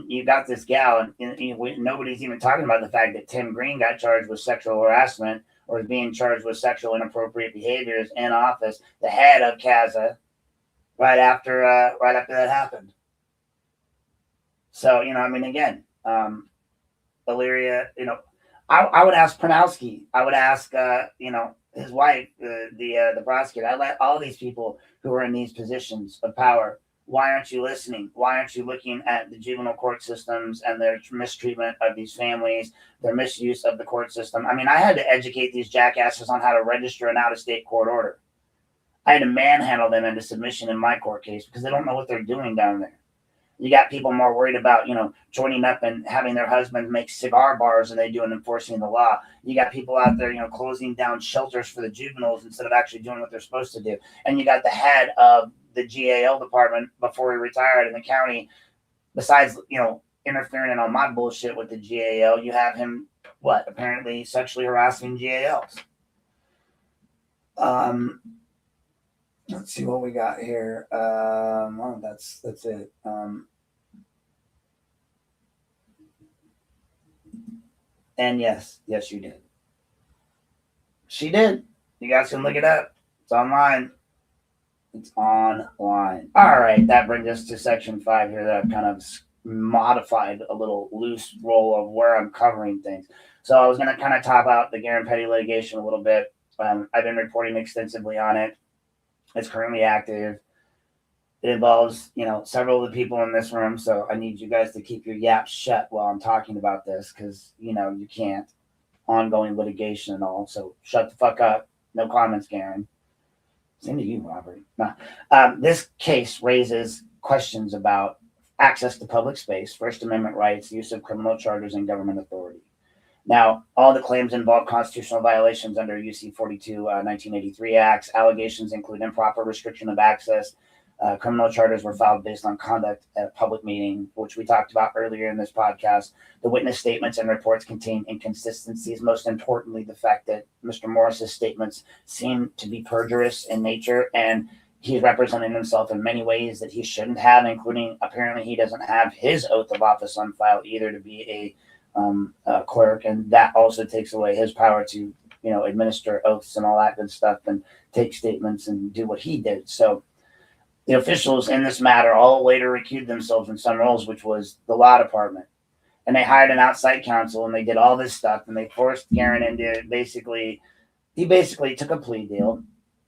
You got this gal, and nobody's even talking about the fact that Tim Green got charged with sexual harassment or is being charged with sexual inappropriate behaviors in office, the head of CASA, right after that happened. So, again, Elyria, I would ask Pronowski. I would ask, his wife, the prosecutor. I let all these people who are in these positions of power Why aren't you listening? Why aren't you looking at the juvenile court systems and their mistreatment of these families, their misuse of the court system? I mean, I had to educate these jackasses on how to register an out-of-state court order. I had to manhandle them into submission in my court case because they don't know what they're doing down there. You got people more worried about, joining up and having their husbands make cigar bars than they do in enforcing the law. You got people out there, closing down shelters for the juveniles instead of actually doing what they're supposed to do. And you got the head of the GAL department before he retired in the county, besides, interfering in all my bullshit with the GAL, you have him, apparently sexually harassing GALs. Let's see what we got here. That's it. And yes, you did. She did. You guys can look it up. It's online. All right, that brings us to section 5 here that I've kind of modified a little loose roll of where I'm covering things. So I was going to kind of top out the Garen Petty litigation a little bit. I've been reporting extensively on it. It's currently active. It involves, several of the people in this room. So I need you guys to keep your yaps shut while I'm talking about this because, you can't. Ongoing litigation and all. So shut the fuck up. No comments, Garen. Same to you, Robert. No. This case raises questions about access to public space, First Amendment rights, use of criminal charges, and government authority. Now, all the claims involve constitutional violations under UC 42, 1983 Acts. Allegations include improper restriction of access. Criminal charges were filed based on conduct at a public meeting, which we talked about earlier in this podcast. The witness statements and reports contain inconsistencies. Most importantly, the fact that Mr. Morris's statements seem to be perjurious in nature, and he's representing himself in many ways that he shouldn't have, including apparently he doesn't have his oath of office on file either to be a clerk, and that also takes away his power to administer oaths and all that good stuff and take statements and do what he did. So the officials in this matter all later recused themselves in some roles, which was the law department, and they hired an outside counsel and they did all this stuff and they forced Garen into he basically took a plea deal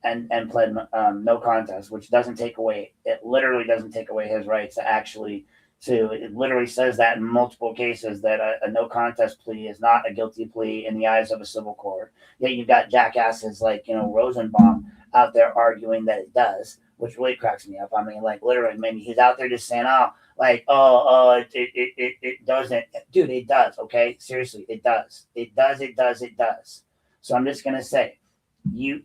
and pled no contest, which literally doesn't take away his rights to actually sue. It literally says that in multiple cases that a no contest plea is not a guilty plea in the eyes of a civil court. Yet you've got jackasses like, Rosenbaum out there arguing that it does, which really cracks me up. I mean, like literally, maybe he's out there just saying, it doesn't. Dude, it does. Okay, seriously, it does. It does. So I'm just gonna say, you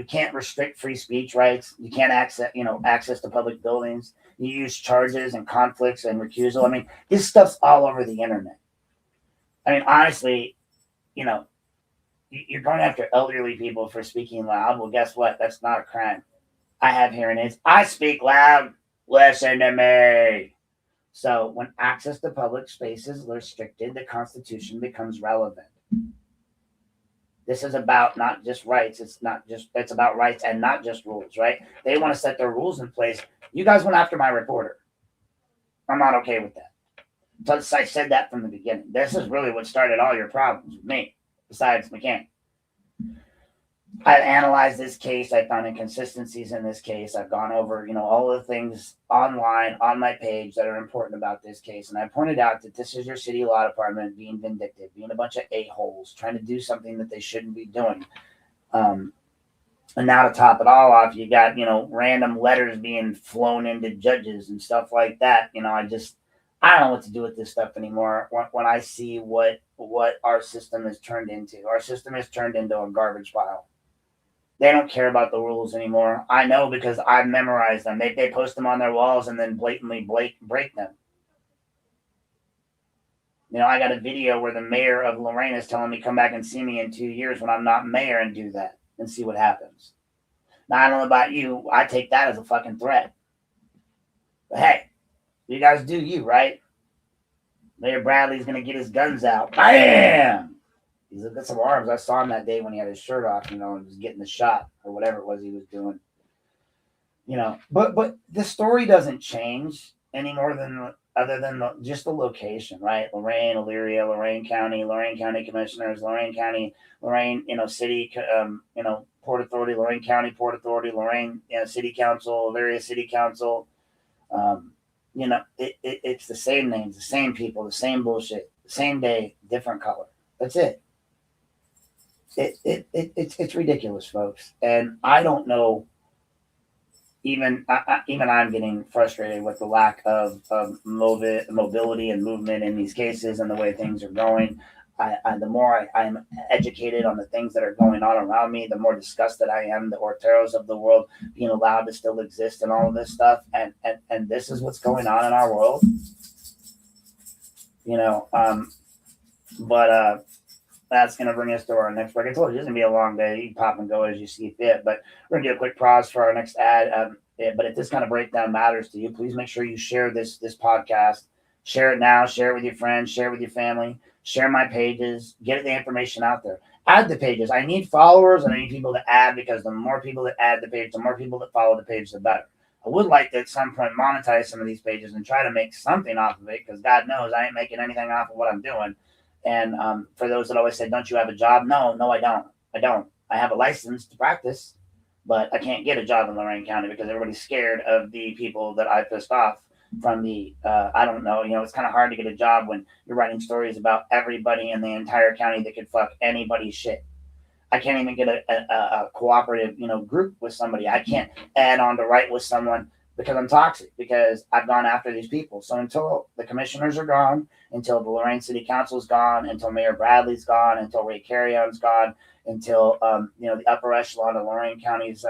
can't restrict free speech rights. You can't access to public buildings. You use charges and conflicts and recusal. I mean, this stuff's all over the internet. I mean, honestly, you're going after elderly people for speaking loud. Well, guess what? That's not a crime. I have hearing aids. I speak loud. Listen to me. So when access to public spaces is restricted, the Constitution becomes relevant. This is about not just rights. It's about rights and not just rules, right? They want to set their rules in place. You guys went after my reporter. I'm not okay with that. Plus, I said that from the beginning. This is really what started all your problems with me, besides McCain. I've analyzed this case. I found inconsistencies in this case. I've gone over, all the things online on my page that are important about this case. And I pointed out that this is your city law department being vindictive, being a bunch of a-holes, trying to do something that they shouldn't be doing. And now to top it all off, you got, random letters being flown into judges and stuff like that. I don't know what to do with this stuff anymore. When I see what our system has turned into, our system has turned into a garbage pile. They don't care about the rules anymore. I know because I've memorized them. They post them on their walls and then blatantly break them. I got a video where the mayor of Lorain is telling me come back and see me in 2 years when I'm not mayor and do that and see what happens. Now, I don't know about you. I take that as a fucking threat. But hey, you guys do you, right? Mayor Bradley's going to get his guns out. Bam! He's got some arms. I saw him that day when he had his shirt off, and was getting the shot or whatever it was he was doing. But the story doesn't change any more than other than just the location, right? Lorain, Elyria, Lorain County Commissioners, Lorain County, Lorain, City, Port Authority, Lorain County Port Authority, Lorain, City Council, Elyria City Council. It's the same names, the same people, the same bullshit, the same day, different color. That's it. It's ridiculous, folks. And I don't know. Even I'm getting frustrated with the lack of mobility and movement in these cases and the way things are going. The more I'm educated on the things that are going on around me, the more disgusted I am. The Orteros of the world being allowed to still exist and all of this stuff, and this is what's going on in our world. But that's going to bring us to our next break. I told you it's going to be a long day. You pop and go as you see fit, but we're going to do a quick pause for our next ad. But if this kind of breakdown matters to you, please make sure you share this podcast. Share it now. Share it with your friends. Share it with your family. Share my pages. Get the information out there. Add the pages. I need followers and I need people to add, because the more people that add the page, the more people that follow the page, the better. I would like to at some point monetize some of these pages and try to make something off of it, because God knows I ain't making anything off of what I'm doing. And for those that always say, don't you have a job? No, I don't. I have a license to practice, but I can't get a job in Lorain County because everybody's scared of the people that I pissed off from the, I don't know, it's kind of hard to get a job when you're writing stories about everybody in the entire county that could fuck anybody's shit. I can't even get a cooperative, group with somebody. I can't add on to write with someone because I'm toxic, because I've gone after these people. So until the commissioners are gone, until the Lorain City Council's gone, until Mayor Bradley's gone, until Ray Carrion's gone, until the upper echelon of Lorain County's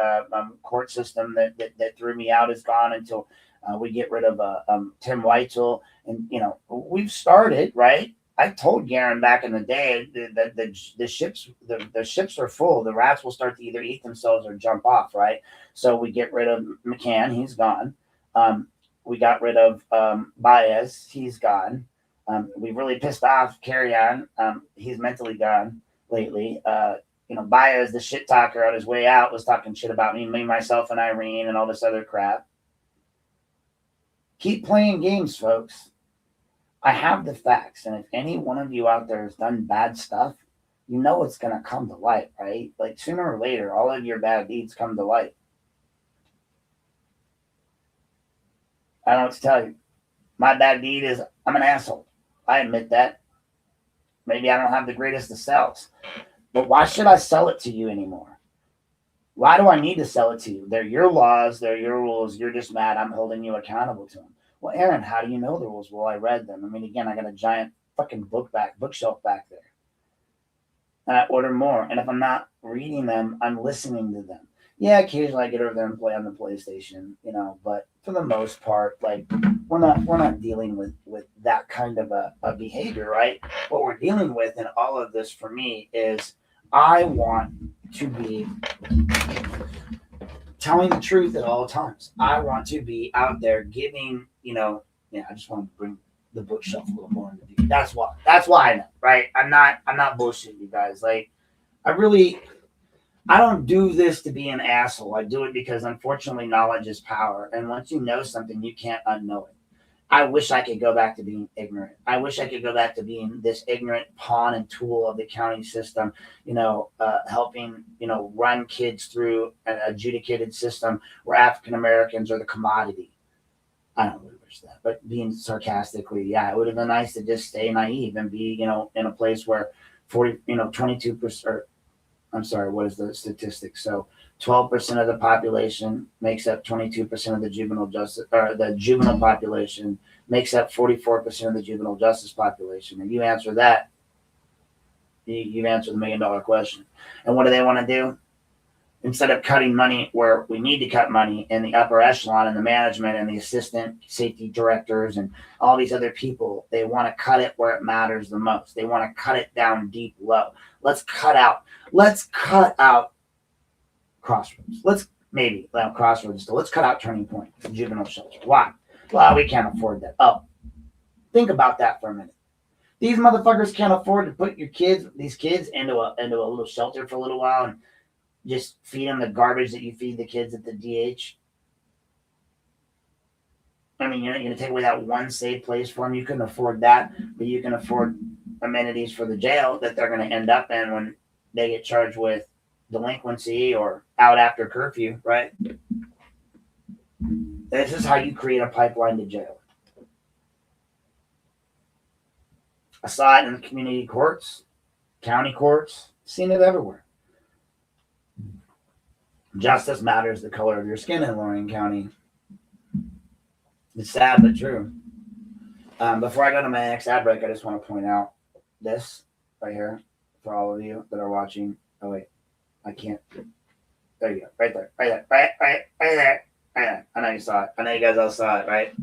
court system that threw me out is gone, until we get rid of Tim Weitzel, and we've started, right? I told Garen back in the day that the ships are full. The rats will start to either eat themselves or jump off, right? So we get rid of McCann, he's gone. We got rid of Baez, he's gone. We really pissed off Carrion. He's mentally gone lately. Baez, the shit talker, on his way out was talking shit about me, myself, and Irene, and all this other crap. Keep playing games, folks. I have the facts, and if any one of you out there has done bad stuff, it's going to come to light, right? Like sooner or later, all of your bad deeds come to light. I don't know what to tell you. My bad deed is I'm an asshole. I admit that. Maybe I don't have the greatest of selves, but why should I sell it to you anymore? Why do I need to sell it to you? They're your laws. They're your rules. You're just mad I'm holding you accountable to them. Well, Aaron, how do you know the rules? Well, I read them. I mean, again, I got a giant fucking bookshelf back there. And I order more. And if I'm not reading them, I'm listening to them. Yeah, occasionally I get over there and play on the PlayStation, but for the most part, like we're not dealing with that kind of a behavior, right? What we're dealing with in all of this for me is I want to be telling the truth at all times. I want to be out there giving, I just want to bring the bookshelf a little more into view. That's why I know, right? I'm not bullshitting you guys. Like, I don't do this to be an asshole. I do it because unfortunately knowledge is power. And once you know something, you can't unknow it. I wish I could go back to being ignorant. I wish I could go back to being this ignorant pawn and tool of the county system, helping, run kids through an adjudicated system where African Americans are the commodity. I don't really wish that, but being sarcastically, yeah, it would have been nice to just stay naive and be, in a place where 22%, I'm sorry, what is the statistic? So 12% of the population makes up 22% of the juvenile justice, or the juvenile population makes up 44% of the juvenile justice population. And you answer that, you've answered the $1 million question. And what do they want to do? Instead of cutting money where we need to cut money in the upper echelon and the management and the assistant safety directors and all these other people, they want to cut it where it matters the most. They want to cut it down deep low. Let's cut out Crossroads. Let's cut out Turning Point, juvenile shelter. Why? Well, we can't afford that. Oh, think about that for a minute. These motherfuckers can't afford to put these kids into a little shelter for a little while and just feed them the garbage that you feed the kids at the DH. I mean, you're going to take away that one safe place for them. You couldn't afford that, but you can afford amenities for the jail that they're going to end up in when they get charged with delinquency or out after curfew, right? This is how you create a pipeline to jail. I saw it in the community courts, county courts, seen it everywhere. Justice matters the color of your skin in Lorain County. It's sad but true. Before I go to my next ad break, I just want to point out this right here for all of you that are watching. Oh wait, I can't. There you go, right there, right there, right there. I know you saw it. I know you guys all saw it, right?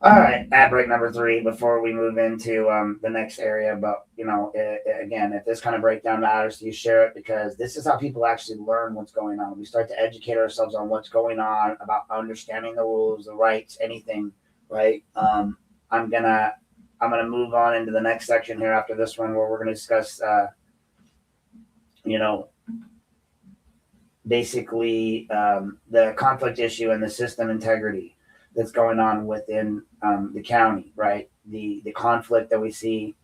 All right, ad break number 3 before we move into the next area. But, again, if this kind of breakdown matters to you, share it, because this is how people actually learn what's going on. We start to educate ourselves on what's going on, about understanding the rules, the rights, anything, right? I'm gonna move on into the next section here after this one, where we're going to discuss, basically the conflict issue and the system integrity that's going on within the county, right? The conflict that we see,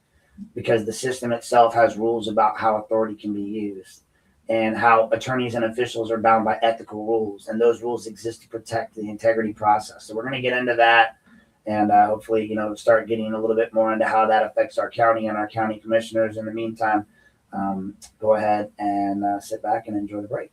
because the system itself has rules about how authority can be used and how attorneys and officials are bound by ethical rules. And those rules exist to protect the integrity process. So we're going to get into that and hopefully, start getting a little bit more into how that affects our county and our county commissioners. In the meantime, go ahead and sit back and enjoy the break.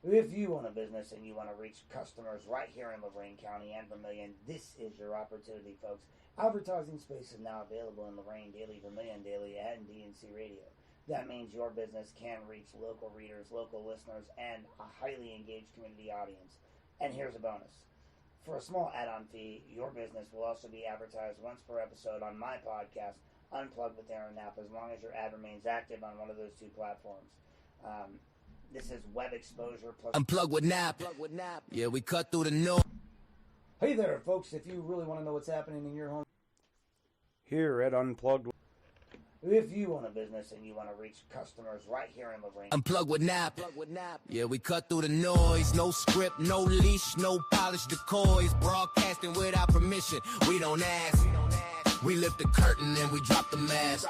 If you own a business and you want to reach customers right here in Lorain County and Vermilion, this is your opportunity, folks. Advertising space is now available in Lorain Daily, Vermilion Daily, and DNC Radio. That means your business can reach local readers, local listeners, and a highly engaged community audience. And here's a bonus. For a small add-on fee, your business will also be advertised once per episode on my podcast, Unplugged with Aaron Knapp, as long as your ad remains active on one of those 2 platforms. This is web exposure plus Unplugged with Knapp. Yeah, we cut through the noise. Hey there, folks. If you really want to know what's happening in your home here at Unplugged, if you own a business and you want to reach customers right here in Lorain, Unplugged with Knapp. Yeah, we cut through the noise. No script, no leash, no polished decoys. Broadcasting without permission. We don't ask. We lift the curtain and we drop the mask.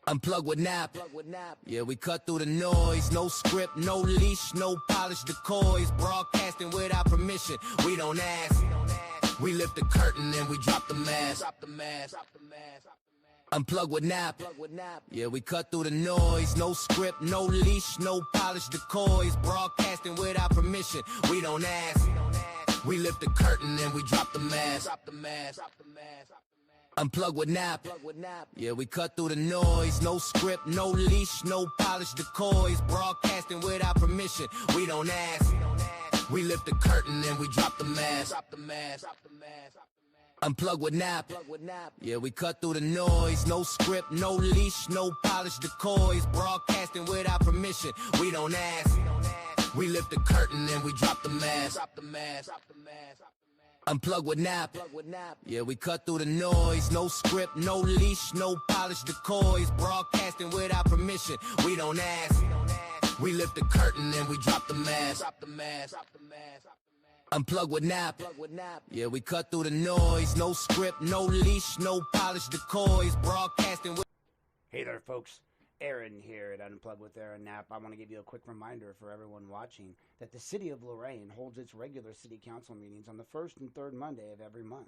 Unplugged with Knapp. Yeah, we cut through the noise. No script, no leash, no polished decoys. Broadcasting without permission. We don't ask. We lift the curtain and we drop the mask. Unplugged with Knapp. Yeah, we cut through the noise. No script, no leash, no polished decoys. Broadcasting without permission. We don't ask. We lift the curtain and we drop the mask. Unplugged with Knapp. Yeah, we cut through the noise. No script, no leash, no polished decoys. Broadcasting without permission. We don't ask. We lift the curtain and we drop the mask. Unplugged with Knapp. Yeah, we cut through the noise. No script, no leash, no polished decoys. Broadcasting without permission. We don't ask. We lift the curtain and we drop the mask. Unplugged with Knapp. Yeah, we cut through the noise. No script, no leash, no polished decoys. Broadcasting without permission. We don't ask. We lift the curtain and we drop the mask. Unplugged with Knapp. Yeah, we cut through the noise. No script, no leash, no polished decoys. Broadcasting with... Hey there, folks. Aaron here at Unplugged with Aaron Knapp. I want to give you a quick reminder for everyone watching that the city of Lorain holds its regular city council meetings on the first and third Monday of every month.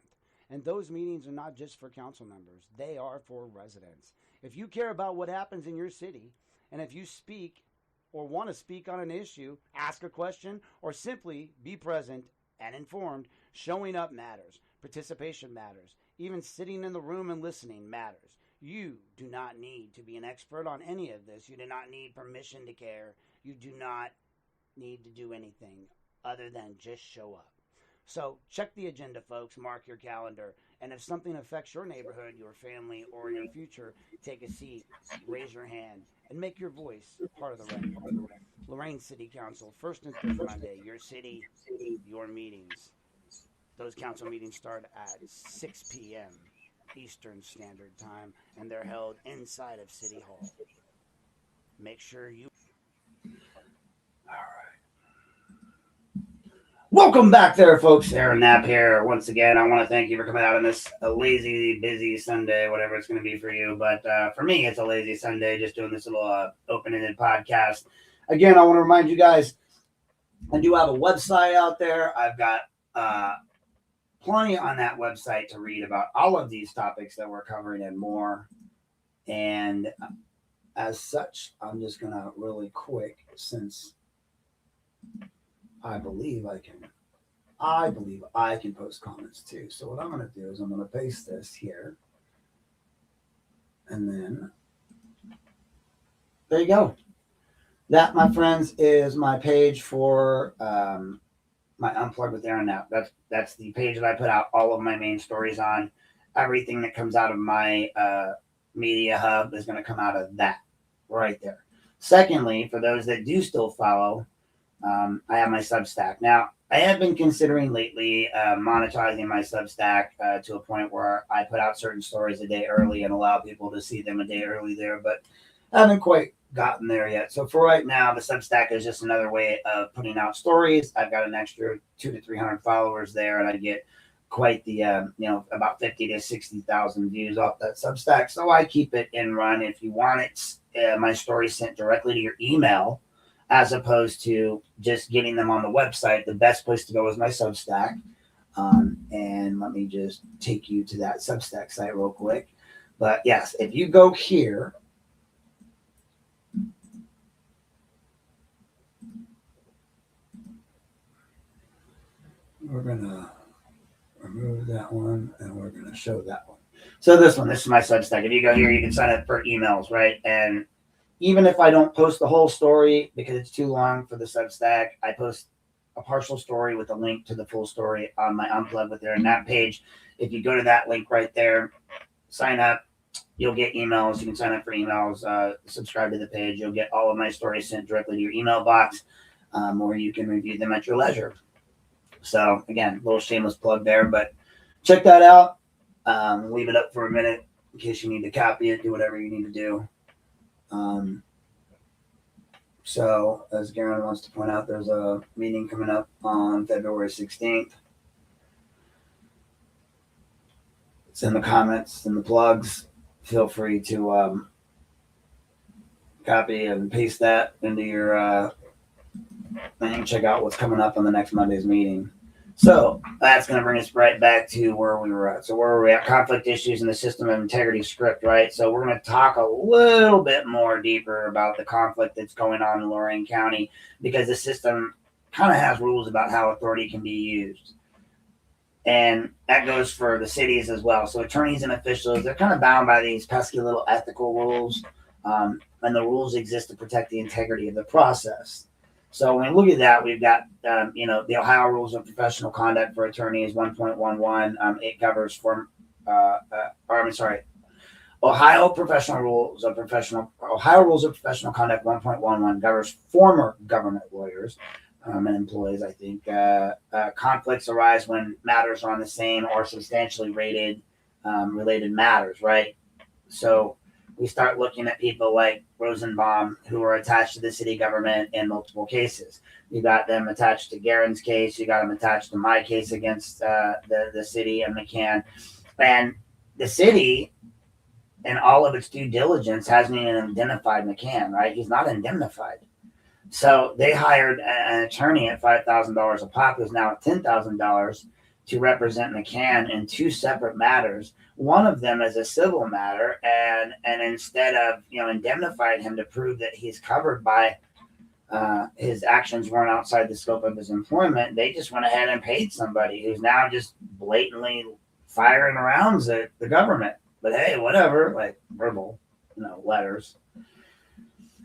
And those meetings are not just for council members. They are for residents. If you care about what happens in your city, and if you speak or want to speak on an issue, ask a question, or simply be present and informed, showing up matters. Participation matters. Even sitting in the room and listening matters. You do not need to be an expert on any of this. You do not need permission to care. You do not need to do anything other than just show up. So check the agenda, folks. Mark your calendar. And if something affects your neighborhood, your family, or your future, take a seat, raise your hand, and make your voice part of the record. Lorain City Council, first and third Monday. Your city, your meetings. Those council meetings start at 6 p.m. Eastern Standard Time, and they're held inside of City Hall. Make sure you... Welcome back there, folks. Aaron Knapp here. Once again, I want to thank you for coming out on this lazy, busy Sunday, whatever it's going to be for you. But for me, it's a lazy Sunday, just doing this little open-ended podcast. Again, I want to remind you guys, I do have a website out there. I've got plenty on that website to read about all of these topics that we're covering and more. And as such, I'm just going to really quick, since I believe I can post comments too. So what I'm going to do is I'm going to paste this here. And then there you go. That, my friends, is my page for my Unplugged with Aaron Knapp. That's the page that I put out all of my main stories on. Everything that comes out of my media hub is going to come out of that right there. Secondly, for those that do still follow, I have my Substack. Now, I have been considering lately monetizing my Substack to a point where I put out certain stories a day early and allow people to see them a day early there, but I haven't quite gotten there yet. So for right now, the Substack is just another way of putting out stories. I've got an extra 200 to 300 followers there, and I get quite the about 50 to 60,000 views off that Substack. So I keep it in run. If you want it, my story sent directly to your email, as opposed to just getting them on the website, the best place to go is my Substack. And let me just take you to that Substack site real quick. But yes, if you go here, we're going to remove that one and we're going to show that one. So this is my Substack. If you go here, you can sign up for emails, right? And even if I don't post the whole story because it's too long for the Substack, I post a partial story with a link to the full story on my Unplugged with Aaron Knapp page. If you go to that link right there, sign up, you'll get emails. You can sign up for emails, subscribe to the page. You'll get all of my stories sent directly to your email box, or you can review them at your leisure. So again, a little shameless plug there, but check that out. Leave it up for a minute in case you need to copy it, do whatever you need to do. So as Garen wants to point out, there's a meeting coming up on February 16th. It's in the comments and the plugs. Feel free to copy and paste that into your thing. Check out what's coming up on the next Monday's meeting. So that's going to bring us right back to where we were at. So where were we at? Conflict issues in the system of integrity script, right? So we're going to talk a little bit more deeper about the conflict that's going on in Lorain County, because the system kind of has rules about how authority can be used. And that goes for the cities as well. So attorneys and officials, they're kind of bound by these pesky little ethical rules. And the rules exist to protect the integrity of the process. So when we look at that, we've got, the Ohio Rules of Professional Conduct for Attorneys 1.11. It covers Ohio Rules of Professional Conduct 1.11 covers former government lawyers and employees. I think conflicts arise when matters are on the same or substantially related matters, right? So we start looking at people like Rosenbaum, who are attached to the city government in multiple cases. You got them attached to Garen's case. You got them attached to my case against the city and McCann. And the city, in all of its due diligence, hasn't even identified McCann, right? He's not indemnified. So they hired an attorney at $5,000 a pop, who's now at $10,000, to represent McCann in two separate matters. One of them is a civil matter, and instead of indemnified him to prove that he's covered by his actions weren't outside the scope of his employment, they just went ahead and paid somebody who's now just blatantly firing rounds at the government. But hey, whatever, like verbal, letters.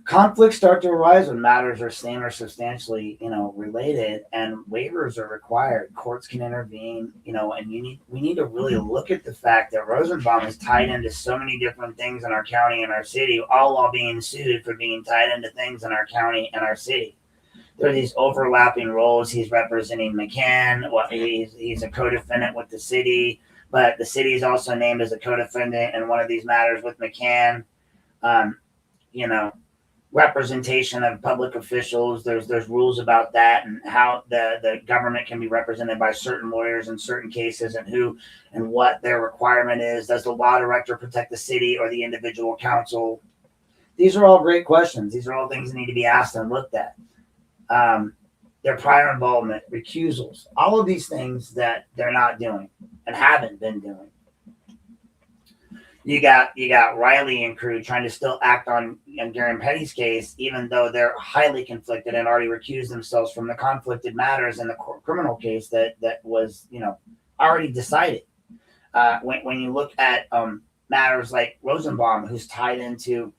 Conflicts start to arise when matters are same or substantially, related, and waivers are required. Courts can intervene, and we need to really look at the fact that Rosenbaum is tied into so many different things in our county and our city, all while being sued for being tied into things in our county and our city. There are these overlapping roles. He's representing McCann. Well, he's a co-defendant with the city, but the city is also named as a co-defendant in one of these matters with McCann. representation of public officials. There's rules about that and how the government can be represented by certain lawyers in certain cases and who and what their requirement is. Does the law director protect the city or the individual council? These are all great questions. These are all things that need to be asked and looked at. Their prior involvement, recusals, all of these things that they're not doing and haven't been doing. You got Riley and crew trying to still act on Garen Petty's case, even though they're highly conflicted and already recused themselves from the conflicted matters in the criminal case that was, already decided. When you look at matters like Rosenbaum, who's tied into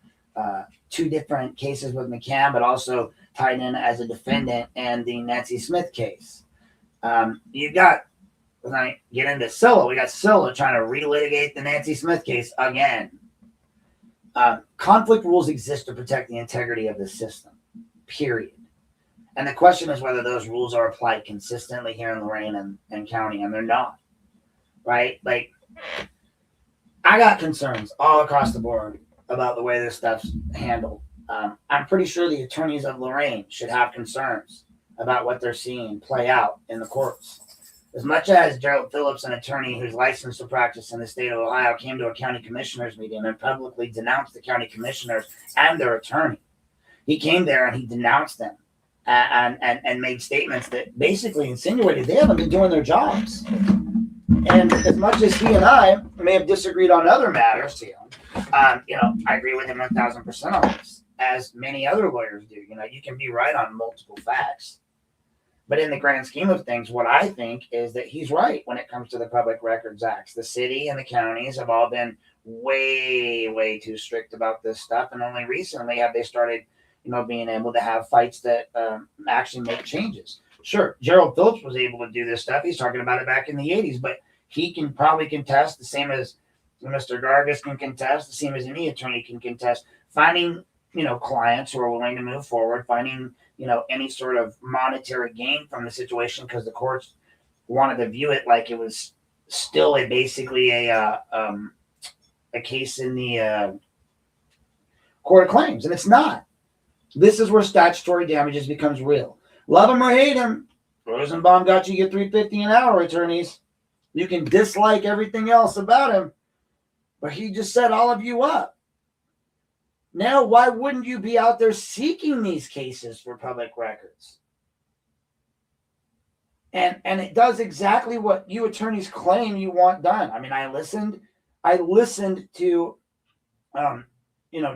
2 different cases with McCann, but also tied in as a defendant in the Nancy Smith case. You got, when I get into Scylla, we got Scylla trying to relitigate the Nancy Smith case again. Conflict rules exist to protect the integrity of the system, period. And the question is whether those rules are applied consistently here in Lorain and County, and they're not, right? Like, I got concerns all across the board about the way this stuff's handled. I'm pretty sure the attorneys of Lorain should have concerns about what they're seeing play out in the courts. As much as Gerald Phillips, an attorney who's licensed to practice in the state of Ohio, came to a county commissioners meeting and publicly denounced the county commissioners and their attorney. He came there and he denounced them and made statements that basically insinuated they haven't been doing their jobs. And as much as he and I may have disagreed on other matters, I agree with him 1,000% on this, as many other lawyers do. You can be right on multiple facts. But in the grand scheme of things, what I think is that he's right when it comes to the Public Records Acts. The city and the counties have all been way, way too strict about this stuff. And only recently have they started, being able to have fights that actually make changes. Sure, Gerald Phillips was able to do this stuff. He's talking about it back in the 80s, but he can probably contest the same as Mr. Gargas can contest, the same as any attorney can contest, finding, clients who are willing to move forward, finding, any sort of monetary gain from the situation because the courts wanted to view it like it was still basically a case in the court of claims, and it's not. This is where statutory damages becomes real. Love him or hate him, Rosenbaum got you $350 an hour, attorneys. You can dislike everything else about him, but he just set all of you up. Now, why wouldn't you be out there seeking these cases for public records? And it does exactly what you attorneys claim you want done. I mean, I listened to,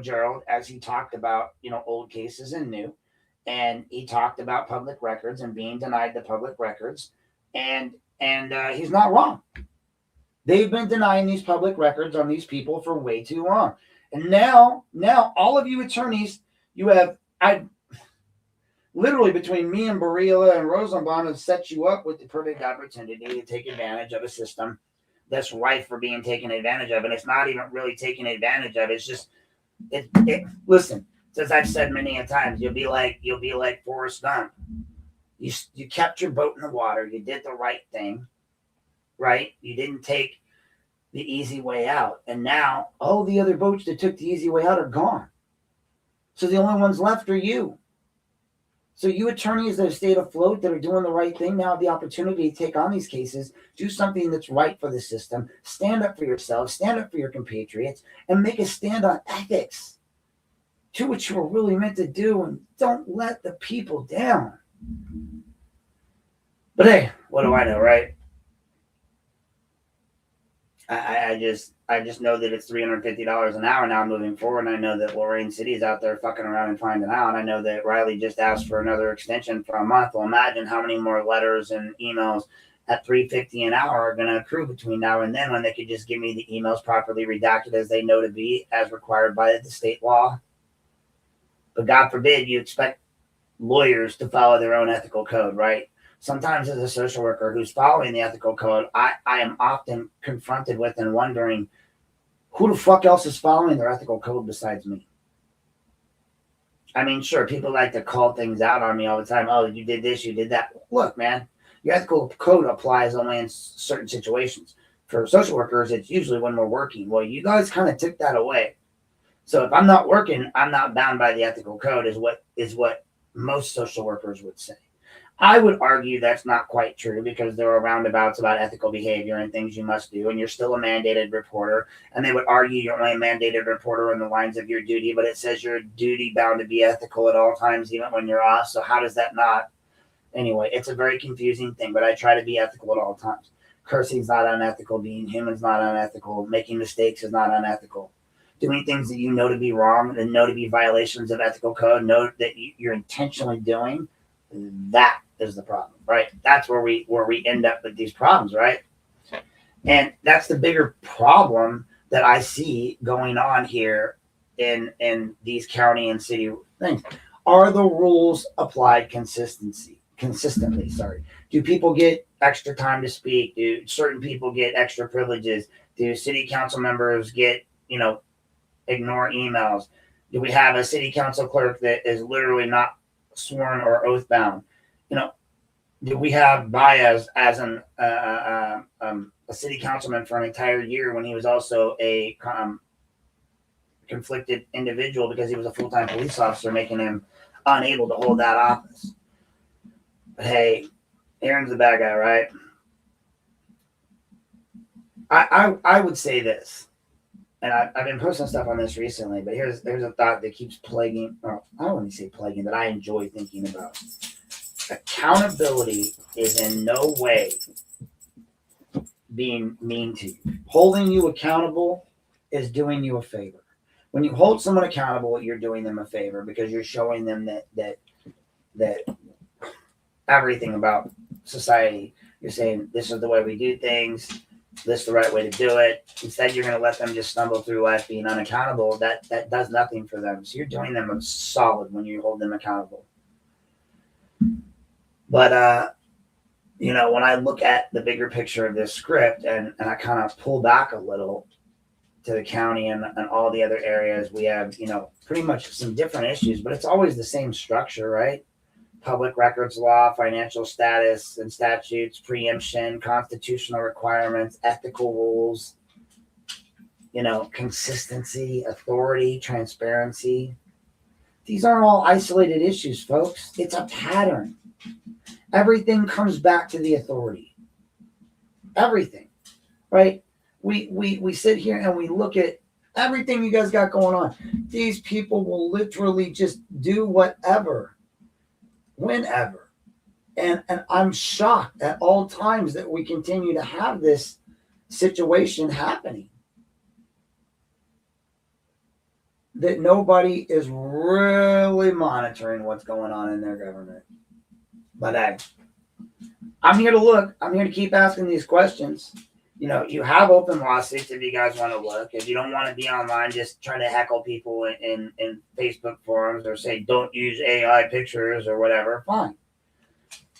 Gerald as he talked about, old cases and new, and he talked about public records and being denied the public records, and he's not wrong. They've been denying these public records on these people for way too long. And now all of you attorneys, I literally between me and Barilla and Rosenbaum have set you up with the perfect opportunity to take advantage of a system that's rife for being taken advantage of. And it's not even really taking advantage of. It's just, listen, as I've said many a times, you'll be like Forrest Gump. You kept your boat in the water. You did the right thing, right? You didn't take the easy way out. And now all the other boats that took the easy way out are gone. So the only ones left are you. So you attorneys that have stayed afloat, that are doing the right thing, now have the opportunity to take on these cases, do something that's right for the system, stand up for yourselves, stand up for your compatriots, and make a stand on ethics. Do what you were really meant to do, and don't let the people down. But hey, what do I know, right? I just know that it's $350 an hour now moving forward. And I know that Lorain City is out there fucking around and finding out. I know that Riley just asked for another extension for a month. Well, imagine how many more letters and emails at $350 an hour are going to accrue between now and then, when they could just give me the emails properly redacted as they know to be, as required by the state law. But God forbid you expect lawyers to follow their own ethical code, right? Sometimes as a social worker who's following the ethical code, I am often confronted with and wondering, who the fuck else is following their ethical code besides me? I mean, sure, people like to call things out on me all the time. Oh, you did this, you did that. Look, man, your ethical code applies only in certain situations. For social workers, it's usually when we're working. Well, you guys kind of took that away. So if I'm not working, I'm not bound by the ethical code, is what most social workers would say. I would argue that's not quite true, because there are roundabouts about ethical behavior and things you must do, and you're still a mandated reporter. And they would argue you're only a mandated reporter in the lines of your duty, but it says you're duty bound to be ethical at all times, even when you're off. So how does that not? Anyway, it's a very confusing thing, but I try to be ethical at all times. Cursing's not unethical. Being human's not unethical. Making mistakes is not unethical. Doing things that you know to be wrong and know to be violations of ethical code, know that you're intentionally doing, that is the problem, right? That's where we end up with these problems, right? And that's the bigger problem that I see going on here in these county and city things. Are the rules applied consistently? Sorry. Do people get extra time to speak? Do certain people get extra privileges? Do city council members get, ignore emails? Do we have a city council clerk that is literally not sworn or oath bound? Do we have Baez as a city councilman for an entire year when he was also a conflicted individual because he was a full-time police officer, making him unable to hold that office? But hey, Aaron's the bad guy, right? I would say this, and I've been posting stuff on this recently, but here's a thought that keeps plaguing, or I don't want to say plaguing, that I enjoy thinking about. Accountability is in no way being mean to you. Holding you accountable is doing you a favor. When you hold someone accountable, you're doing them a favor, because you're showing them that everything about society, you're saying this is the way we do things, this is the right way to do it. Instead, you're going to let them just stumble through life being unaccountable. That does nothing for them. So you're doing them a solid when you hold them accountable. But when I look at the bigger picture of this script, and I kind of pull back a little to the county and all the other areas, we have, pretty much some different issues, but it's always the same structure, right? Public records law, financial status and statutes, preemption, constitutional requirements, ethical rules, consistency, authority, transparency. These aren't all isolated issues, folks. It's a pattern. Everything comes back to the authority. Everything, right? We sit here and we look at everything you guys got going on. These people will literally just do whatever, whenever. And I'm shocked at all times that we continue to have this situation happening. That nobody is really monitoring what's going on in their government. But I'm here to look. I'm here to keep asking these questions. You have open lawsuits if you guys want to look. If you don't want to be online, just try to heckle people in Facebook forums or say, don't use AI pictures or whatever, fine.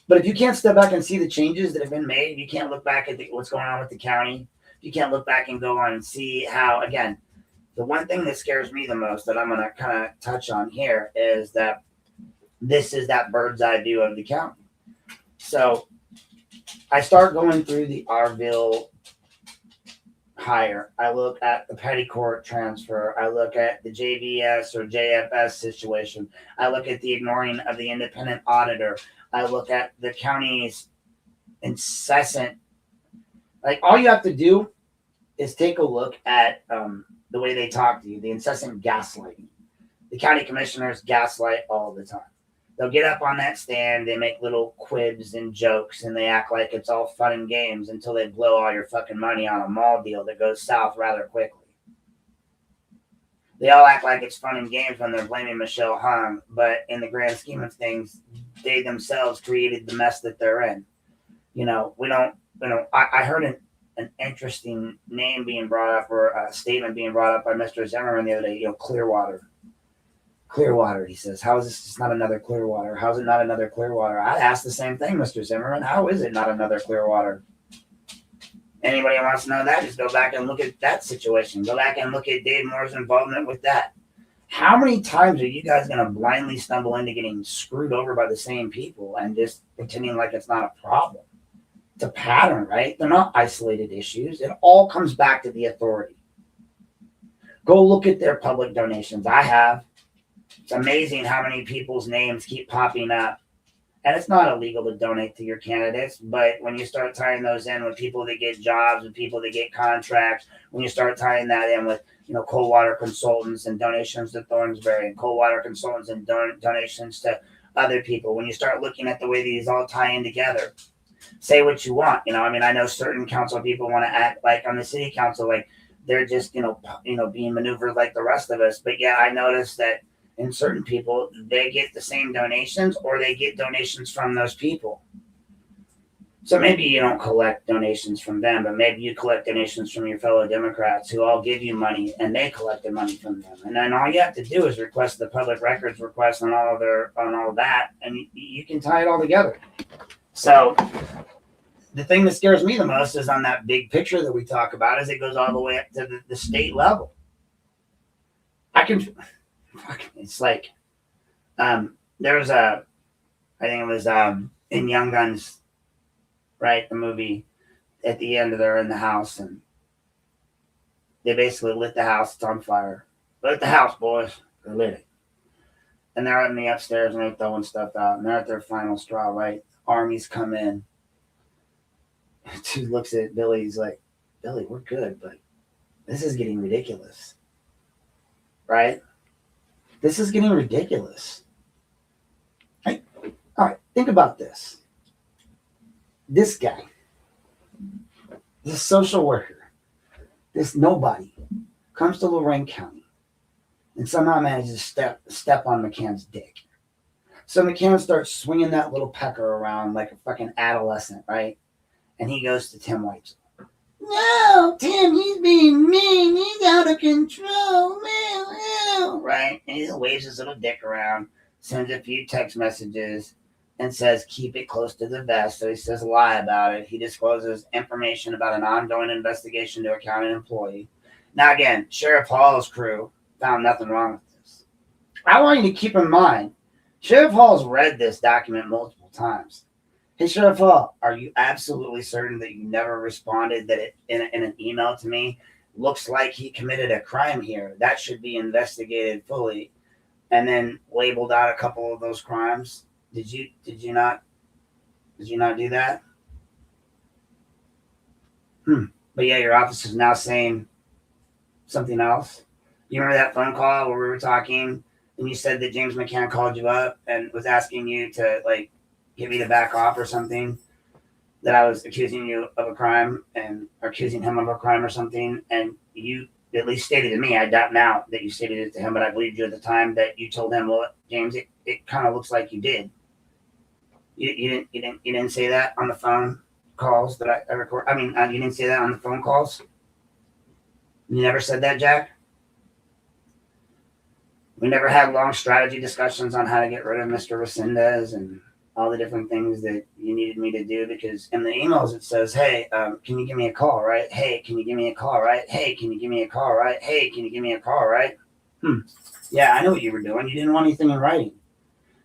But if you can't step back and see the changes that have been made, you can't look back at what's going on with the county. You can't look back and go on and see how, again, the one thing that scares me the most that I'm going to kind of touch on here is that this is that bird's eye view of the county. So I start going through the Arville hire. I look at the petty court transfer. I look at the JVS or JFS situation. I look at the ignoring of the independent auditor. I look at the county's incessant, all you have to do is take a look at the way they talk to you, the incessant gaslighting. The county commissioners gaslight all the time. They'll get up on that stand, they make little quibs and jokes, and they act like it's all fun and games until they blow all your fucking money on a mall deal that goes south rather quickly. They all act like it's fun and games when they're blaming Michelle Hung, but in the grand scheme of things, they themselves created the mess that they're in. I heard an interesting name being brought up, or a statement being brought up by Mr. Zimmerman the other day, Clearwater, he says. How is this just not another Clearwater? How is it not another Clearwater? I asked the same thing, Mr. Zimmerman. How is it not another Clearwater? Anybody wants to know that, just go back and look at that situation. Go back and look at Dave Moore's involvement with that. How many times are you guys going to blindly stumble into getting screwed over by the same people and just pretending like it's not a problem? It's a pattern, right? They're not isolated issues. It all comes back to the authority. Go look at their public donations. I have. It's amazing how many people's names keep popping up. And it's not illegal to donate to your candidates, but when you start tying those in with people that get jobs, with people that get contracts, when you start tying that in with, cold water consultants and donations to Thornsbury and cold water consultants and donations to other people, when you start looking at the way these all tie in together, say what you want. I know certain council people want to act like on the city council, like they're just, being maneuvered like the rest of us. But yeah, I noticed that in certain people, they get the same donations or they get donations from those people. So maybe you don't collect donations from them, but maybe you collect donations from your fellow Democrats who all give you money and they collected money from them. And then all you have to do is request the public records request on all of that, and you can tie it all together. So the thing that scares me the most is on that big picture that we talk about is it goes all the way up to the state level. It's like, there was I think it was in Young Guns, right? The movie, at the end they're in the house and they basically lit the house. It's on fire. Lit the house, boys. They lit it. And they're in the upstairs and they're throwing stuff out and they're at their final straw, right? Armies come in. Dude looks at Billy. He's like, Billy, we're good, but this is getting ridiculous. Right? This is getting ridiculous. All right, think about this. This guy, this social worker, this nobody, comes to Lorain County and somehow manages to step on McCann's dick. So McCann starts swinging that little pecker around like a fucking adolescent, right? And he goes to Tim White. No, Tim, he's being mean. He's out of control. Right? And he waves his little dick around, sends a few text messages, and says, keep it close to the vest. So he says lie about it. He discloses information about an ongoing investigation to a county employee. Now, again, Sheriff Hall's crew found nothing wrong with this. I want you to keep in mind, Sheriff Hall's read this document multiple times. Hey, Sheriff Hall, are you absolutely certain that you never responded that it in an email to me looks like he committed a crime here? That should be investigated fully. And then labeled out a couple of those crimes. Did you not do that? But yeah, your office is now saying something else. You remember that phone call where we were talking and you said that James McCann called you up and was asking you to get me to back off or something, that I was accusing you of a crime and accusing him of a crime or something. And you at least stated to me, I doubt now that you stated it to him, but I believed you at the time that you told him, well, James, it kind of looks like you did. You didn't say that on the phone calls that I record. I mean, you didn't say that on the phone calls. You never said that, Jack? We never had long strategy discussions on how to get rid of Mr. Resendez and all the different things that you needed me to do, because in the emails it says, hey, can you give me a call, right? Hey, can you give me a call, right? Hey, can you give me a call, right? Hey, can you give me a call, right? Yeah, I know what you were doing. You didn't want anything in writing.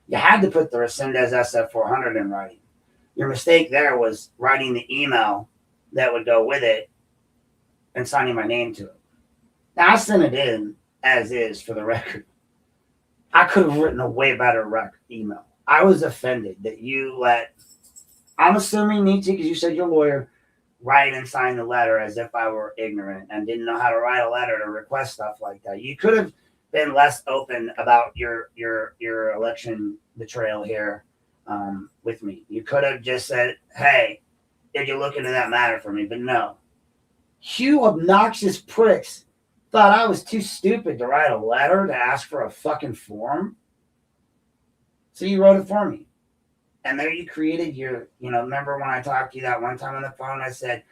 You had to put the Resendez SF400 in writing. Your mistake there was writing the email that would go with it and signing my name to it. Now, I sent it in as is for the record. I could have written a way better email. I was offended that you let, I'm assuming, Nietzsche, because you said you're a lawyer, write and sign the letter as if I were ignorant and didn't know how to write a letter to request stuff like that. You could have been less open about your election betrayal here with me. You could have just said, hey, did you look into that matter for me? But no. You obnoxious pricks thought I was too stupid to write a letter to ask for a fucking form. So you wrote it for me. And there you created your, remember when I talked to you that one time on the phone, I said,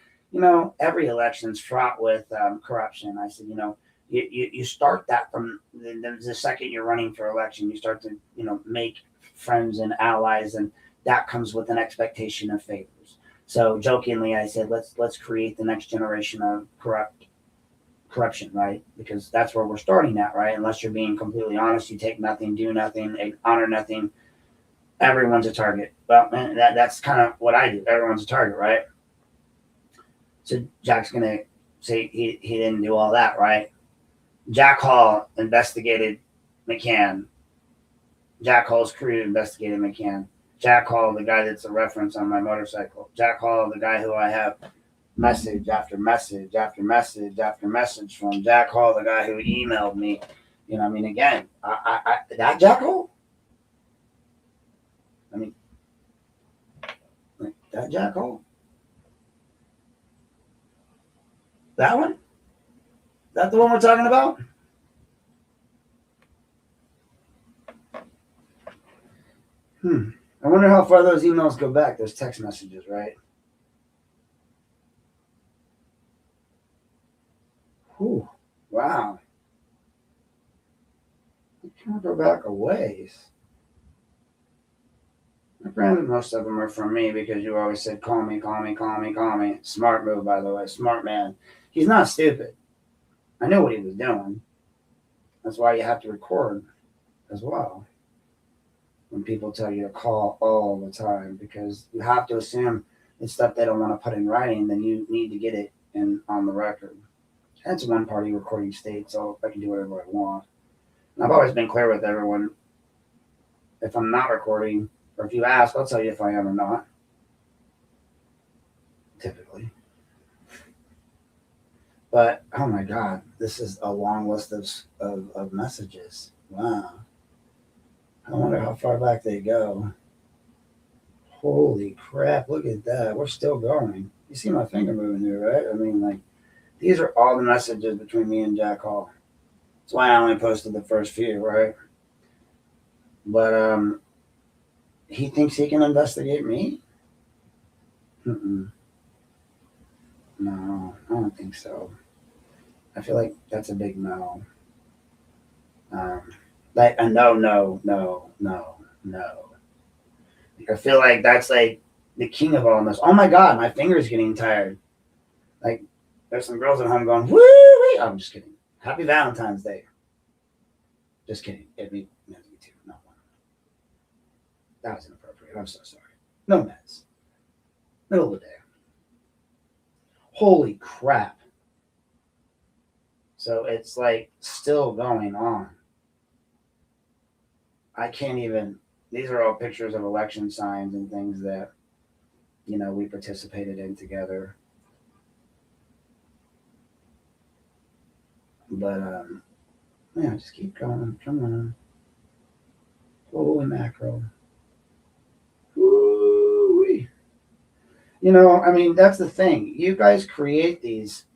every election's fraught with corruption. I said, you start that from the second you're running for election. You start to, make friends and allies, and that comes with an expectation of favors. So jokingly, I said, let's create the next generation of corruption, right? Because that's where we're starting at, right? Unless you're being completely honest, you take nothing, do nothing, honor nothing. Everyone's a target. Well, man, that's kind of what I do. Everyone's a target, right? So Jack's gonna say he didn't do all that, right? Jack Hall investigated McCann. Jack Hall's crew investigated McCann. Jack Hall, the guy that's a reference on my motorcycle. Jack Hall, the guy who I have message after message after message after message from. Jack Hall, the guy who emailed me. You know, I mean, again, that Jack Hall? I mean, that Jack Hall? That one? That the one we're talking about? I wonder how far those emails go back, those text messages, right? Whew, wow. They kind of go back a ways. Granted, most of them are from me because you always said, call me, call me, call me, call me. Smart move, by the way. Smart man. He's not stupid. I knew what he was doing. That's why you have to record as well when people tell you to call all the time, because you have to assume it's stuff they don't want to put in writing, then you need to get it in on the record. And it's a one-party recording state, so I can do whatever I want. And I've always been clear with everyone. If I'm not recording, or if you ask, I'll tell you if I am or not. Typically. But, oh my God, this is a long list of messages. Wow. I wonder how far back they go. Holy crap, look at that. We're still going. You see my finger moving here, right? I mean, like, these are all the messages between me and Jack Hall. That's why I only posted the first few, right? But, he thinks he can investigate me? No, I don't think so. I feel like that's a big no. Like a no. I feel like that's like the king of all this. Oh my God, my finger's getting tired. Like there's some girls at home going, woo! I'm just kidding. Happy Valentine's Day. Just kidding. Me too. No one. That was inappropriate. I'm so sorry. No meds. Middle of the day. Holy crap. So it's like still going on. I can't even, these are all pictures of election signs and things that, you know, we participated in together. But, yeah, just keep going. Come on. Holy mackerel. Woo-wee. You know, I mean, that's the thing. You guys create these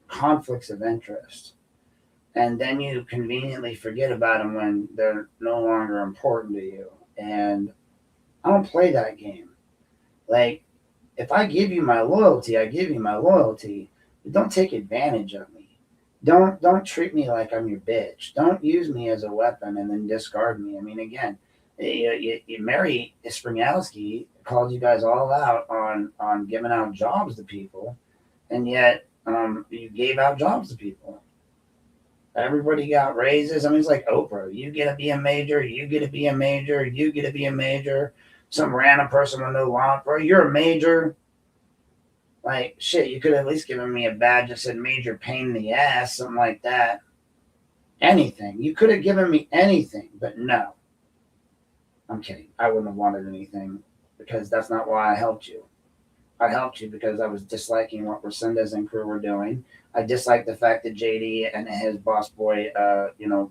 conflicts of interest, and then you conveniently forget about them when they're no longer important to you. And I don't play that game. Like, if I give you my loyalty, I give you my loyalty. But don't take advantage of me. Don't treat me like I'm your bitch. Don't use me as a weapon and then discard me. I mean, again, Mary Springowski called you guys all out on giving out jobs to people, and yet you gave out jobs to people. Everybody got raises. I mean, it's like Oprah. You get to be a major. You get to be a major. You get to be a major. Some random person with no law, bro. You're a major. Like, shit, you could have at least given me a badge that said major pain in the ass, something like that. Anything. You could have given me anything, but no. I'm kidding. I wouldn't have wanted anything because that's not why I helped you. I helped you because I was disliking what Resendez and crew were doing. I disliked the fact that JD and his boss boy,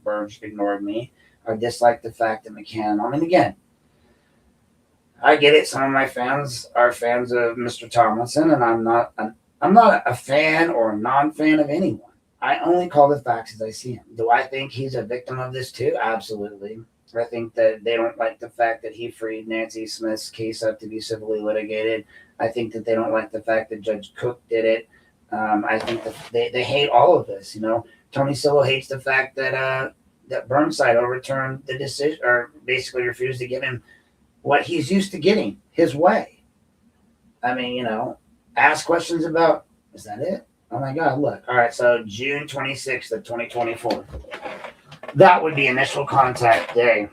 Burge ignored me. I disliked the fact that McCann, I mean, again, I get it. Some of my fans are fans of Mr. Tomlinson, and I'm not a fan or a non-fan of anyone. I only call the facts as I see them. Do I think he's a victim of this too? Absolutely. I think that they don't like the fact that he freed Nancy Smith's case up to be civilly litigated. I think that they don't like the fact that Judge Cook did it. I think that they hate all of this. You know, Tony Sillo hates the fact that that Burnside overturned the decision, or basically refused to give him what he's used to getting his way. I mean, you know, ask questions about, is that it? Oh my God, look. All right, so June 26th of 2024. That would be initial contact day.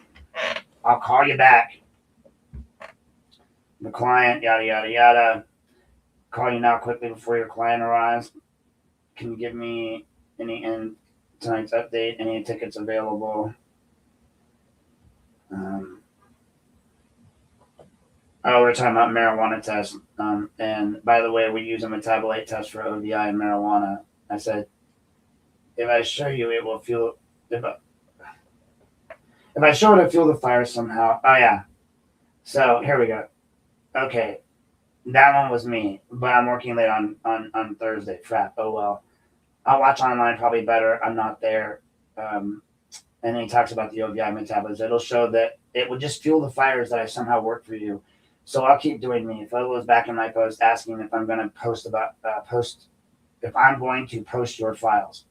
I'll call you back. The client, yada, yada, yada. Call you now quickly before your client arrives. Can you give me any tonight's update. Any tickets available? We're talking about marijuana tests. And by the way, we use a metabolite test for ODI and marijuana. I said, if I show you, it will feel. If I show it, it'll feel the fire somehow. Oh yeah. So here we go. Okay, that one was me, but I'm working late on Thursday. Crap. Oh well. I'll watch online probably better. I'm not there. And then he talks about the OVI metabolism. It'll show that it would just fuel the fires that I somehow work for you. So I'll keep doing me. If I was back in my post asking if I'm going to if I'm going to post your files.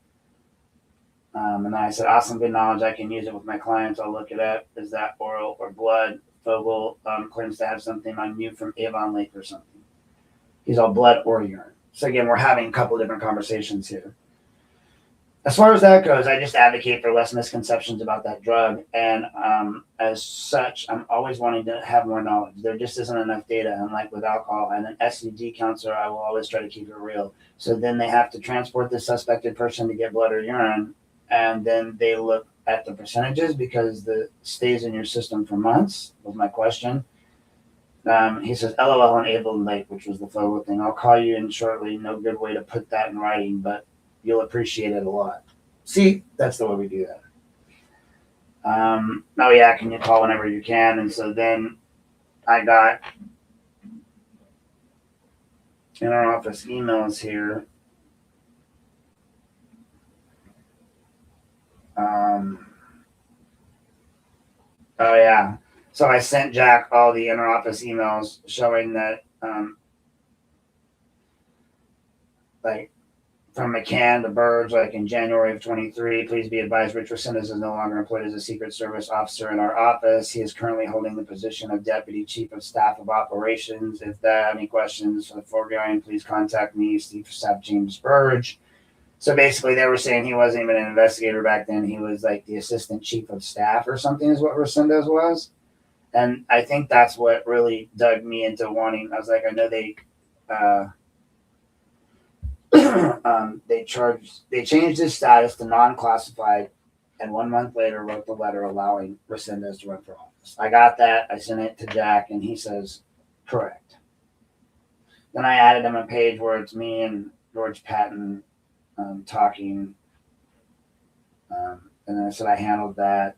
And then I said, awesome, good knowledge. I can use it with my clients. I'll look it up. Is that oral or blood? Fogel claims to have something on you from Avon Lake or something. He's all blood or urine. So again, we're having a couple different conversations here. As far as that goes, I just advocate for less misconceptions about that drug. And as such, I'm always wanting to have more knowledge. There just isn't enough data. And like with alcohol and an STD counselor, I will always try to keep it real. So then they have to transport the suspected person to get blood or urine. And then they look at the percentages because it stays in your system for months, was my question. He says, LOL on Avon Lake, which was the Fogel thing. I'll call you in shortly. No good way to put that in writing, but you'll appreciate it a lot. See, that's the way we do that. Oh yeah, can you call whenever you can? And so then I got in our office emails here. Oh yeah. So I sent Jack all the interoffice emails showing that like from McCann to Burge, like in January of 23, please be advised Rich Resendez is no longer employed as a Secret Service officer in our office. He is currently holding the position of Deputy Chief of Staff of Operations. If there are any questions for the foregoing, please contact me, Chief of Staff James Burge. So basically they were saying he wasn't even an investigator back then. He was like the Assistant Chief of Staff or something is what Resendez was. And I think that's what really dug me into wanting. I was like, I know they they changed his status to non-classified, and 1 month later wrote the letter allowing Resendez to run for office. I got that. I sent it to Jack, and he says, correct. Then I added him a page where it's me and George Patton talking, and then I said I handled that.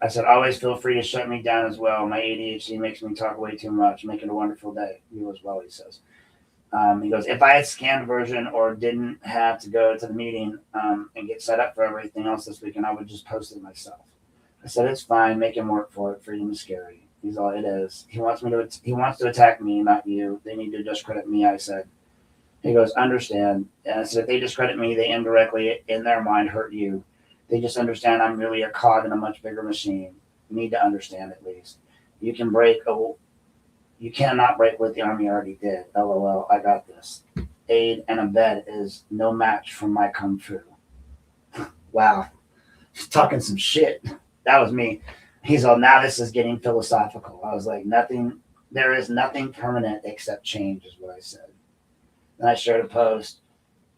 I said, always feel free to shut me down as well. My ADHD makes me talk way too much. Make it a wonderful day. You as well, he says. He goes, if I had scanned version or didn't have to go to the meeting and get set up for everything else this weekend, I would just post it myself. I said, it's fine. Make him work for it. Freedom is scary. He's all it is. He wants to attack me, not you. They need to discredit me, I said. He goes, understand. And I said, if they discredit me, they indirectly, in their mind, hurt you. They just understand I'm really a cog in a much bigger machine. You need to understand at least. You cannot break what the Army already did. LOL, I got this. Aid and abet is no match for my kung fu. Wow. He's talking some shit. That was me. He's all, now this is getting philosophical. I was like, there is nothing permanent except change is what I said. Then I shared a post.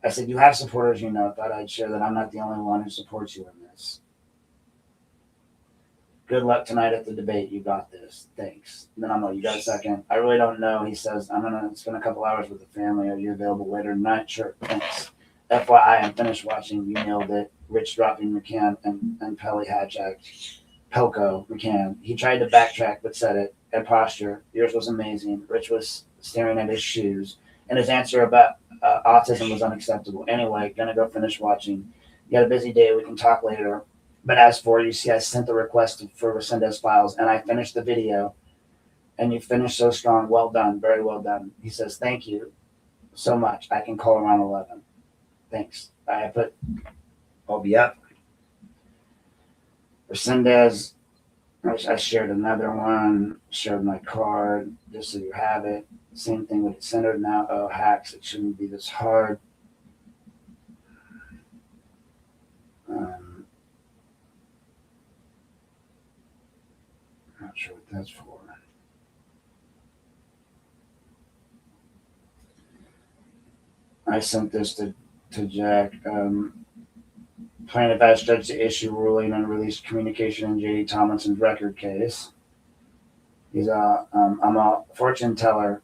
I said, you have supporters, thought I'd share that I'm not the only one who supports you in this. Good luck tonight at the debate. You got this. Thanks. And then I'm like, you got a second? I really don't know. He says, I'm going to spend a couple hours with the family. Are you available later tonight? Sure. Thanks. FYI, I'm finished watching. You nailed it. Rich dropping McCann and Pelly Hatchak. Pelko McCann. He tried to backtrack, but said it. And posture. Yours was amazing. Rich was staring at his shoes. And his answer about autism was unacceptable. Anyway, gonna go finish watching. You got a busy day. We can talk later. But as for you see, I sent the request for Resendez files, and I finished the video. And you finished so strong. Well done. Very well done. He says, thank you so much. I can call around 11. Thanks. I'll be up. Resendez. I shared another one. Shared my card just so you have it. Same thing with it centered now. Oh, hacks. It shouldn't be this hard. Not sure what that's for. I sent this to Jack. Plaintiff asked judge to issue ruling on released communication in J.D. Tomlinson's record case. I'm a fortune teller.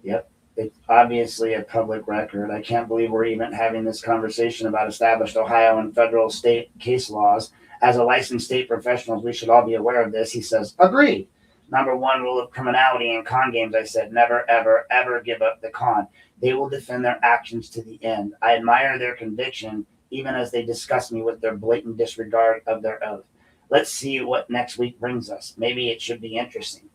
Yep. It's obviously a public record. I can't believe we're even having this conversation about established Ohio and federal state case laws. As a licensed state professionals, we should all be aware of this. He says, agreed. Number one rule of criminality in con games, I said, never, ever, ever give up the con. They will defend their actions to the end. I admire their conviction, even as they disgust me with their blatant disregard of their oath. Let's see what next week brings us. Maybe it should be interesting.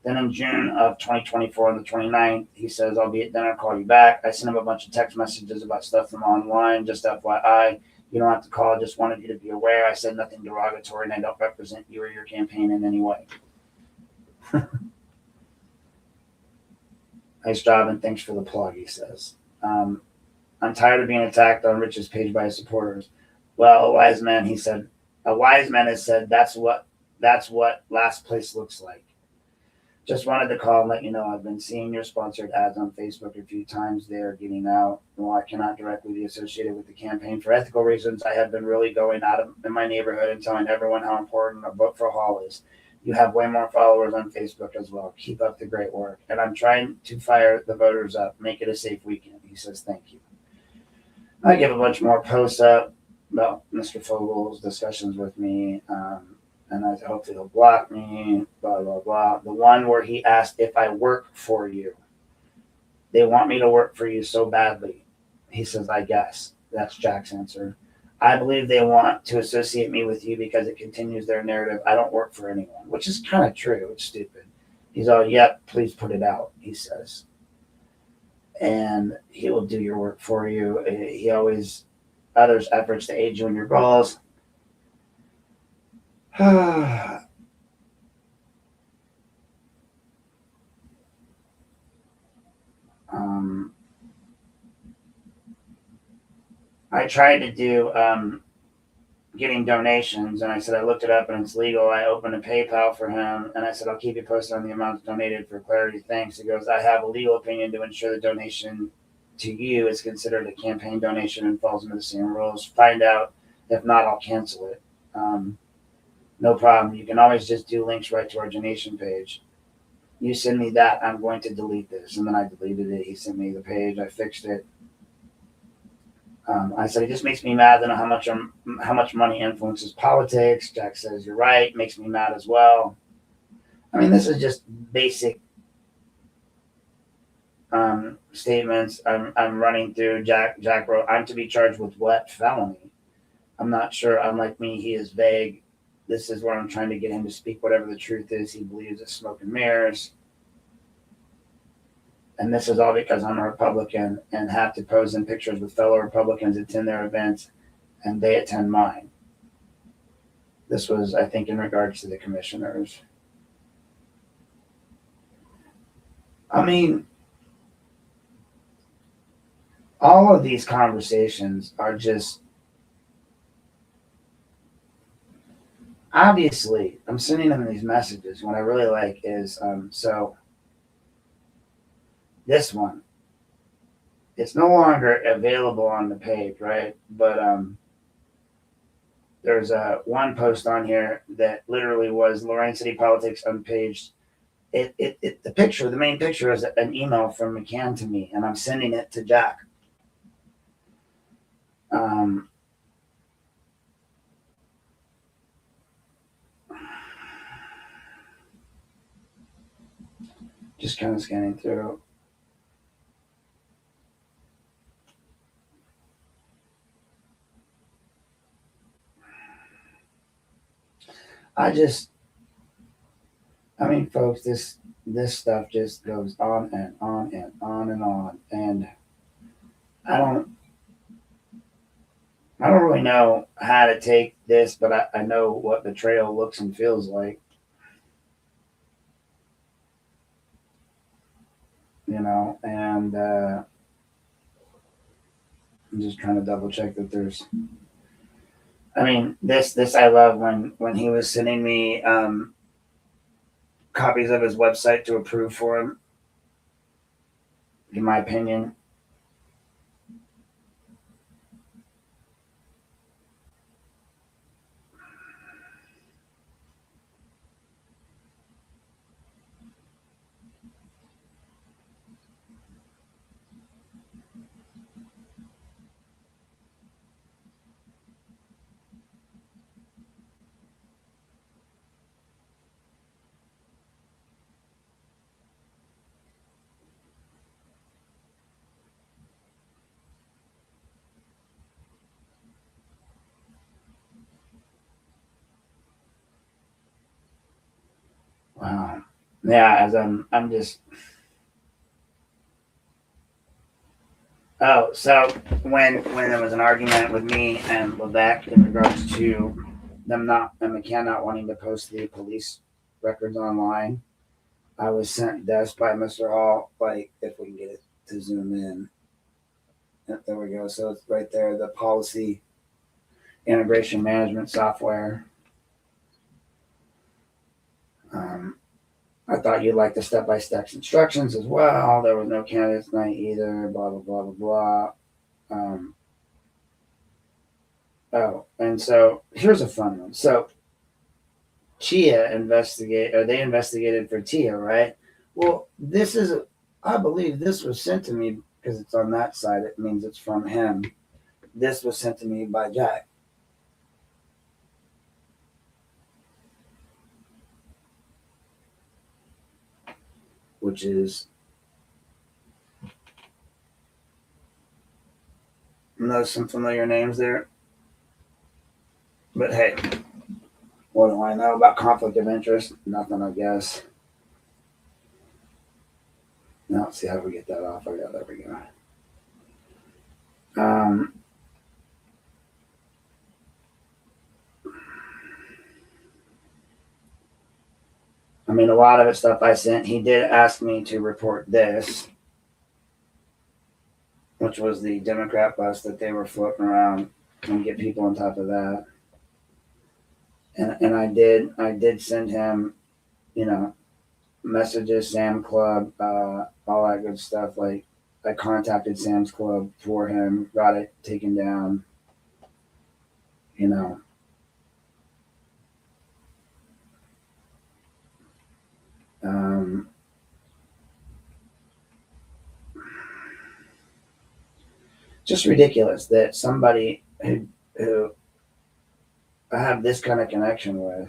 Then in June of 2024, on the 29th, he says, I'll be at dinner, call you back. I sent him a bunch of text messages about stuff from online, just FYI. You don't have to call, just wanted you to be aware. I said nothing derogatory, and I don't represent you or your campaign in any way. Nice job, and thanks for the plug, he says. I'm tired of being attacked on Rich's page by his supporters. Well, a wise man has said that's what last place looks like. Just wanted to call and let you know I've been seeing your sponsored ads on Facebook a few times. They are getting out. While I cannot directly be associated with the campaign for ethical reasons, I have been really going out in my neighborhood and telling everyone how important a vote for Hall is. You have way more followers on Facebook as well. Keep up the great work. And I'm trying to fire the voters up. Make it a safe weekend. He says, thank you. I give a bunch more posts up about Mr. Fogel's discussions with me. And I hope he'll block me, blah, blah, blah. The one where he asked if I work for you. They want me to work for you so badly. He says, I guess. That's Jack's answer. I believe they want to associate me with you because it continues their narrative. I don't work for anyone, which is kind of true. It's stupid. He's all, yep, please put it out, he says. And he will do your work for you. He always others' efforts to aid you in your goals. I tried to do getting donations, and I said I looked it up and it's legal. I opened a PayPal for him, and I said I'll keep you posted on the amounts donated for clarity. Thanks. He goes, I have a legal opinion to ensure the donation to you is considered a campaign donation and falls into the same rules. Find out. If not, I'll cancel it. No problem. You can always just do links right to our donation page. You send me that, I'm going to delete this. And then I deleted it. He sent me the page. I fixed it. I said, it just makes me mad to know how much money influences politics. Jack says, you're right. Makes me mad as well. I mean, this is just basic statements I'm running through. Jack wrote, I'm to be charged with what? Felony. I'm not sure. Unlike me, he is vague. This is where I'm trying to get him to speak whatever the truth is. He believes it's smoke and mirrors. And this is all because I'm a Republican and have to pose in pictures with fellow Republicans, attend their events, and they attend mine. This was, I think, in regards to the commissioners. I mean, all of these conversations are just, obviously, I'm sending them these messages. What I really like is, so this one, it's no longer available on the page, right? But there's one post on here that literally was Lorain City Politics Unpaged. The picture, the main picture is an email from McCann to me, and I'm sending it to Jack. Just kind of scanning through. I mean, folks, this stuff just goes on and on and on and on. And I don't really know how to take this, but I know what betrayal looks and feels like. You know, and I'm just trying to double check that there's, I mean, this I love when he was sending me copies of his website to approve for him. In my opinion, Yeah, as I'm just. Oh, so when there was an argument with me and Levesque in regards to them not and McCann not wanting to post the police records online, I was sent this by Mr. Hall, like if we can get it to zoom in. There we go. So it's right there, the policy integration management software. I thought you'd like the step-by-step instructions as well. There was no candidates night either, blah, blah, blah, blah, blah. Oh, and so here's a fun one. So they investigated for Tia, right? Well, I believe this was sent to me because it's on that side. It means it's from him. This was sent to me by Jack. Which is some familiar names there. But hey, what do I know about conflict of interest? Nothing, I guess. Now, let's see how do we get that off. Oh, yeah, there we go. I mean, a lot of it stuff I sent. He did ask me to report this, which was the Democrat bus that they were floating around and get people on top of that. And I did send him, messages, Sam Club, all that good stuff. Like I contacted Sam's Club for him, got it taken down, just ridiculous that somebody who I have this kind of connection with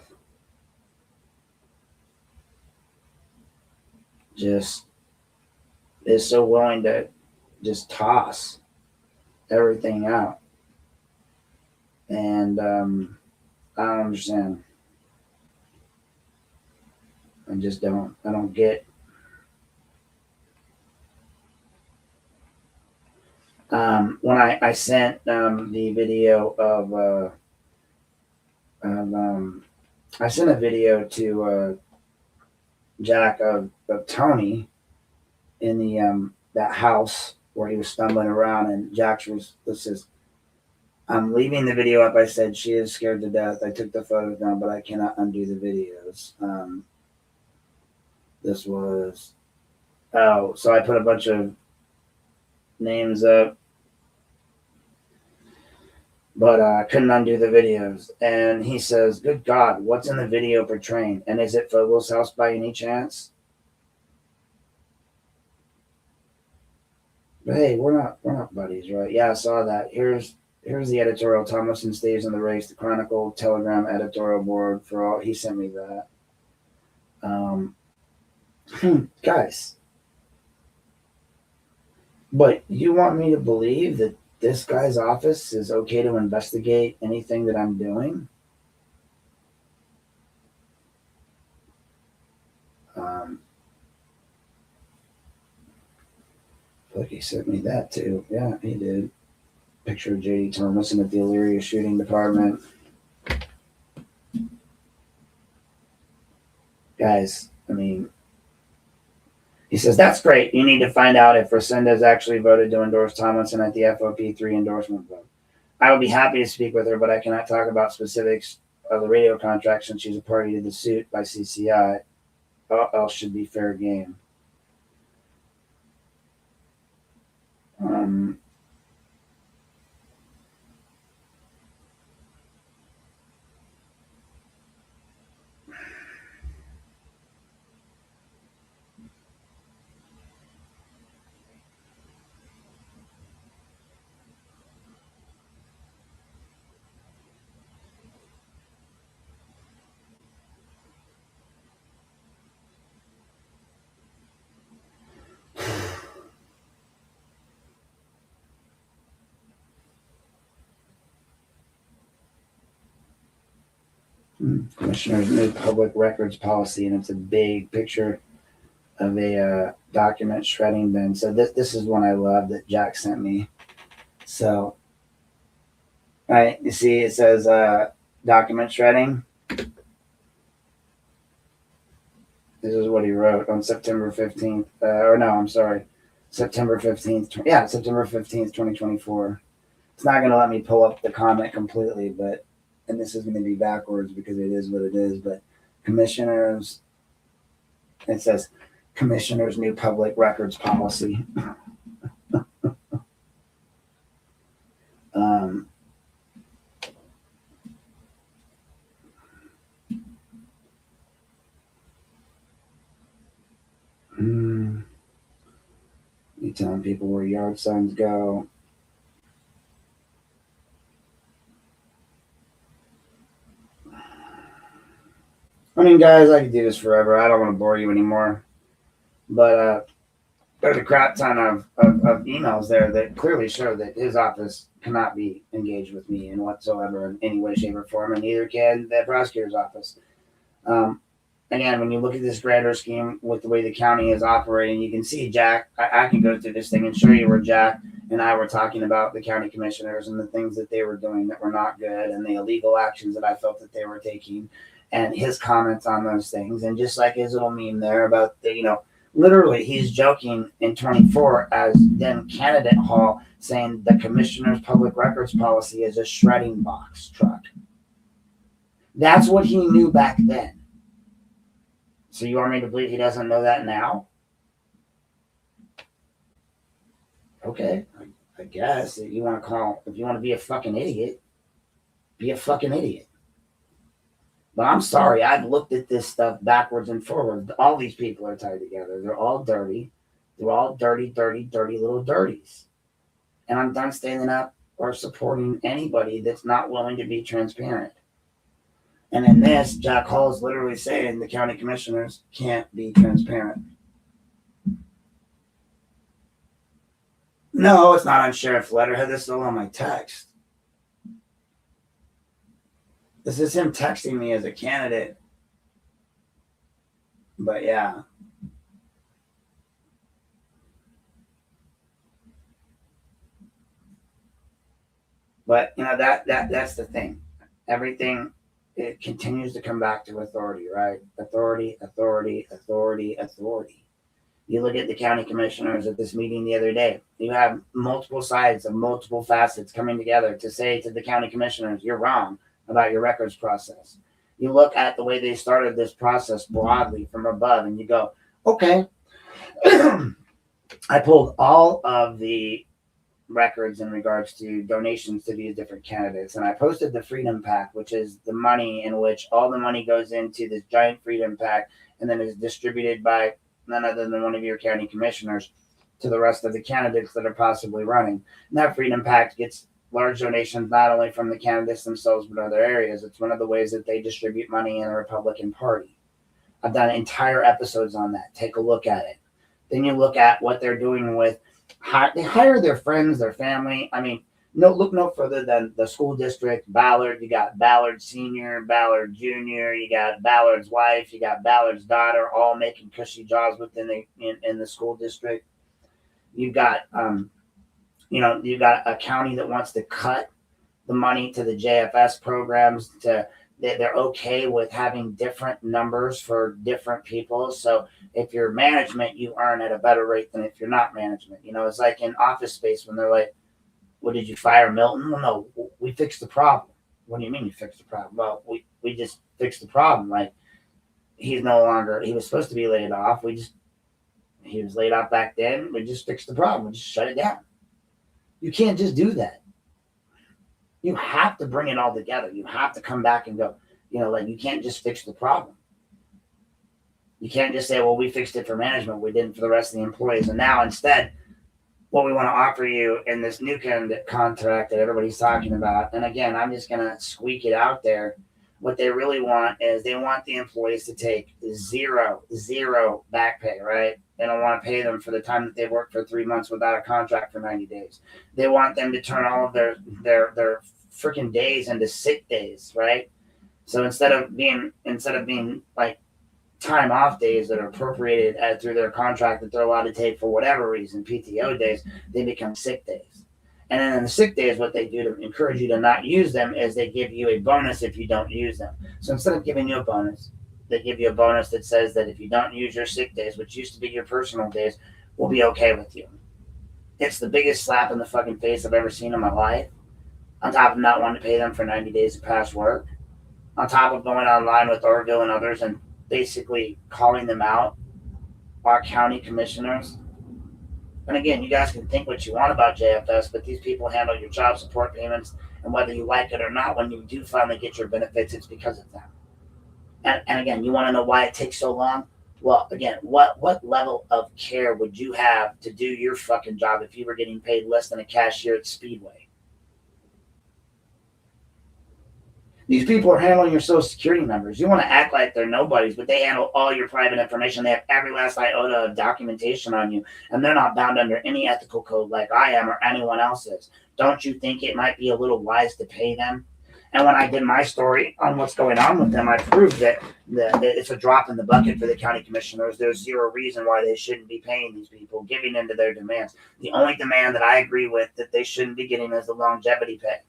just is so willing to just toss everything out. And I don't understand. I don't get. When I sent the video I sent a video to Jack of Tony in the that house where he was stumbling around, and Jack says, I'm leaving the video up. I said, she is scared to death. I took the photos down, but I cannot undo the videos. This was, so I put a bunch of names up, but I couldn't undo the videos. And he says, good God, what's in the video portraying? And is it Fogel's house by any chance? But hey, we're not buddies, right? Yeah, I saw that. Here's the editorial. Tomlinson stays in the race. The Chronicle Telegram editorial board for all. He sent me that. Guys, but you want me to believe that this guy's office is okay to investigate anything that I'm doing? Look, he sent me that too. Yeah, he did. Picture of J.D. Thomason at the Elyria Shooting Department. Guys, I mean, he says, that's great. You need to find out if Resendez actually voted to endorse Tomlinson at the FOP3 endorsement vote. I would be happy to speak with her, but I cannot talk about specifics of the radio contract since she's a party to the suit by CCI. Else should be fair game. Commissioner's new public records policy, and it's a big picture of a document shredding bin. So this is one I love that Jack sent me. So, right, you see it says document shredding. This is what he wrote on September 15th. September 15th. Yeah, September 15th, 2024. It's not going to let me pull up the comment completely, but, and this is going to be backwards because it is what it is, but commissioners, it says commissioners' new public records policy. You telling people where yard signs go. I mean, guys, I could do this forever. I don't want to bore you anymore. But there's a crap ton of emails there that clearly show that his office cannot be engaged with me in whatsoever in any way, shape, or form, and neither can the prosecutor's office. Again, when you look at this grander scheme with the way the county is operating, you can see Jack. I can go through this thing and show you where Jack and I were talking about the county commissioners and the things that they were doing that were not good and the illegal actions that I felt that they were taking and his comments on those things. And just like his little meme there about the, literally he's joking in 24 as then candidate Hall saying the commissioner's public records policy is a shredding box truck. That's what he knew back then. So you want me to believe he doesn't know that now? Okay, I guess if you want to be a fucking idiot, be a fucking idiot. But I'm sorry, I've looked at this stuff backwards and forwards. All these people are tied together. They're all dirty. They're all dirty little dirties. And I'm done standing up or supporting anybody that's not willing to be transparent. And in this, Jack Hall is literally saying the county commissioners can't be transparent. No, it's not on sheriff's letterhead. This is all on my text. This is him texting me as a candidate. But yeah. But that's the thing. Everything, it continues to come back to authority, right? Authority. You look at the county commissioners at this meeting the other day. You have multiple sides of multiple facets coming together to say to the county commissioners, you're wrong about your records process. You look at the way they started this process broadly from above and you go, okay. I pulled all of the records in regards to donations to these different candidates. And I posted the Freedom Pack, which is the money in which all the money goes into this giant Freedom Pack and then is distributed by none other than one of your county commissioners to the rest of the candidates that are possibly running. And that Freedom Pack gets large donations, not only from the candidates themselves, but other areas. It's one of the ways that they distribute money in the Republican Party. I've done entire episodes on that. Take a look at it. Then you look at what they're doing with they hire their friends, their family. I mean, look no further than the school district, Ballard. You got Ballard Senior, Ballard Junior. You got Ballard's wife. You got Ballard's daughter, all making cushy jobs within in the school district. You've got you've got a county that wants to cut the money to the JFS programs. They're okay with having different numbers for different people. So if you're management, you earn at a better rate than if you're not management. It's like in Office Space when they're like, "What, did you fire Milton?" Well, no, we fixed the problem. What do you mean you fixed the problem? Well, we just fixed the problem. Like he was supposed to be laid off. He was laid off back then. We just fixed the problem. We just shut it down. You can't just do that. You have to bring it all together. You have to come back and go, you can't just fix the problem. You can't just say, well, we fixed it for management. We didn't for the rest of the employees. And now instead, what we want to offer you in this new candidate contract that everybody's talking about. And again, I'm just going to squeak it out there. What they really want is they want the employees to take zero back pay, right? They don't want to pay them for the time that they worked for 3 months without a contract for 90 days. They want them to turn all of their freaking days into sick days, right? So instead of being like time off days that are appropriated through their contract that they're allowed to take for whatever reason, PTO days, they become sick days. And then in the sick days, what they do to encourage you to not use them is they give you a bonus if you don't use them. So instead of giving you a bonus, they give you a bonus that says that if you don't use your sick days, which used to be your personal days, we'll be okay with you. It's the biggest slap in the fucking face I've ever seen in my life. On top of not wanting to pay them for 90 days of past work. On top of going online with Orville and others and basically calling them out, our county commissioners. And again, you guys can think what you want about JFS, but these people handle your child support payments, and whether you like it or not, when you do finally get your benefits, it's because of them. And again, you want to know why it takes so long? Well, again, what level of care would you have to do your fucking job if you were getting paid less than a cashier at Speedway? These people are handling your social security numbers. You want to act like they're nobodies, but they handle all your private information. They have every last iota of documentation on you, and they're not bound under any ethical code like I am or anyone else is. Don't you think it might be a little wise to pay them? And when I did my story on what's going on with them, I proved that it's a drop in the bucket for the county commissioners. There's zero reason why they shouldn't be paying these people, giving into their demands. The only demand that I agree with that they shouldn't be getting is the longevity pay.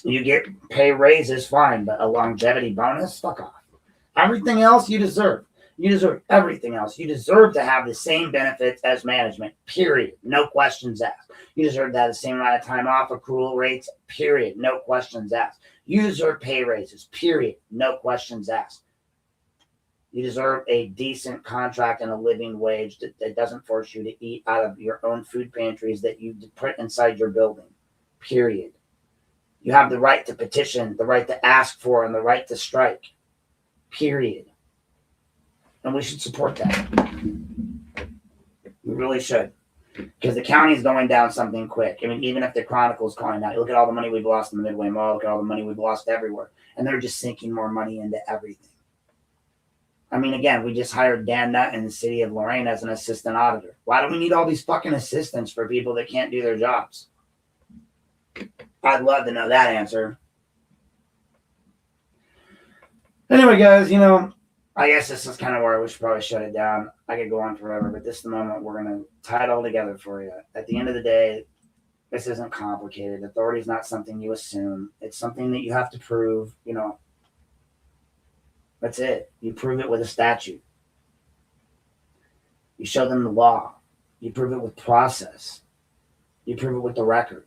You get pay raises, fine, but a longevity bonus, fuck off. Everything else you deserve. You deserve everything else. You deserve to have the same benefits as management, period. No questions asked. You deserve to have the same amount of time off, accrual rates, period. No questions asked. You deserve pay raises, period. No questions asked. You deserve a decent contract and a living wage that doesn't force you to eat out of your own food pantries that you put inside your building, period. You have the right to petition, the right to ask for, and the right to strike, period. And we should support that. We really should. Because the county's going down something quick. I mean, even if the Chronicle's calling out, look at all the money we've lost in the Midway Mall, look at all the money we've lost everywhere. And they're just sinking more money into everything. I mean, again, we just hired Dan Nutt in the city of Lorain as an assistant auditor. Why do we need all these fucking assistants for people that can't do their jobs? I'd love to know that answer. Anyway, guys, I guess this is kind of where we should probably shut it down. I could go on forever, but this is the moment we're going to tie it all together for you. At the end of the day, this isn't complicated. Authority is not something you assume. It's something that you have to prove, That's it. You prove it with a statute. You show them the law. You prove it with process. You prove it with the record.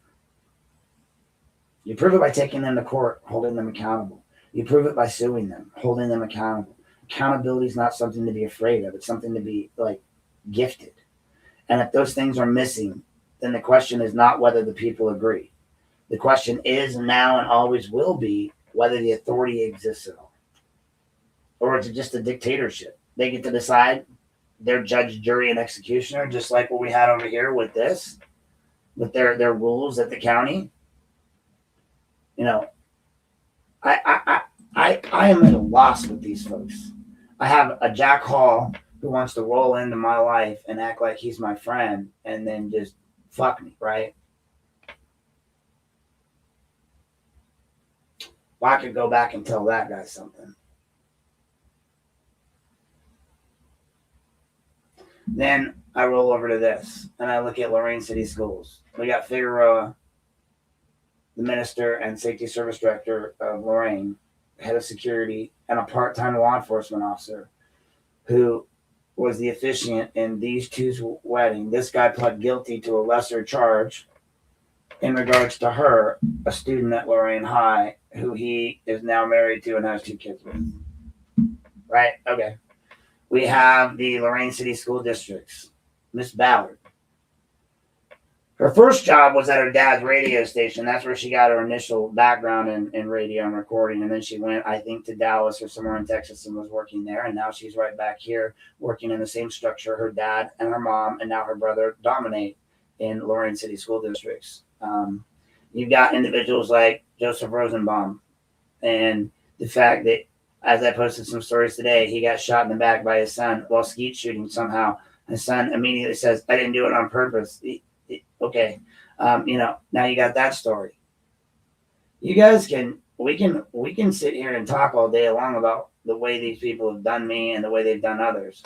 You prove it by taking them to court, holding them accountable. You prove it by suing them, holding them accountable. Accountability is not something to be afraid of. It's something to be gifted. And if those things are missing, then the question is not whether the people agree. The question is now and always will be whether the authority exists at all. Or is it just a dictatorship? They get to decide. They're judge, jury, and executioner, just like what we had over here with this, with their rules at the county. I am at a loss with these folks. I have a Jack Hall who wants to roll into my life and act like he's my friend and then just fuck me, right? Well, I could go back and tell that guy something. Then I roll over to this and I look at Lorain City Schools. We got Figueroa, the minister and safety service director of Lorain, head of security, and a part-time law enforcement officer who was the officiant in these two's wedding. This guy pled guilty to a lesser charge in regards to her, a student at Lorain High, who he is now married to and has 2 kids with. Right? Okay. We have the Lorain City School Districts. Miss Ballard. Her first job was at her dad's radio station. That's where she got her initial background in radio and recording. And then she went, I think, to Dallas or somewhere in Texas and was working there. And now she's right back here working in the same structure her dad and her mom and now her brother dominate in Lorain City School Districts. You've got individuals like Joseph Rosenbaum and the fact that, as I posted some stories today, he got shot in the back by his son while skeet shooting somehow. His son immediately says, I didn't do it on purpose. Okay. Now you got that story. You guys we can sit here and talk all day long about the way these people have done me and the way they've done others.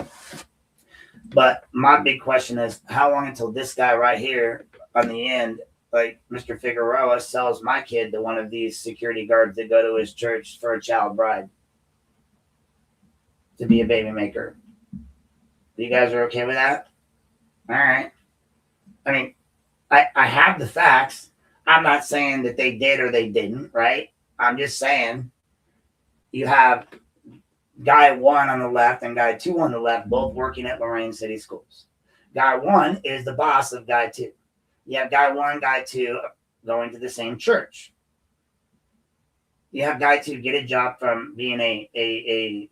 But my big question is, how long until this guy right here on the end, like Mr. Figueroa, sells my kid to one of these security guards that go to his church for a child bride to be a baby maker? You guys are okay with that? All right. I mean, I have the facts. I'm not saying that they did or they didn't, right? I'm just saying you have guy 1 on the left and guy 2 on the left, both working at Lorain City Schools. Guy 1 is the boss of guy 2. You have guy 1, guy 2 going to the same church. You have guy 2 get a job from being a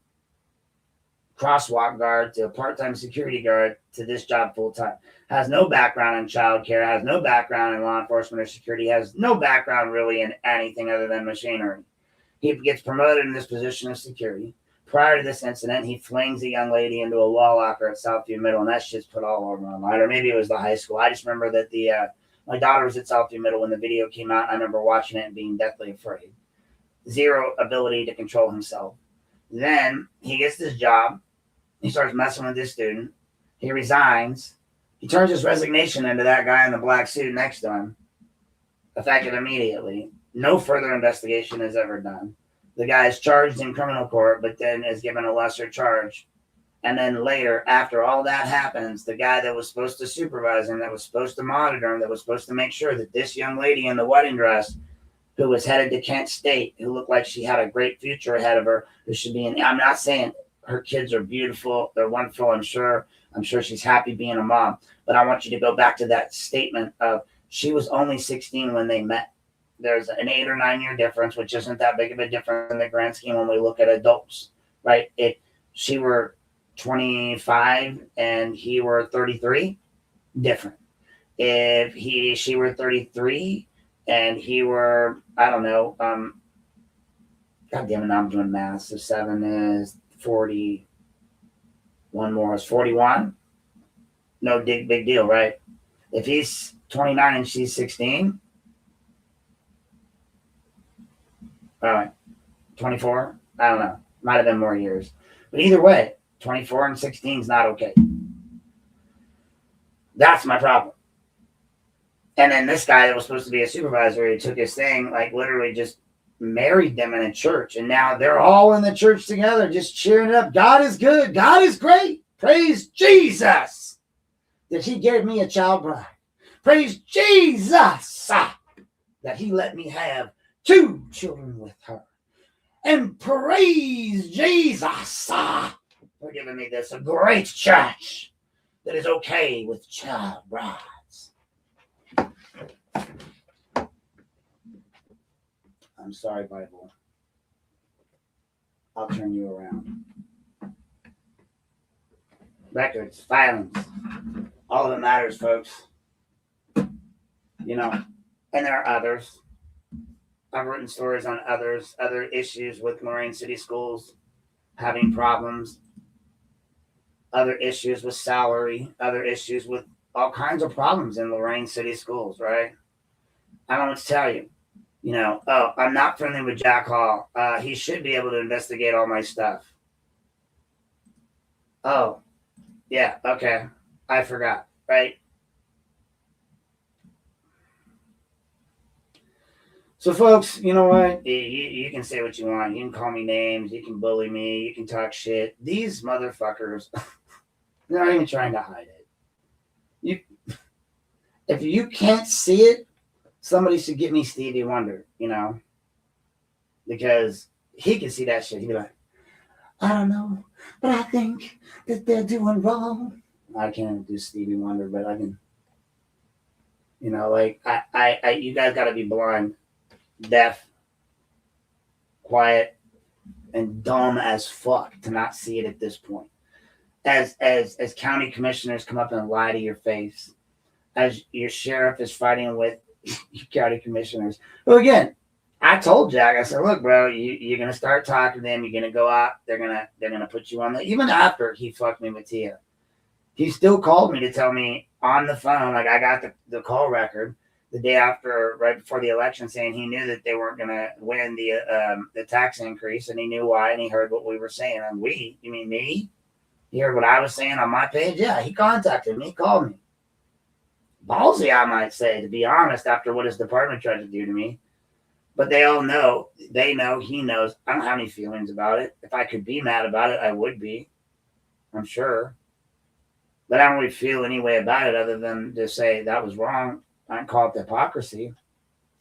crosswalk guard to a part-time security guard to this job full-time. Has no background in childcare, has no background in law enforcement or security, has no background really in anything other than machinery. He gets promoted in this position of security. Prior to this incident, he flings a young lady into a wall locker at Southview Middle, and that shit's put all over online. Or maybe it was the high school. I just remember that my daughter was at Southview Middle when the video came out, and I remember watching it and being deathly afraid. Zero ability to control himself. Then he gets this job. He starts messing with this student. He resigns. He turns his resignation into that guy in the black suit next to him, effective immediately. No further investigation is ever done. The guy is charged in criminal court, but then is given a lesser charge. And then later, after all that happens, the guy that was supposed to supervise him, that was supposed to monitor him, that was supposed to make sure that this young lady in the wedding dress, who was headed to Kent State, who looked like she had a great future ahead of her, who should be in, I'm not saying her kids are beautiful, they're wonderful, I'm sure she's happy being a mom. But I want you to go back to that statement of she was only 16 when they met. There's an 8 or 9 year difference, which isn't that big of a difference in the grand scheme when we look at adults, right? She were 25 and he were 33, different. If she were 33 and he were, I don't know, God damn it, I'm doing math. So 7 is 40. One more is 41. No big deal, right? If he's 29 and she's 16, all right, 24, I don't know. Might have been more years. But either way, 24 and 16 is not okay. That's my problem. And then this guy that was supposed to be a supervisor, he took his thing, like literally just married them in a church. And now they're all in the church together, just cheering it up. God is good. God is great. Praise Jesus that he gave me a child bride. Praise Jesus that he let me have 2 children with her. And praise Jesus for giving me this, a great church that is okay with child brides. I'm sorry, Bible. I'll turn you around. Records, filings, all of it matters, folks. You know, and there are others. I've written stories on other issues with Lorain City Schools having problems, other issues with salary, other issues with all kinds of problems in Lorain City Schools, right? I don't know what to tell you. You know, oh, I'm not friendly with Jack Hall. He should be able to investigate all my stuff. Oh, yeah, okay. I forgot, right? So, folks, you know what? You can say what you want. You can call me names. You can bully me. You can talk shit. These motherfuckers, they're not even trying to hide it. If you can't see it, somebody should get me Stevie Wonder, you know? Because he can see that shit. He'd be like, I don't know, but I think that they're doing wrong. I can't do Stevie Wonder, but I can, you know, like, I you guys got to be blind, deaf, quiet, and dumb as fuck to not see it at this point. As county commissioners come up and lie to your face, as your sheriff is fighting with you county commissioners. Well, again, I told Jack, I said, look, bro, you're gonna start talking to them, you're gonna go out, they're gonna put you on the, even after he fucked me with Tia. He still called me to tell me on the phone, like I got the call record, the day after, right before the election, saying he knew that they weren't going to win the tax increase, and he knew why, and he heard what we were saying. And we, you mean me? He heard what I was saying on my page? Yeah, he contacted me, he called me. Ballsy, I might say, to be honest, after what his department tried to do to me. But they all know, they know, he knows. I don't have any feelings about it. If I could be mad about it, I would be. I'm sure. But I don't really feel any way about it other than to say that was wrong. I don't call it hypocrisy.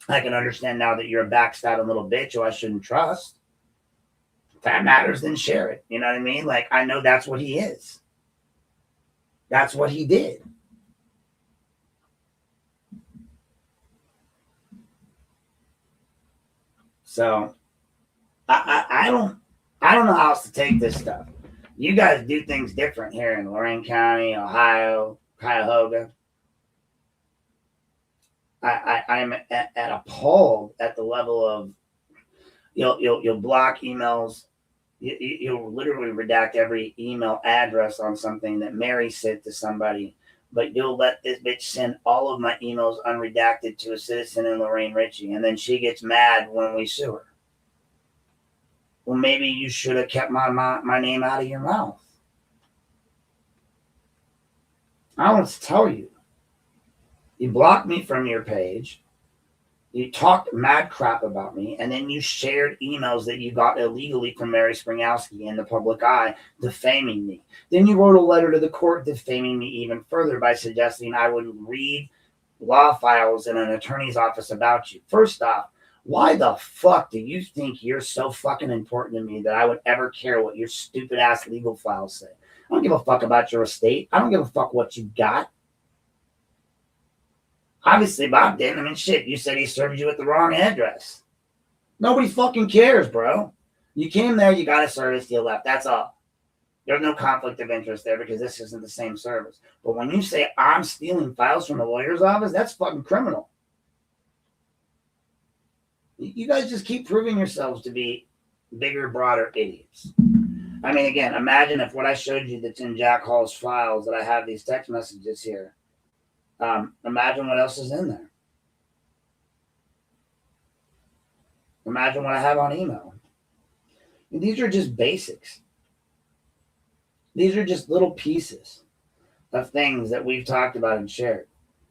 I can understand now that you're a backstabbing little bitch who I shouldn't trust. If that matters, then share it. You know what I mean? Like, I know that's what he is. That's what he did. So I don't know how else to take this stuff. You guys do things different here in Lorain County, Ohio, Cuyahoga. I'm appalled at the level of you'll block emails. You'll literally redact every email address on something that Mary sent to somebody, but you'll let this bitch send all of my emails unredacted to a citizen in Lorain Ritchie, and then she gets mad when we sue her. Well, maybe you should have kept my name out of your mouth. I want to tell you. You blocked me from your page. You talked mad crap about me, and then you shared emails that you got illegally from Mary Springowski in the public eye, defaming me. Then you wrote a letter to the court defaming me even further by suggesting I would read law files in an attorney's office about you. First off, why the fuck do you think you're so fucking important to me that I would ever care what your stupid ass legal files say? I don't give a fuck about your estate. I don't give a fuck what you got. Obviously, Bob didn't. I mean, shit, you said he served you at the wrong address. Nobody fucking cares, bro. You came there, you got a service, you left. That's all. There's no conflict of interest there because this isn't the same service. But when you say I'm stealing files from the lawyer's office, that's fucking criminal. You guys just keep proving yourselves to be bigger, broader idiots. I mean, again, imagine if what I showed you that's in Jack Hall's files, that I have these text messages here. Imagine what else is in there. Imagine what I have on email. And these are just basics. These are just little pieces of things that we've talked about and shared.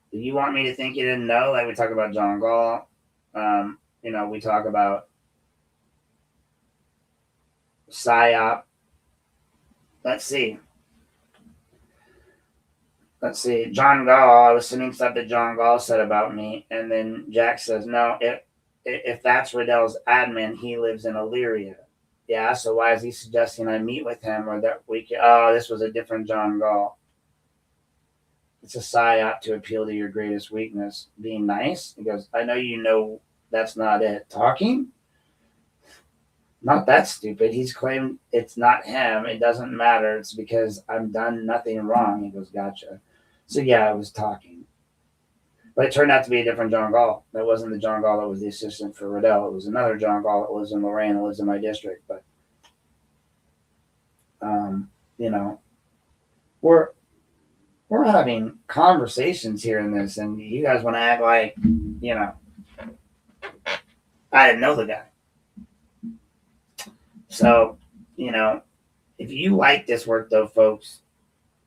Do you want me to think you didn't know? Like we talk about John Gall. We talk about PSYOP. Let's see. John Gall, I was sending stuff that John Gall said about me. And then Jack says, no, if that's Riddell's admin, he lives in Elyria. Yeah, so why is he suggesting I meet with him or that we can? Oh, this was a different John Gall. It's a PSYOP to appeal to your greatest weakness. Being nice? He goes, I know you know that's not it. Talking? Not that stupid. He's claimed it's not him. It doesn't matter. It's because I've done nothing wrong. He goes, gotcha. So yeah, I was talking. But it turned out to be a different John Gall. That wasn't the John Gall that was the assistant for Riddell. It was another John Gall that lives in Lorain, that lives in my district. But, we're having conversations here in this, and you guys want to act like, I didn't know the guy. So, if you like this work, though, folks,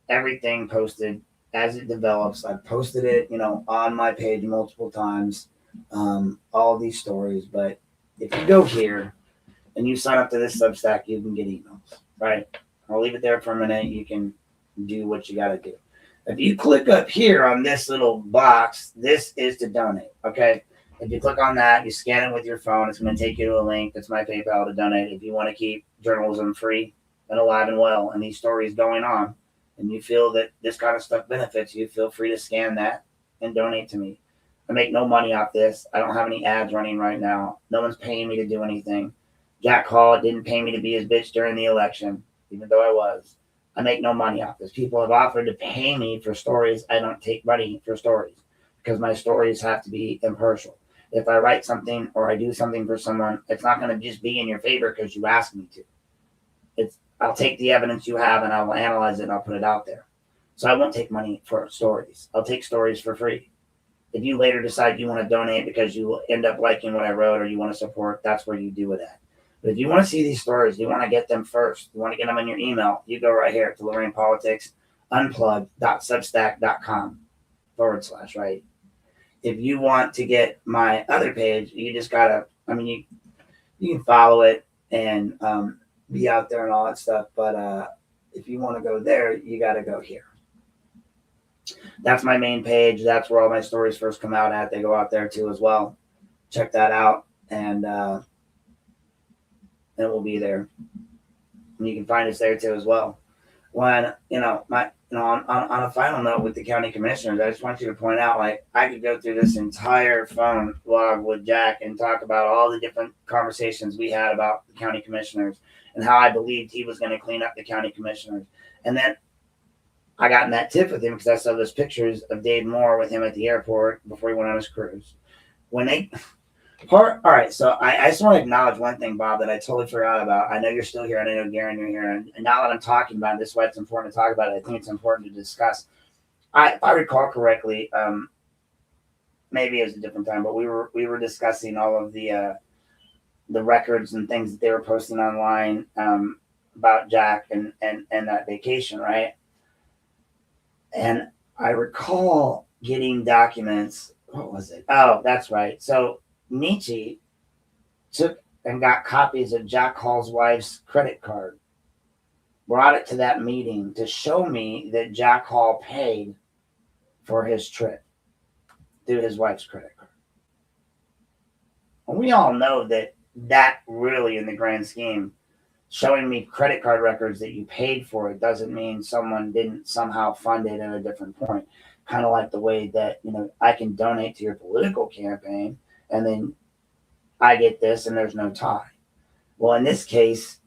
everything posted as it develops. I've posted it, on my page multiple times, all these stories. But if you go here and you sign up to this Substack, you can get emails, right? I'll leave it there for a minute. You can do what you got to do. If you click up here on this little box, this is to donate, okay? If you click on that, you scan it with your phone, it's going to take you to a link. That's my PayPal to donate. If you want to keep journalism free and alive and well and these stories going on, and you feel that this kind of stuff benefits you, feel free to scan that and donate to me. I make no money off this. I don't have any ads running right now. No one's paying me to do anything. Jack Hall didn't pay me to be his bitch during the election, even though I was. I make no money off this. People have offered to pay me for stories. I don't take money for stories because my stories have to be impartial. If I write something or I do something for someone, it's not going to just be in your favor because you asked me to. I'll take the evidence you have and I will analyze it and I'll put it out there. So I won't take money for stories. I'll take stories for free. If you later decide you want to donate because you end up liking what I wrote or you want to support, that's where you do it at. But if you want to see these stories, you want to get them first, you want to get them in your email, you go right here to Lorain Politics, unplugged.substack.com / right? If you want to get my other page, you just gotta, you can follow it and be out there and all that stuff. But if you want to go there, you got to go here. That's my main page. That's where all my stories first come out at. They go out there too as well. Check that out, and it will be there. And you can find us there too as well. When on a final note with the county commissioners, I just want you to point out, like, I could go through this entire phone log with Jack and talk about all the different conversations we had about the county commissioners and how I believed he was going to clean up the county commissioners. And then I got in that tip with him because I saw those pictures of Dave Moore with him at the airport before he went on his cruise. All right, so I just want to acknowledge one thing, Bob, that I totally forgot about. I know you're still here, and I know, Garen, you're here. And now that I'm talking about it, this is why it's important to talk about it. I think it's important to discuss. If I recall correctly, maybe it was a different time, but we were discussing all of the records and things that they were posting online about Jack and that vacation, right? And I recall getting documents. What was it? Oh, that's right. So Nietzsche took and got copies of Jack Hall's wife's credit card, brought it to that meeting to show me that Jack Hall paid for his trip through his wife's credit card. And we all know that really, in the grand scheme, showing me credit card records that you paid for it doesn't mean someone didn't somehow fund it at a different point. Kind of like the way that, I can donate to your political campaign and then I get this and there's no tie. Well, in this case,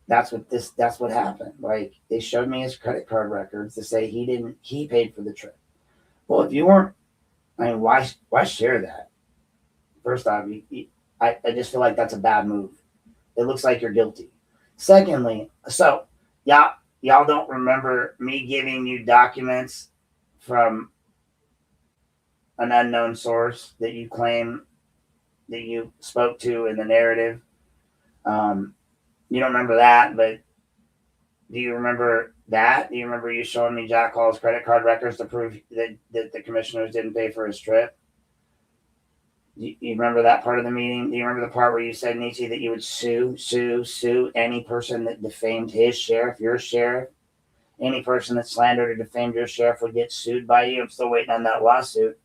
that's what happened. Like, they showed me his credit card records to say he paid for the trip. Well, if you weren't, why share that? First off, I just feel like that's a bad move. It looks like you're guilty. Secondly, so y'all don't remember me giving you documents from an unknown source that you claim that you spoke to in the narrative. You don't remember that, but do you remember that? Do you remember you showing me Jack Hall's credit card records to prove that the commissioners didn't pay for his trip? You remember that part of the meeting? Do you remember the part where you said, Nietzsche, that you would sue any person that defamed his sheriff, your sheriff? Any person that slandered or defamed your sheriff would get sued by you. I'm still waiting on that lawsuit.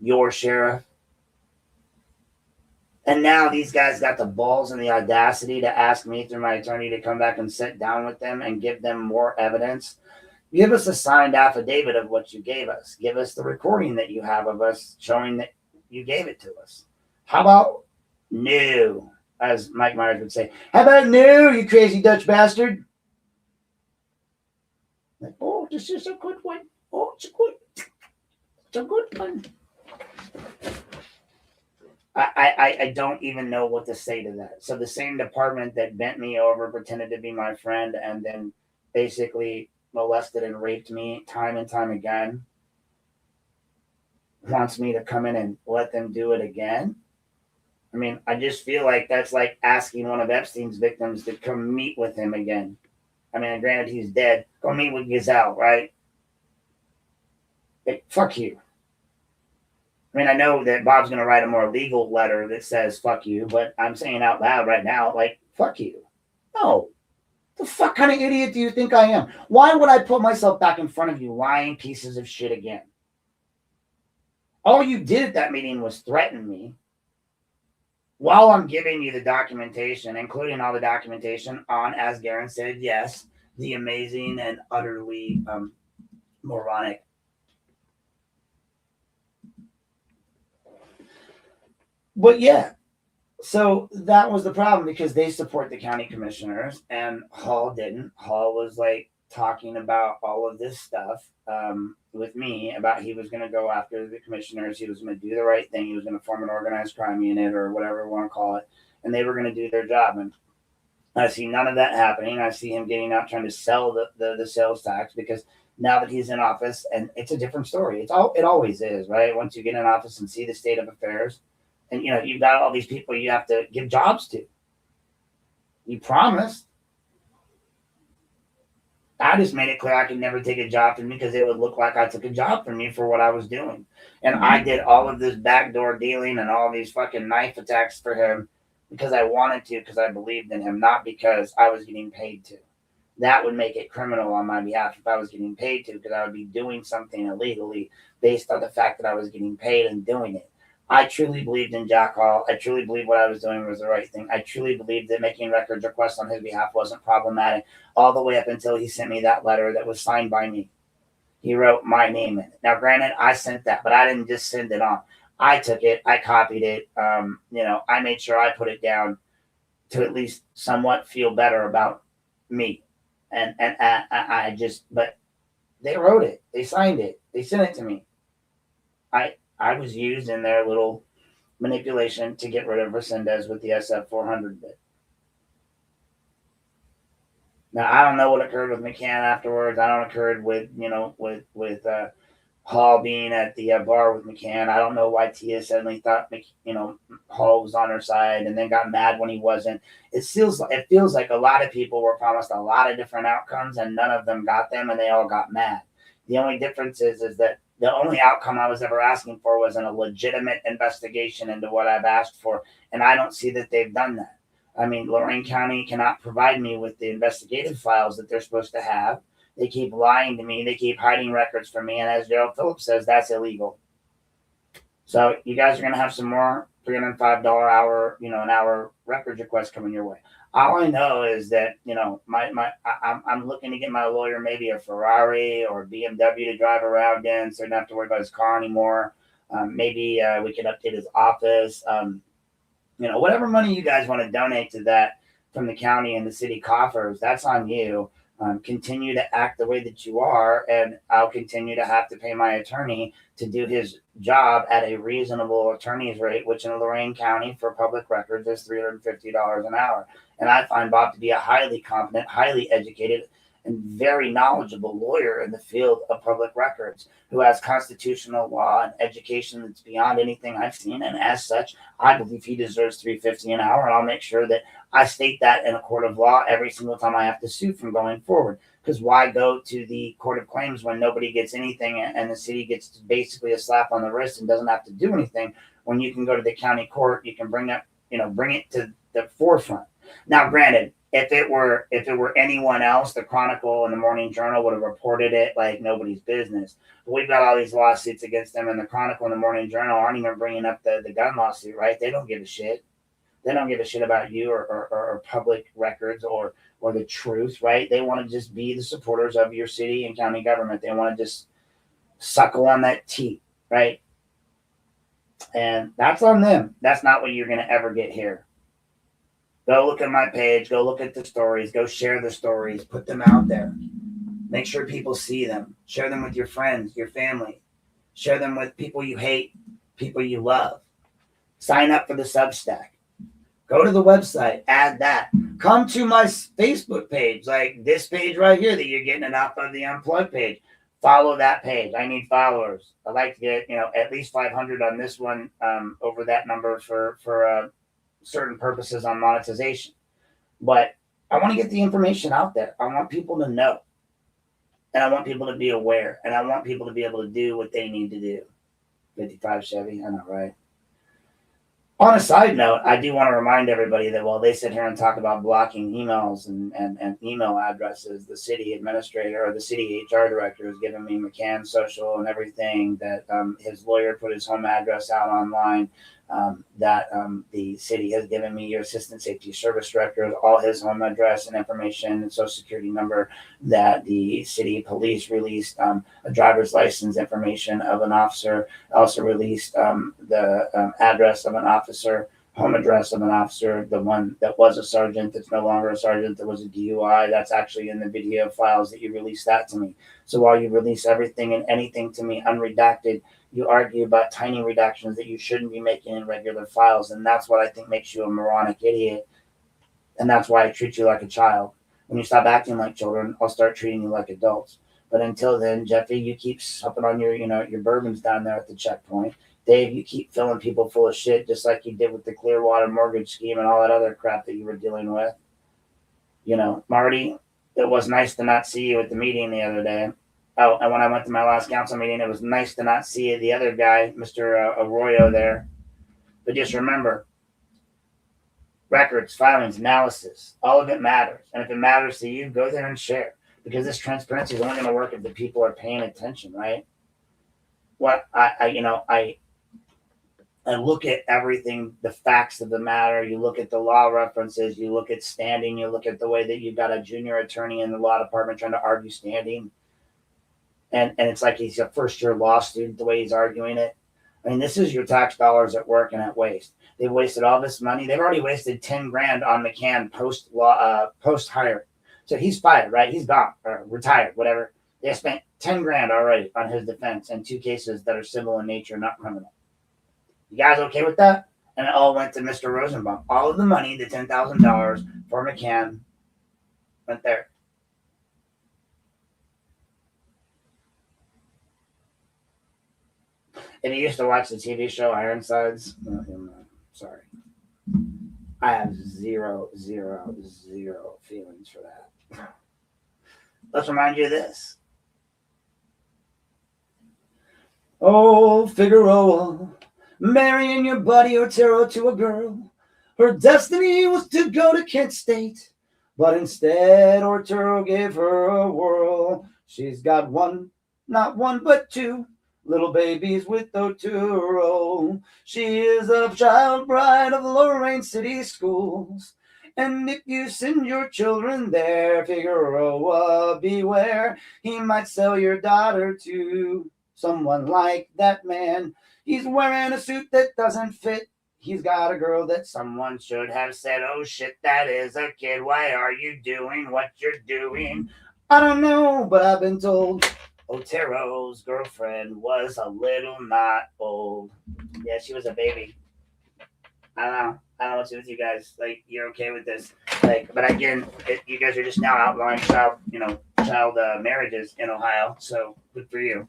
Your sheriff. And now these guys got the balls and the audacity to ask me through my attorney to come back and sit down with them and give them more evidence. Give us a signed affidavit of what you gave us. Give us the recording that you have of us showing that you gave it to us. How about no, as Mike Myers would say? How about no, you crazy Dutch bastard? Like, oh, this is a good one. Oh, it's a good one. I don't even know what to say to that. So the same department that bent me over, pretended to be my friend, and then basically molested and raped me time and time again, wants me to come in and let them do it again. I just feel like that's like asking one of Epstein's victims to come meet with him again. Granted, he's dead. Go meet with Gazelle, right? Fuck you. I know that Bob's going to write a more legal letter that says fuck you, but I'm saying out loud right now, like, fuck you. No. The fuck kind of idiot do you think I am? Why would I put myself back in front of you lying pieces of shit again? All you did at that meeting was threaten me while I'm giving you the documentation, including all the documentation on, as Garen said, yes, the amazing and utterly moronic. But yeah, so that was the problem, because they support the county commissioners and Hall didn't. Hall was like talking about all of this stuff with me about he was going to go after the commissioners. He was going to do the right thing. He was going to form an organized crime unit or whatever we want to call it. And they were going to do their job. And I see none of that happening. I see him getting out trying to sell the sales tax, because now that he's in office, and it's a different story. It always is, right? Once you get in office and see the state of affairs, and you've got all these people you have to give jobs to. You promised. I just made it clear I could never take a job from me because it would look like I took a job from me for what I was doing. And I did all of this backdoor dealing and all these fucking knife attacks for him because I wanted to, because I believed in him, not because I was getting paid to. That would make it criminal on my behalf if I was getting paid to, because I would be doing something illegally based on the fact that I was getting paid and doing it. I truly believed in Jack Hall. I truly believed what I was doing was the right thing. I truly believed that making records requests on his behalf wasn't problematic, all the way up until he sent me that letter that was signed by me. He wrote my name in it. Now, granted, I sent that, but I didn't just send it on. I took it. I copied it. I made sure I put it down to at least somewhat feel better about me. And but they wrote it. They signed it. They sent it to me. I was used in their little manipulation to get rid of Resendez with the SF-400 bit. Now, I don't know what occurred with McCann afterwards. I don't occurred with Hall being at the bar with McCann. I don't know why Tia suddenly thought Hall was on her side and then got mad when he wasn't. It feels like a lot of people were promised a lot of different outcomes and none of them got them, and they all got mad. The only difference is that the only outcome I was ever asking for was a legitimate investigation into what I've asked for, and I don't see that they've done that. I mean, Lorain County cannot provide me with the investigative files that they're supposed to have. They keep lying to me. They keep hiding records from me, and as Gerald Phillips says, that's illegal. So you guys are going to have some more $305 hour, an hour records requests coming your way. All I know is that, I'm looking to get my lawyer maybe a Ferrari or a BMW to drive around in, so he doesn't have to worry about his car anymore. Maybe we could update his office. Whatever money you guys want to donate to that from the county and the city coffers, that's on you. Continue to act the way that you are, and I'll continue to have to pay my attorney to do his job at a reasonable attorney's rate, which in Lorain County for public records is $350 an hour. And I find Bob to be a highly competent, highly educated, and very knowledgeable lawyer in the field of public records who has constitutional law and education that's beyond anything I've seen. And as such, I believe he deserves $350 an hour. And I'll make sure that I state that in a court of law every single time I have to sue from going forward. Because why go to the court of claims when nobody gets anything and the city gets basically a slap on the wrist and doesn't have to do anything, when you can go to the county court, you can bring it to the forefront. Now, granted, if it were anyone else, the Chronicle and the Morning Journal would have reported it like nobody's business. But we've got all these lawsuits against them, and the Chronicle and the Morning Journal aren't even bringing up the gun lawsuit, right? They don't give a shit. They don't give a shit about you or public records or the truth, right? They want to just be the supporters of your city and county government. They want to just suckle on that teat, right? And that's on them. That's not what you're going to ever get here. Go look at my page. Go look at the stories. Go share the stories. Put them out there. Make sure people see them. Share them with your friends, your family. Share them with people you hate, people you love. Sign up for the Substack. Go to the website. Add that. Come to my Facebook page, like this page right here that you're getting it off of the Unplugged page. Follow that page. I need followers. I'd like to get at least 500 on this one, over that number for certain purposes on monetization. But I want to get the information out there. I want people to know, and I want people to be aware, and I want people to be able to do what they need to do. 55 Chevy, I know, right? On a side note, I do want to remind everybody that while they sit here and talk about blocking emails and email addresses, the city administrator or the city HR director has given me McCann's social and everything, that his lawyer put his home address out online, that the city has given me your assistant safety service director, all his home address and information and social security number, that the city police released a driver's license information of an officer, also released the address of an officer, home address of an officer, the one that was a sergeant that's no longer a sergeant, that was a DUI. That's actually in the video files that you released that to me. So while you release everything and anything to me unredacted, you argue about tiny redactions that you shouldn't be making in regular files. And that's what I think makes you a moronic idiot. And that's why I treat you like a child. When you stop acting like children, I'll start treating you like adults. But until then, Jeffy, you keep supping on your, your bourbons down there at the checkpoint. Dave, you keep filling people full of shit, just like you did with the Clearwater mortgage scheme and all that other crap that you were dealing with. Marty, it was nice to not see you at the meeting the other day. Oh, and when I went to my last council meeting, it was nice to not see the other guy, Mr. Arroyo, there. But just remember, records, filings, analysis, all of it matters. And if it matters to you, go there and share. Because this transparency is only going to work if the people are paying attention, right? What I look at everything, the facts of the matter. You look at the law references. You look at standing. You look at the way that you've got a junior attorney in the law department trying to argue standing. And it's like he's a first-year law student, the way he's arguing it. I mean, this is your tax dollars at work and at waste. They've wasted all this money. They've already wasted $10,000 on McCann post-hire. So he's fired, right? He's gone or retired, whatever. They spent $10,000 already on his defense in 2 cases that are civil in nature, not criminal. You guys okay with that? And it all went to Mr. Rosenbaum. All of the money, the $10,000 for McCann, went there. If you used to watch the TV show Ironsides, sorry. I have zero feelings for that. Let's remind you of this. Oh, Figueroa, marrying your buddy Otero to a girl. Her destiny was to go to Kent State, but instead Otero gave her a whirl. She's got not one, but 2 little babies with Otero. She is a child bride of Lorain City Schools. And if you send your children there, Figueroa, beware. He might sell your daughter to someone like that man. He's wearing a suit that doesn't fit. He's got a girl that someone should have said, oh shit, that is a kid. Why are you doing what you're doing? I don't know, but I've been told Otero's girlfriend was a little not old. Yeah, she was a baby. I don't know what's with you guys. Like, you're okay with this. Like, but again, you guys are just now outlawing child marriages in Ohio. So good for you.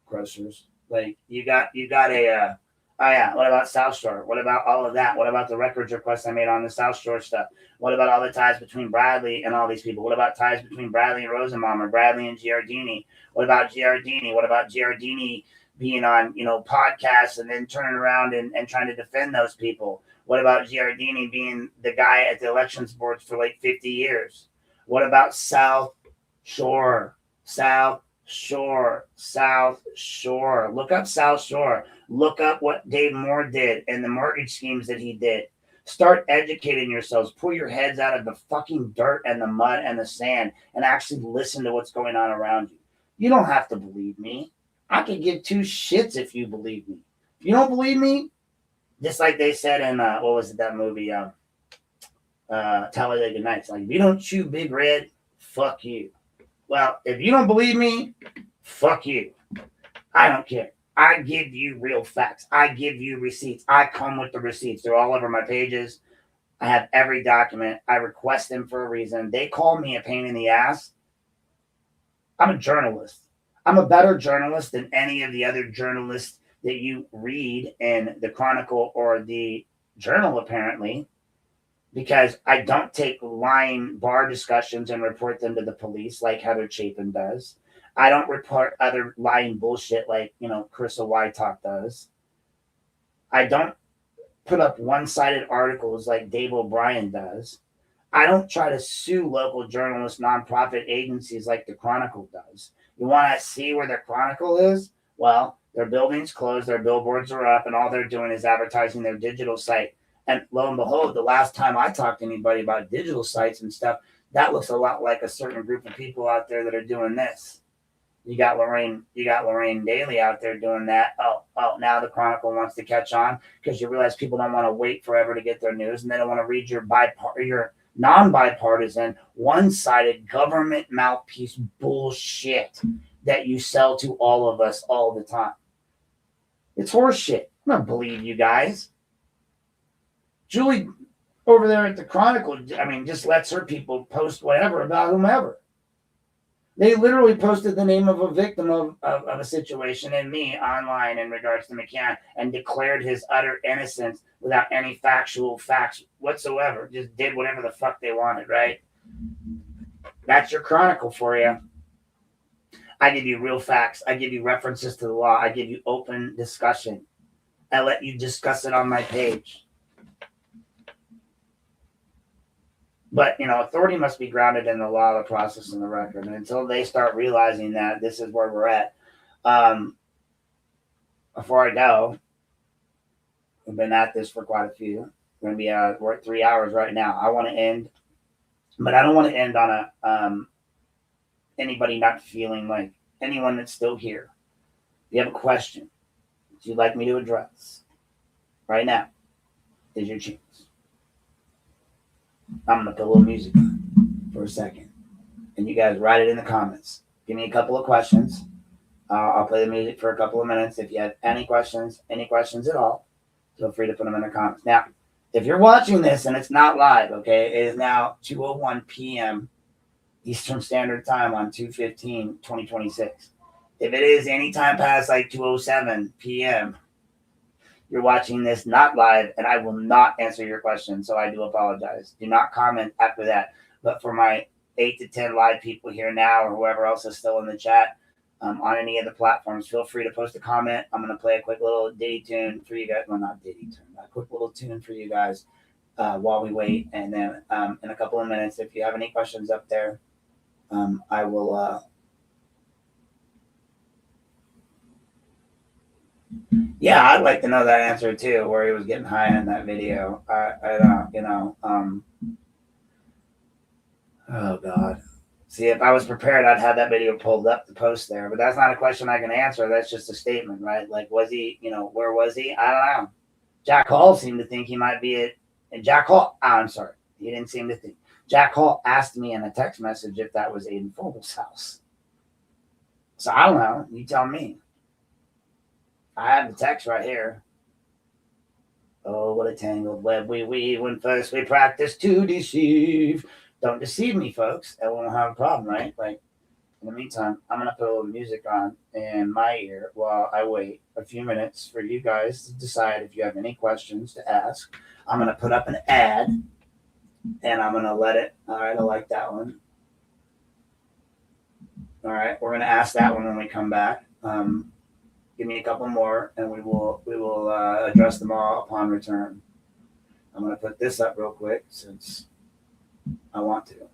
Grocers. Like, you got a, oh yeah, what about South Shore? What about all of that? What about the records requests I made on the South Shore stuff? What about all the ties between Bradley and all these people? What about ties between Bradley and Rosenbaum or Bradley and Giardini? What about Giardini? What about Giardini being on, podcasts and then turning around and trying to defend those people? What about Giardini being the guy at the elections boards for like 50 years? What about South Shore? South Shore. Look up South Shore. Look up what Dave Moore did and the mortgage schemes that he did. Start educating yourselves. Pull your heads out of the fucking dirt and the mud and the sand and actually listen to what's going on around you. You don't have to believe me. I could give 2 shits if you believe me. If you don't believe me, just like they said in, what was it, that movie, Talladega Nights. Like, if you don't chew Big Red, fuck you. Well, if you don't believe me, fuck you. I don't care. I give you real facts. I give you receipts. I come with the receipts. They're all over my pages. I have every document. I request them for a reason. They call me a pain in the ass. I'm a journalist. I'm a better journalist than any of the other journalists that you read in the Chronicle or the Journal, apparently, because I don't take lying bar discussions and report them to the police like Heather Chapin does. I don't report other lying bullshit like, Carissa Wytalk does. I don't put up one-sided articles like Dave O'Brien does. I don't try to sue local journalists, nonprofit agencies like the Chronicle does. You want to see where the Chronicle is? Well, their building's closed, their billboards are up, and all they're doing is advertising their digital site. And lo and behold, the last time I talked to anybody about digital sites and stuff, that looks a lot like a certain group of people out there that are doing this. You got Lorain Daly out there doing that. Oh, now the Chronicle wants to catch on because you realize people don't want to wait forever to get their news, and they don't want to read your non-bipartisan, one-sided government mouthpiece bullshit that you sell to all of us all the time. It's horseshit. I don't believe you guys. Julie over there at the Chronicle, just lets her people post whatever about whomever. They literally posted the name of a victim of a situation and me online in regards to McCann and declared his utter innocence without any factual facts whatsoever. Just did whatever the fuck they wanted, right? That's your chronicle for you. I give you real facts. I give you references to the law. I give you open discussion. I let you discuss it on my page. But, authority must be grounded in the law, the process, and the record. And until they start realizing that this is where we're at, before I go, we've been at this for quite a few. We're going to be we're at 3 hours right now. I want to end, but I don't want to end on a anybody not feeling like anyone that's still here. If you have a question that you'd like me to address right now, is your chance. I'm going to put a little music on for a second. And you guys write it in the comments. Give me a couple of questions. I'll play the music for a couple of minutes. If you have any questions at all, feel free to put them in the comments. Now, if you're watching this and it's not live, okay, it is now 2:01 p.m. Eastern Standard Time on 2/15/2026. If it is any time past like 2:07 p.m., you're watching this not live, and I will not answer your question, so I do apologize. Do not comment after that. But for my 8 to 10 live people here now, or whoever else is still in the chat on any of the platforms, feel free to post a comment. I'm going to play a quick little ditty tune for you guys. Well, not ditty tune, a quick little tune for you guys while we wait. And then in a couple of minutes, if you have any questions up there, I will... Yeah, I'd like to know that answer too, where he was getting high in that video. Oh God. See, if I was prepared, I'd have that video pulled up to post there, but that's not a question I can answer. That's just a statement, right? Like, was he, where was he? I don't know. Jack Hall seemed to think he might be it. And Jack Hall, I'm sorry. He didn't seem to think. Jack Hall asked me in a text message if that was Aiden Fogel's house. So I don't know. You tell me. I have the text right here. Oh, what a tangled web we weave when first we practice to deceive. Don't deceive me, folks. I won't have a problem, right? Like, in the meantime, I'm going to put a little music on in my ear while I wait a few minutes for you guys to decide if you have any questions to ask. I'm going to put up an ad, and I'm going to let it. All right, I like that one. All right, we're going to ask that one when we come back. Give me a couple more, and we will address them all upon return. I'm going to put this up real quick since I want to.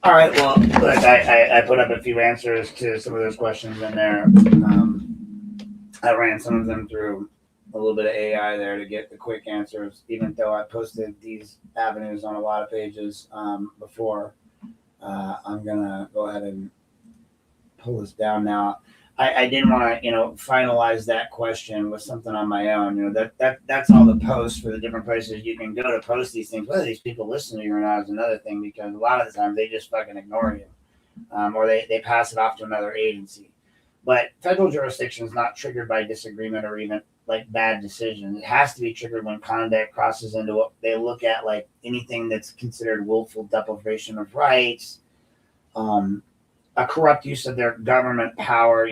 All right. Well, look, I put up a few answers to some of those questions in there. I ran some of them through a little bit of AI there to get the quick answers, even though I posted these avenues on a lot of pages before. I'm going to go ahead and pull this down now. I didn't want to, finalize that question with something on my own. That's all the posts for the different places you can go to post these things. Whether these people listen to you or not is another thing, because a lot of the times they just fucking ignore you, or they pass it off to another agency. But federal jurisdiction is not triggered by disagreement or even like bad decisions. It has to be triggered when conduct crosses into what they look at, like anything that's considered willful deprivation of rights, a corrupt use of their government power,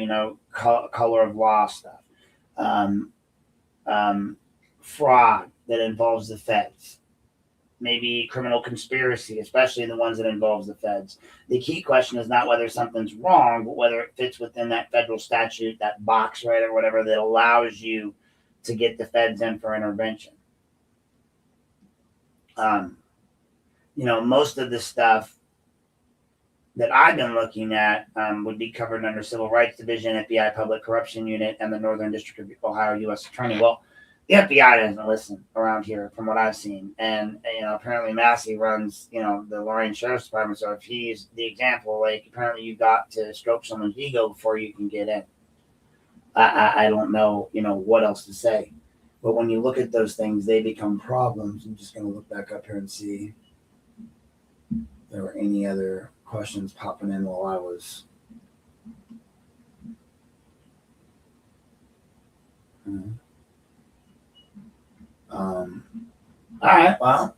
color of law stuff, fraud that involves the feds, maybe criminal conspiracy, especially the ones that involves the feds. The key question is not whether something's wrong, but whether it fits within that federal statute, that box, right, or whatever that allows you to get the feds in for intervention. Most of the stuff that I've been looking at would be covered under Civil Rights Division, FBI Public Corruption Unit, and the Northern District of Ohio U.S. Attorney. Well, the FBI doesn't listen around here from what I've seen. And, apparently Massey runs, the Lorain Sheriff's Department. So if he's the example, like apparently you got to stroke someone's ego before you can get in. I don't know, what else to say. But when you look at those things, they become problems. I'm just going to look back up here and see if there were any other questions popping in while I was. All right, well,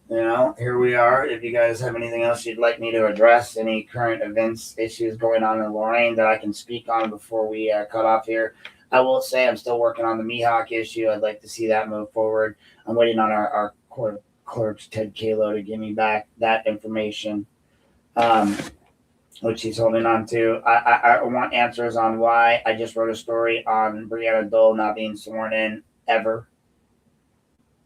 here we are. If you guys have anything else you'd like me to address, any current events, issues going on in Lorain that I can speak on before we cut off here, I will say I'm still working on the Mihawk issue. I'd like to see that move forward. I'm waiting on our court clerk, Ted Kalo, to give me back that information, which he's holding on to. I want answers on why I just wrote a story on Brianna Dole not being sworn in ever,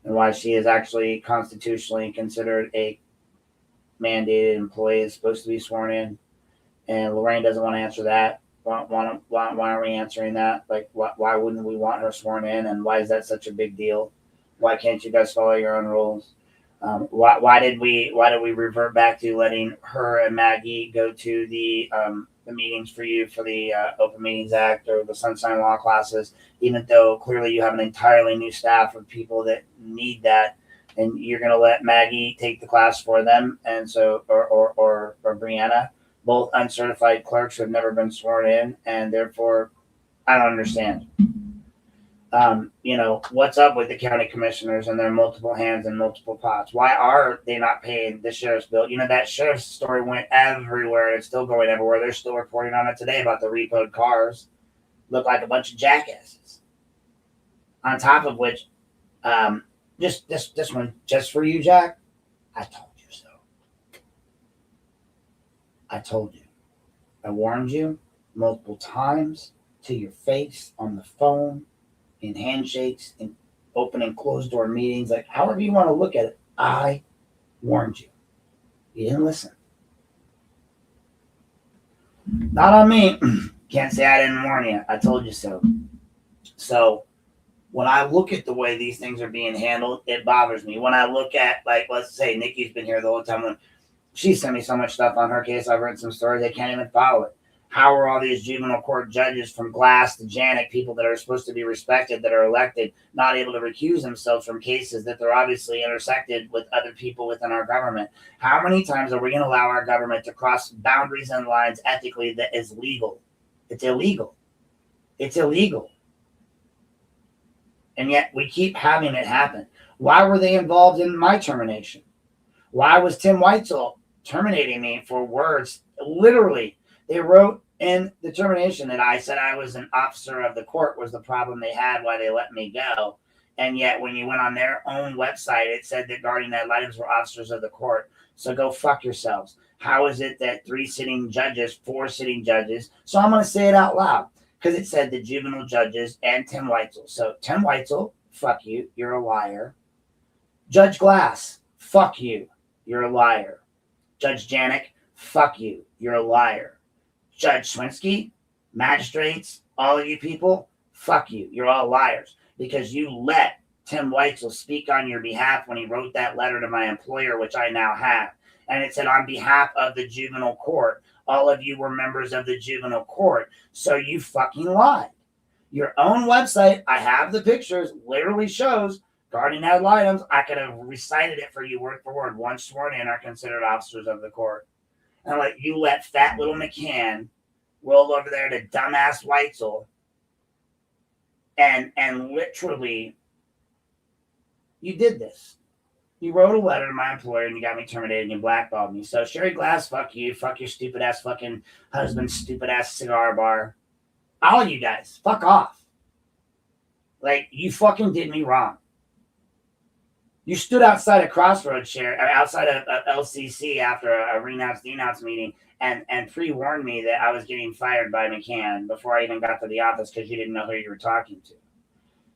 and why she is actually constitutionally considered a mandated employee, is supposed to be sworn in. And Lorain doesn't want to answer that. Why aren't we answering that? Like, why wouldn't we want her sworn in? And why is that such a big deal? Why can't you guys follow your own rules? Why did we revert back to letting her and Maggie go to the meetings for the Open Meetings Act or the Sunshine Law classes, even though clearly you have an entirely new staff of people that need that, and you're going to let Maggie take the class for them, and so or Brianna, both uncertified clerks who have never been sworn in, and therefore I don't understand. What's up with the county commissioners and their multiple hands and multiple pots? Why are they not paying the sheriff's bill? That sheriff's story went everywhere. It's still going everywhere. They're still reporting on it today about the repoed cars. Look like a bunch of jackasses. On top of which, just this one, just for you, Jack, I told you so. I told you. I warned you multiple times to your face, on the phone, in handshakes, in open and closed door meetings, like however you want to look at it. I warned you. You didn't listen. Not on me. Can't say I didn't warn you. I told you so. So when I look at the way these things are being handled, it bothers me. When I look at, like, let's say Nikki's been here the whole time. When she sent me so much stuff on her case, I've read some stories, they can't even follow it. How are all these juvenile court judges from Glass to Janik, people that are supposed to be respected, that are elected, not able to recuse themselves from cases that they're obviously intersected with other people within our government? How many times are we going to allow our government to cross boundaries and lines ethically that is legal? It's illegal. It's illegal. And yet we keep having it happen. Why were they involved in my termination? Why was Tim Weitzel terminating me for words? Literally, they wrote in the termination that I said I was an officer of the court was the problem they had, why they let me go. And yet when you went on their own website, it said that guardian ad litem's were officers of the court. So go fuck yourselves. How is it that 4 sitting judges, so I'm going to say it out loud because it said the juvenile judges and Tim Weitzel. So Tim Weitzel, fuck you, you're a liar. Judge Glass, fuck you, you're a liar. Judge Janik, fuck you. You're a liar. Judge Swinsky, magistrates, all of you people, fuck you. You're all liars because you let Tim Weitzel speak on your behalf when he wrote that letter to my employer, which I now have. And it said, on behalf of the juvenile court, all of you were members of the juvenile court. So you fucking lied. Your own website, I have the pictures, literally shows guardian ad litem. I could have recited it for you word for word. Once sworn in are considered officers of the court. And like you let fat little McCann roll over there to dumbass Weitzel and literally you did this. You wrote a letter to my employer and you got me terminated and you blackballed me. So Sherry Glass, fuck you. Fuck your stupid ass fucking husband, stupid ass cigar bar. All of you guys, fuck off. Like, you fucking did me wrong. You stood outside of Crossroads, Sherry, outside of LCC after a renounce-denounce meeting and pre-warned me that I was getting fired by McCann before I even got to the office because you didn't know who you were talking to.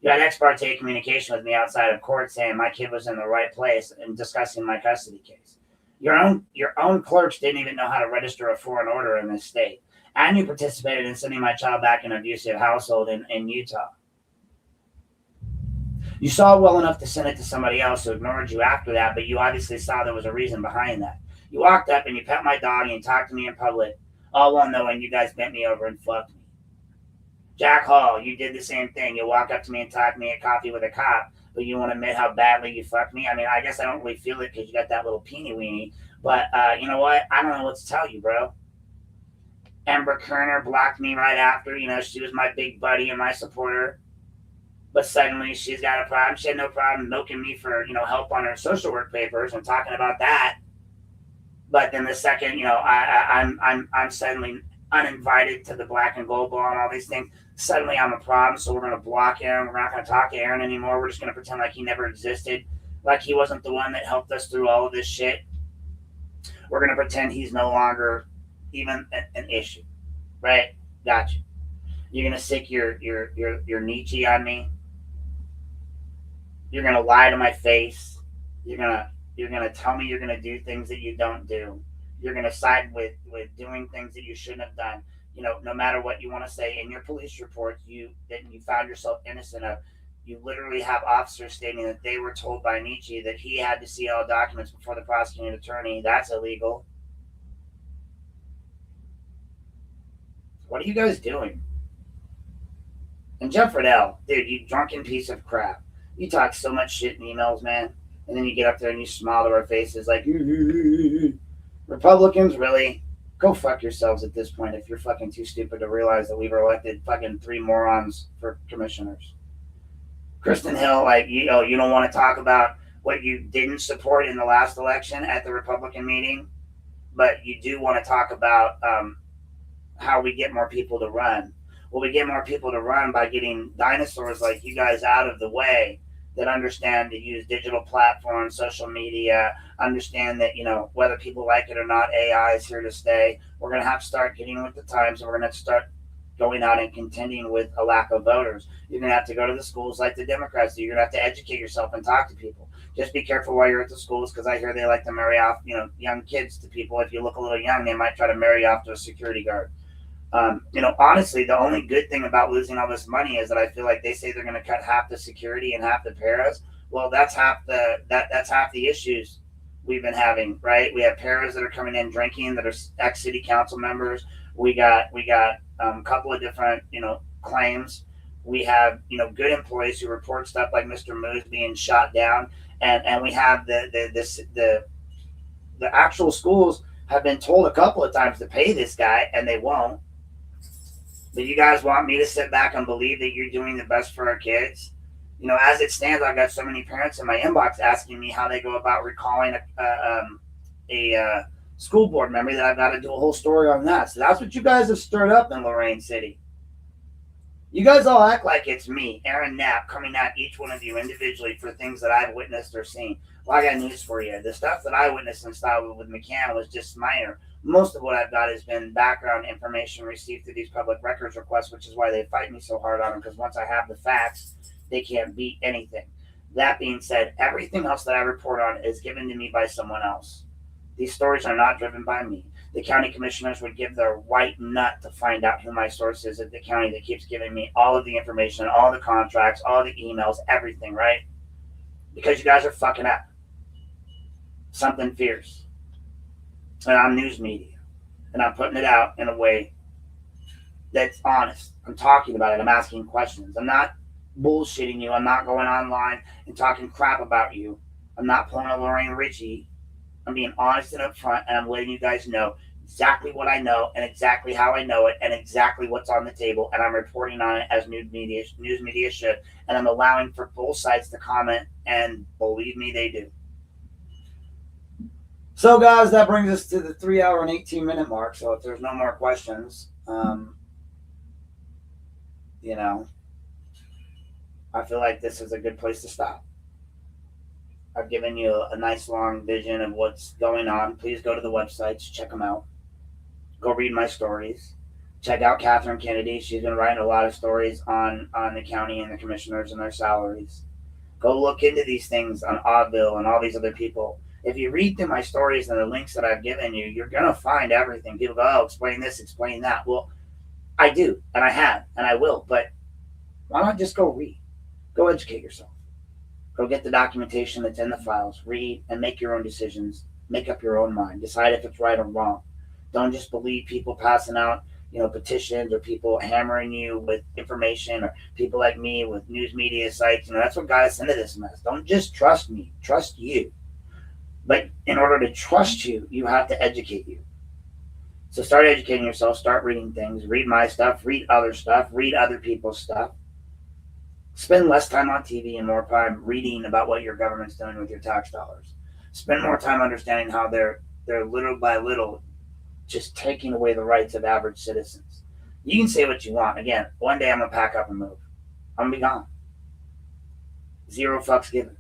You had ex parte communication with me outside of court saying my kid was in the right place and discussing my custody case. Your own clerks didn't even know how to register a foreign order in this state. And you participated in sending my child back in an abusive household in Utah. You saw well enough to send it to somebody else who ignored you after that, but you obviously saw there was a reason behind that. You walked up and you pet my dog and you talked to me in public, all while knowing you guys bent me over and fucked me. Jack Hall, you did the same thing. You walk up to me and talk to me at coffee with a cop, but you want to admit how badly you fucked me? I mean, I guess I don't really feel it because you got that little peeny weenie, but you know what? I don't know what to tell you, bro. Amber Kerner blocked me right after. You know, she was my big buddy and my supporter. But suddenly she's got a problem. She had no problem milking me for, you know, help on her social work papers and talking about that. But then the second, you know, I'm suddenly uninvited to the Black and Gold Ball and all these things. Suddenly I'm a problem, so we're going to block Aaron. We're not going to talk to Aaron anymore. We're just going to pretend like he never existed, like he wasn't the one that helped us through all of this shit. We're going to pretend he's no longer even an issue, right? Gotcha. You're going to sick your Nietzsche on me. You're going to lie to my face. You're going to tell me you're going to do things that you don't do. You're going to side with doing things that you shouldn't have done. You know, no matter what you want to say in your police reports, that you found yourself innocent of. You literally have officers stating that they were told by Nietzsche that he had to see all documents before the prosecuting attorney. That's illegal. What are you guys doing? And Jeff Riddell, dude, you drunken piece of crap. You talk so much shit in emails, man. And then you get up there and you smile to our faces like, Republicans, really? Go fuck yourselves at this point if you're fucking too stupid to realize that we've elected fucking 3 morons for commissioners. Kristen Hill, like, you don't want to talk about what you didn't support in the last election at the Republican meeting, but you do want to talk about how we get more people to run. Well, we get more people to run by getting dinosaurs like you guys out of the way that understand to use digital platforms, social media, understand that, you know, whether people like it or not, AI is here to stay. We're going to have to start getting with the times, and we're going to start going out and contending with a lack of voters. You're going to have to go to the schools like the Democrats do. You're going to have to educate yourself and talk to people. Just be careful while you're at the schools, because I hear they like to marry off, you know, young kids to people. If you look a little young, they might try to marry off to a security guard. You know, honestly, the only good thing about losing all this money is that I feel like they say they're going to cut half the security and half the paras. Well, that's half the issues we've been having, right? We have paras that are coming in drinking that are ex-city council members. We got a couple of different, you know, claims. We have, you know, good employees who report stuff like Mr. Moose being shot down, and we have the actual schools have been told a couple of times to pay this guy, and they won't. But you guys want me to sit back and believe that you're doing the best for our kids? You know, as it stands, I've got so many parents in my inbox asking me how they go about recalling a school board member that I've got to do a whole story on that. So that's what you guys have stirred up in Lorain City. You guys all act like it's me, Aaron Knapp, coming at each one of you individually for things that I've witnessed or seen. Well, I got news for you. The stuff that I witnessed and saw with McCann was just minor. Most of what I've got has been background information received through these public records requests, which is why they fight me so hard on them, because once I have the facts, they can't beat anything. That being said, everything else that I report on is given to me by someone else. These stories are not driven by me. the county commissioners would give their white nut to find out who my source is at the county that keeps giving me all of the information, all the contracts, all the emails, everything, right? Because you guys are fucking up. Something fierce. And I'm news media. And I'm putting it out in a way that's honest. I'm talking about it. I'm asking questions. I'm not bullshitting you. I'm not going online and talking crap about you. I'm not pulling a Lorain Ritchie. I'm being honest and upfront, and I'm letting you guys know exactly what I know and exactly how I know it and exactly what's on the table, and I'm reporting on it as news media should, and I'm allowing for both sides to comment, and believe me, they do. So, guys, that brings us to the 3 hour and 18-minute mark. So if there's no more questions, I feel like this is a good place to stop. I've given you a nice long vision of what's going on. Please go to the websites, check them out. Go read my stories. Check out Catherine Kennedy. She's been writing a lot of stories on the county and the commissioners and their salaries. Go look into these things on Oddville and all these other people. If you read through my stories and the links that I've given you, you're going to find everything. People go, oh, explain this, explain that. Well, I do, and I have, and I will. But why not just go read? Go educate yourself. Go get the documentation that's in the files. Read and make your own decisions. Make up your own mind. Decide if it's right or wrong. Don't just believe people passing out, petitions, or people hammering you with information, or people like me with news media sites. That's what got us into this mess. Don't just trust me. Trust you. But in order to trust you, you have to educate you. So start educating yourself. Start reading things. Read my stuff. Read other stuff. Read other people's stuff. Spend less time on TV and more time reading about what your government's doing with your tax dollars. Spend more time understanding how they're little by little just taking away the rights of average citizens. You can say what you want. Again, one day I'm going to pack up and move. I'm going to be gone. 0 fucks given.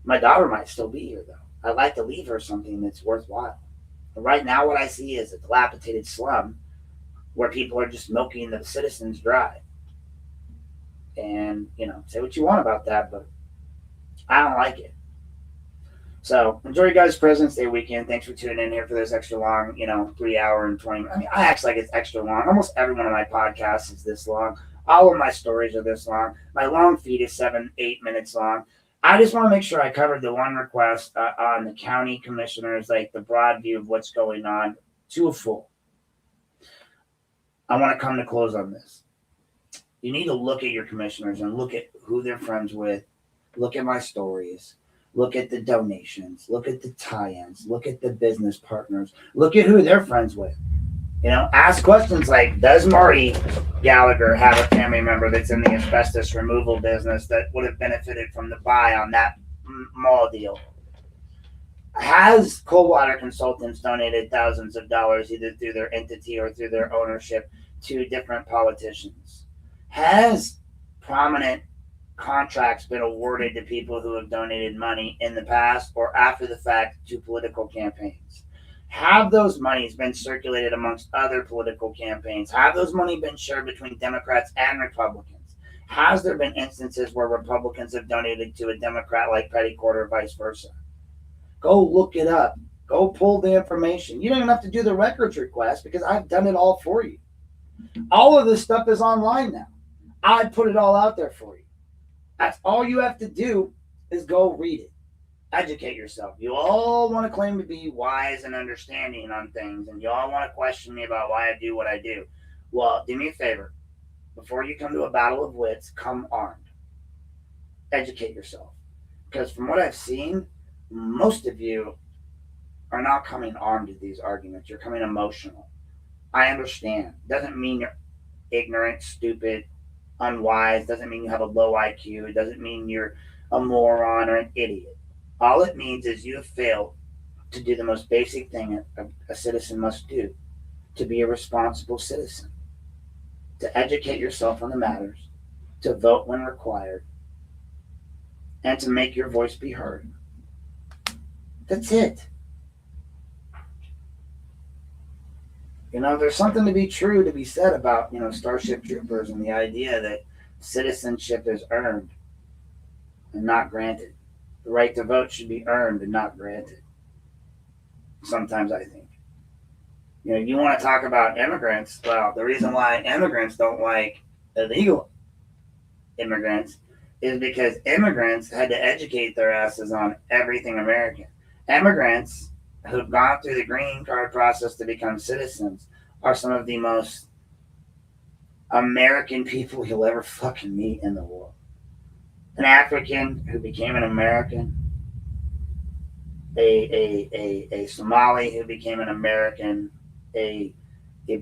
My daughter might still be here, though. I'd like to leave her something that's worthwhile. But right now, what I see is a dilapidated slum where people are just milking the citizens dry. And, say what you want about that, but I don't like it. So enjoy your guys' President's Day weekend. Thanks for tuning in here for this extra long, 3 hour and 20 minutes. I act like it's extra long. Almost every one of my podcasts is this long. All of my stories are this long. My long feed is 7-8 minutes long. I just want to make sure I covered the one request on the county commissioners, like the broad view of what's going on, to a full. I want to come to close on this. You need to look at your commissioners and look at who they're friends with. Look at my stories. Look at the donations. Look at the tie-ins. Look at the business partners. Look at who they're friends with. Ask questions like, does Marty Gallagher have a family member that's in the asbestos removal business that would have benefited from the buy on that mall deal? Has Coldwater Consultants donated thousands of dollars either through their entity or through their ownership to different politicians? Has prominent contracts been awarded to people who have donated money in the past or after the fact to political campaigns? Have those monies been circulated amongst other political campaigns? Have those money been shared between Democrats and Republicans? Has there been instances where Republicans have donated to a Democrat like Petticourt or vice versa? Go look it up. Go pull the information. You don't even have to do the records request because I've done it all for you. All of this stuff is online now. I put it all out there for you. That's all you have to do is go read it. Educate yourself. You all want to claim to be wise and understanding on things, and you all want to question me about why I do what I do. Well, do me a favor. Before you come to a battle of wits, come armed. Educate yourself. Because from what I've seen, most of you are not coming armed to these arguments. You're coming emotional. I understand. Doesn't mean you're ignorant, stupid, unwise. Doesn't mean you have a low IQ. It doesn't mean you're a moron or an idiot. All it means is you have failed to do the most basic thing a citizen must do, to be a responsible citizen, to educate yourself on the matters, to vote when required, and to make your voice be heard. That's it. There's something to be said about, Starship Troopers and the idea that citizenship is earned and not granted. The right to vote should be earned and not granted. Sometimes I think. You know, you want to talk about immigrants. Well, the reason why immigrants don't like illegal immigrants is because immigrants had to educate their asses on everything American. Immigrants who've gone through the green card process to become citizens are some of the most American people you'll ever fucking meet in the world. An African who became an American, a Somali who became an American, a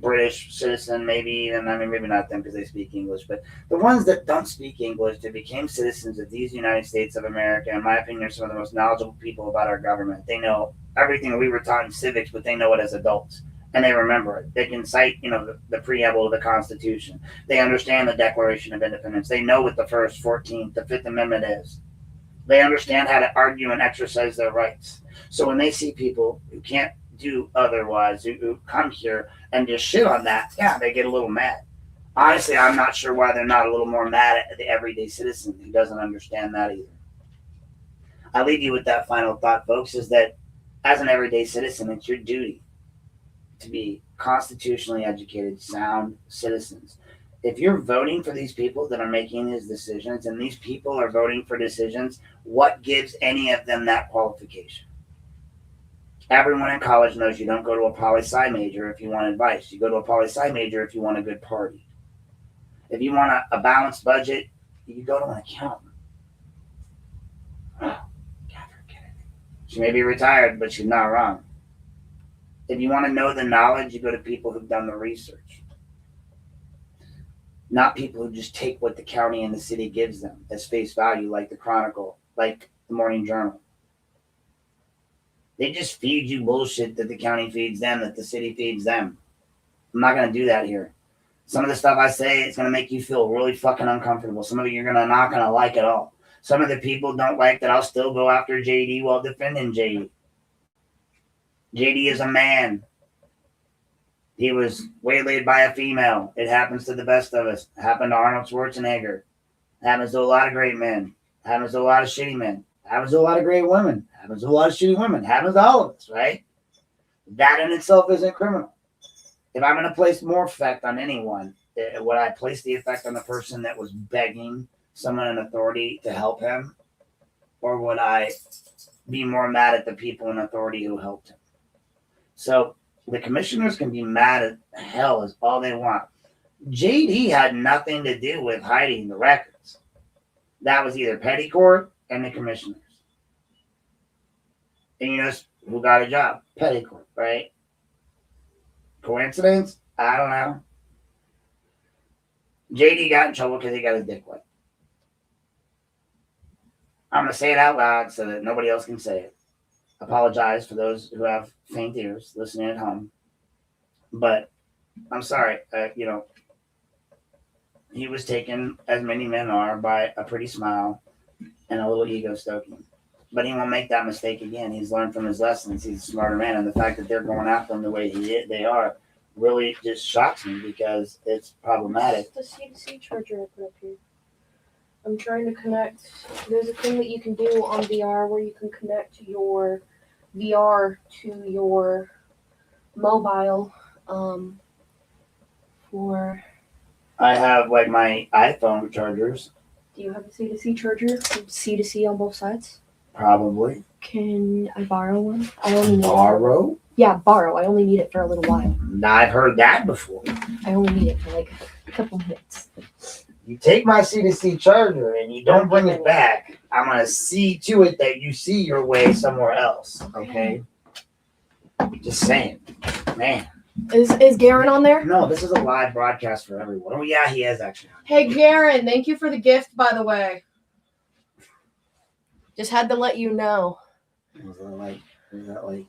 British citizen, maybe even, I mean, maybe not them because they speak English, but the ones that don't speak English that became citizens of these United States of America, in my opinion, are some of the most knowledgeable people about our government. They know everything we were taught in civics, but they know it as adults. And they remember it. They can cite, the preamble of the Constitution. They understand the Declaration of Independence. They know what the First, 14th, the Fifth Amendment is. They understand how to argue and exercise their rights. So when they see people who can't do otherwise, who come here and just shit on that, yeah, they get a little mad. Honestly, I'm not sure why they're not a little more mad at the everyday citizen who doesn't understand that either. I leave you with that final thought, folks, is that as an everyday citizen, it's your duty to be constitutionally educated, sound citizens. If you're voting for these people that are making these decisions, and these people are voting for decisions, what gives any of them that qualification? Everyone in college knows you don't go to a poli-sci major if you want advice. You go to a poli-sci major if you want a good party. If you want a balanced budget, you go to an accountant. Oh, Catherine Kennedy. She may be retired, but she's not wrong. If you want to know the knowledge, you go to people who've done the research. Not people who just take what the county and the city gives them as face value, like the Chronicle, like the Morning Journal. They just feed you bullshit that the county feeds them, that the city feeds them. I'm not going to do that here. Some of the stuff I say, it's going to make you feel really fucking uncomfortable. Some of it you're not going to like at all. Some of the people don't like that I'll still go after JD while defending JD. JD is a man. He was waylaid by a female. It happens to the best of us. It happened to Arnold Schwarzenegger. It happens to a lot of great men. It happens to a lot of shitty men. It happens to a lot of great women. It happens to a lot of shitty women. It happens to all of us, right? That in itself isn't criminal. If I'm going to place more effect on anyone, would I place the effect on the person that was begging someone in authority to help him? Or would I be more mad at the people in authority who helped him? So the commissioners can be mad at hell as all they want. JD had nothing to do with hiding the records. That was either petty court and the commissioners. And you know who got a job? Petty court, right? Coincidence? I don't know. JD got in trouble because he got his dick wet. I'm going to say it out loud so that nobody else can say it. Apologize for those who have faint ears listening at home. But I'm sorry. He was taken, as many men are, by a pretty smile and a little ego stoking. But he won't make that mistake again. He's learned from his lessons. He's a smarter man. And the fact that they're going after him the way they are really just shocks me because it's problematic. The C2C charger I put up here. I'm trying to connect. There's a thing that you can do on VR where you can connect your VR to your mobile for... I have like my iPhone chargers. Do you have a C2C charger? C2C on both sides? Probably. Can I borrow one? I only need Borrow? Yeah, borrow. I only need it for a little while. I've heard that before. I only need it for like a couple minutes. You take my C2C charger and you don't bring it back, I'm going to see to it that you see your way somewhere else. Okay? Just saying. Man. Is Garen on there? No, this is a live broadcast for everyone. Oh, yeah, he is actually. Hey, Garen, thank you for the gift, by the way. Just had to let you know. Was that like?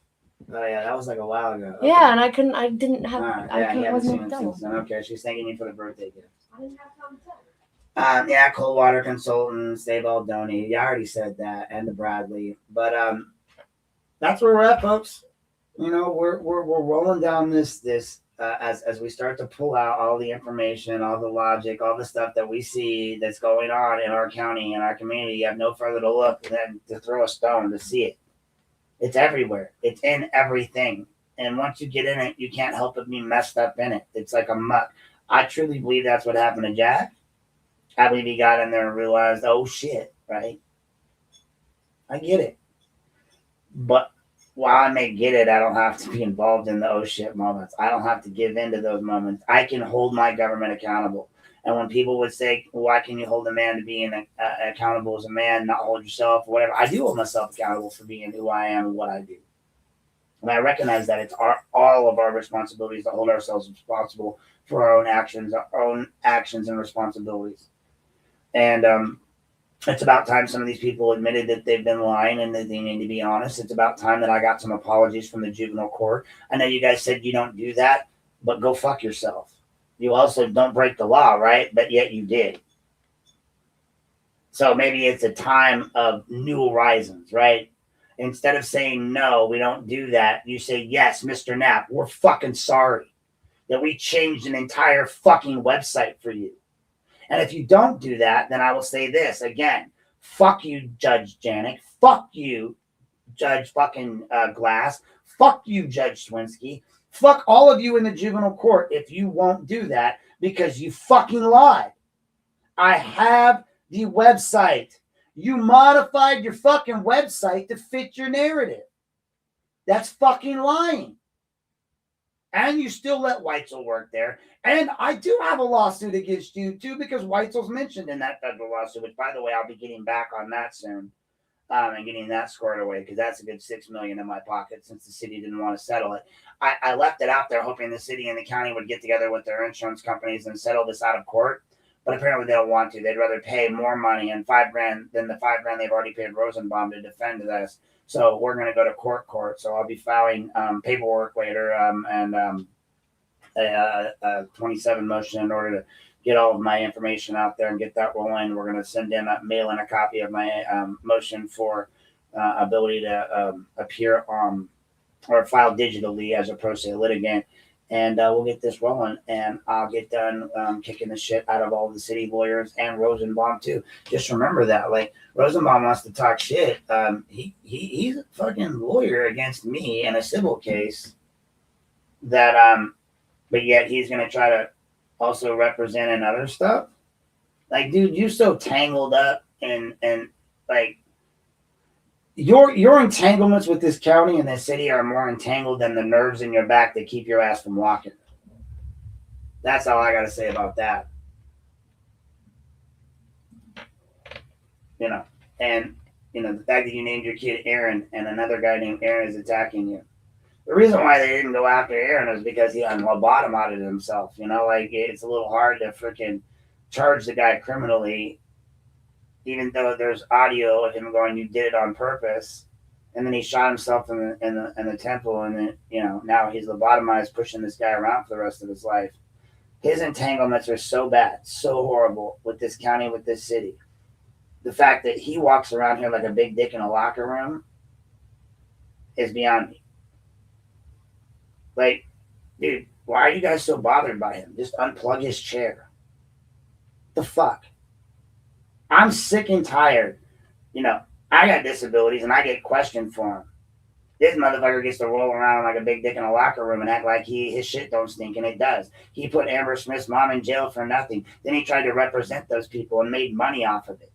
Oh, yeah, that was like a while ago. Okay. Yeah, and I didn't have, I wasn't seen it done. since then. Okay, she's thanking you for the birthday gift. I didn't have time to tell. Yeah, Coldwater Consultants, they've all donated. Yeah, I already said that, and the Bradley. But that's where we're at, folks. You know, we're rolling down this as we start to pull out all the information, all the logic, all the stuff that we see that's going on in our county and our community. You have no further to look than to throw a stone to see it. It's everywhere. It's in everything. And once you get in it, you can't help but be messed up in it. It's like a muck. I truly believe that's what happened to Jack. I believe he got in there and realized, oh shit, right? I get it. But while I may get it, I don't have to be involved in the oh shit moments. I don't have to give in to those moments. I can hold my government accountable. And when people would say, why can you hold a man to being accountable as a man, not hold yourself, or whatever, I do hold myself accountable for being who I am and what I do. And I recognize that it's all of our responsibilities to hold ourselves responsible for our own actions and responsibilities. And it's about time some of these people admitted that they've been lying and that they need to be honest. It's about time that I got some apologies from the juvenile court. I know you guys said you don't do that, but go fuck yourself. You also don't break the law, right? But yet you did. So maybe it's a time of new horizons, right? Instead of saying, no, we don't do that, you say, yes, Mr. Knapp, we're fucking sorry that we changed an entire fucking website for you. And if you don't do that, then I will say this again. Fuck you, Judge Janik. Fuck you, Judge fucking Glass. Fuck you, Judge Swinsky. Fuck all of you in the juvenile court if you won't do that because you fucking lied. I have the website. You modified your fucking website to fit your narrative. That's fucking lying. And you still let Weitzel work there. And I do have a lawsuit against you, too, because Weitzel's mentioned in that federal lawsuit, which, by the way, I'll be getting back on that soon and getting that squared away because that's a good $6 million in my pocket since the city didn't want to settle it. I left it out there hoping the city and the county would get together with their insurance companies and settle this out of court. But apparently they don't want to. They'd rather pay more money and $5,000 than the $5,000 they've already paid Rosenbaum to defend this. So we're going to go to court. So I'll be filing paperwork later and a 27 motion in order to get all of my information out there and get that rolling. We're going to send in mail in a copy of my motion for ability to appear on or file digitally as a pro se litigant. And we'll get this rolling, and I'll get done kicking the shit out of all the city lawyers and Rosenbaum too. Just remember that, like Rosenbaum wants to talk shit. He's a fucking lawyer against me in a civil case. That but yet he's gonna try to also represent in other stuff. Like, dude, you're so tangled up and like. Your entanglements with this county and this city are more entangled than the nerves in your back that keep your ass from walking. That's all I got to say about that. And the fact that you named your kid Aaron and another guy named Aaron is attacking you. The reason why they didn't go after Aaron is because he lobotomized himself. Like it's a little hard to freaking charge the guy criminally. Even though there's audio of him going, you did it on purpose, and then he shot himself in the temple, and then now he's lobotomized, pushing this guy around for the rest of his life. His entanglements are so bad, so horrible with this county, with this city. The fact that he walks around here like a big dick in a locker room is beyond me. Like, dude, why are you guys so bothered by him? Just unplug his chair. The fuck? I'm sick and tired. I got disabilities and I get questioned for them. This motherfucker gets to roll around like a big dick in a locker room and act like his shit don't stink, and it does. He put Amber Smith's mom in jail for nothing. Then he tried to represent those people and made money off of it.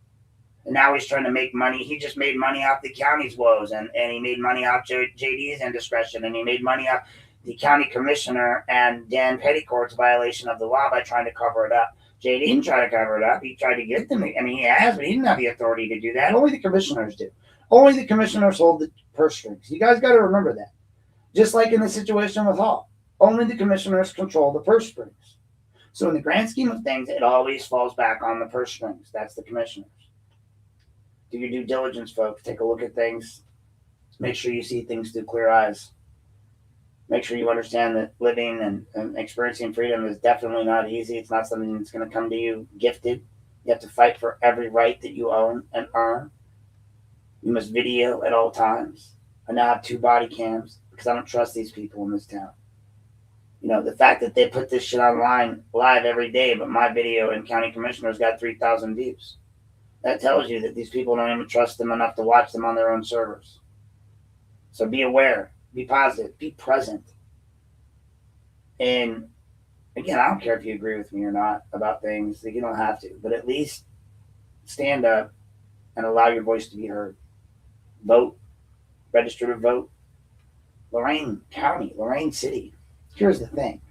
And now he's trying to make money. He just made money off the county's woes, and he made money off JD's indiscretion, and he made money off the county commissioner and Dan Petticourt's violation of the law by trying to cover it up. Jay didn't try to cover it up. He tried to get them. I mean, he has, but he didn't have the authority to do that. Only the commissioners do. Only the commissioners hold the purse strings. You guys got to remember that. Just like in the situation with Hall, only the commissioners control the purse strings. So in the grand scheme of things, it always falls back on the purse strings. That's the commissioners. Do your due diligence, folks. Take a look at things. Make sure you see things through clear eyes. Make sure you understand that living and experiencing freedom is definitely not easy. It's not something that's going to come to you gifted. You have to fight for every right that you own and earn. You must video at all times. I now have 2 body cams because I don't trust these people in this town. The fact that they put this shit online live every day, but my video and county commissioners got 3,000 views. That tells you that these people don't even trust them enough to watch them on their own servers. So be aware. Be positive. Be present. And again, I don't care if you agree with me or not about things. You don't have to, but at least stand up and allow your voice to be heard. Vote. Register to vote. Lorain County, Lorain City. Here's the thing.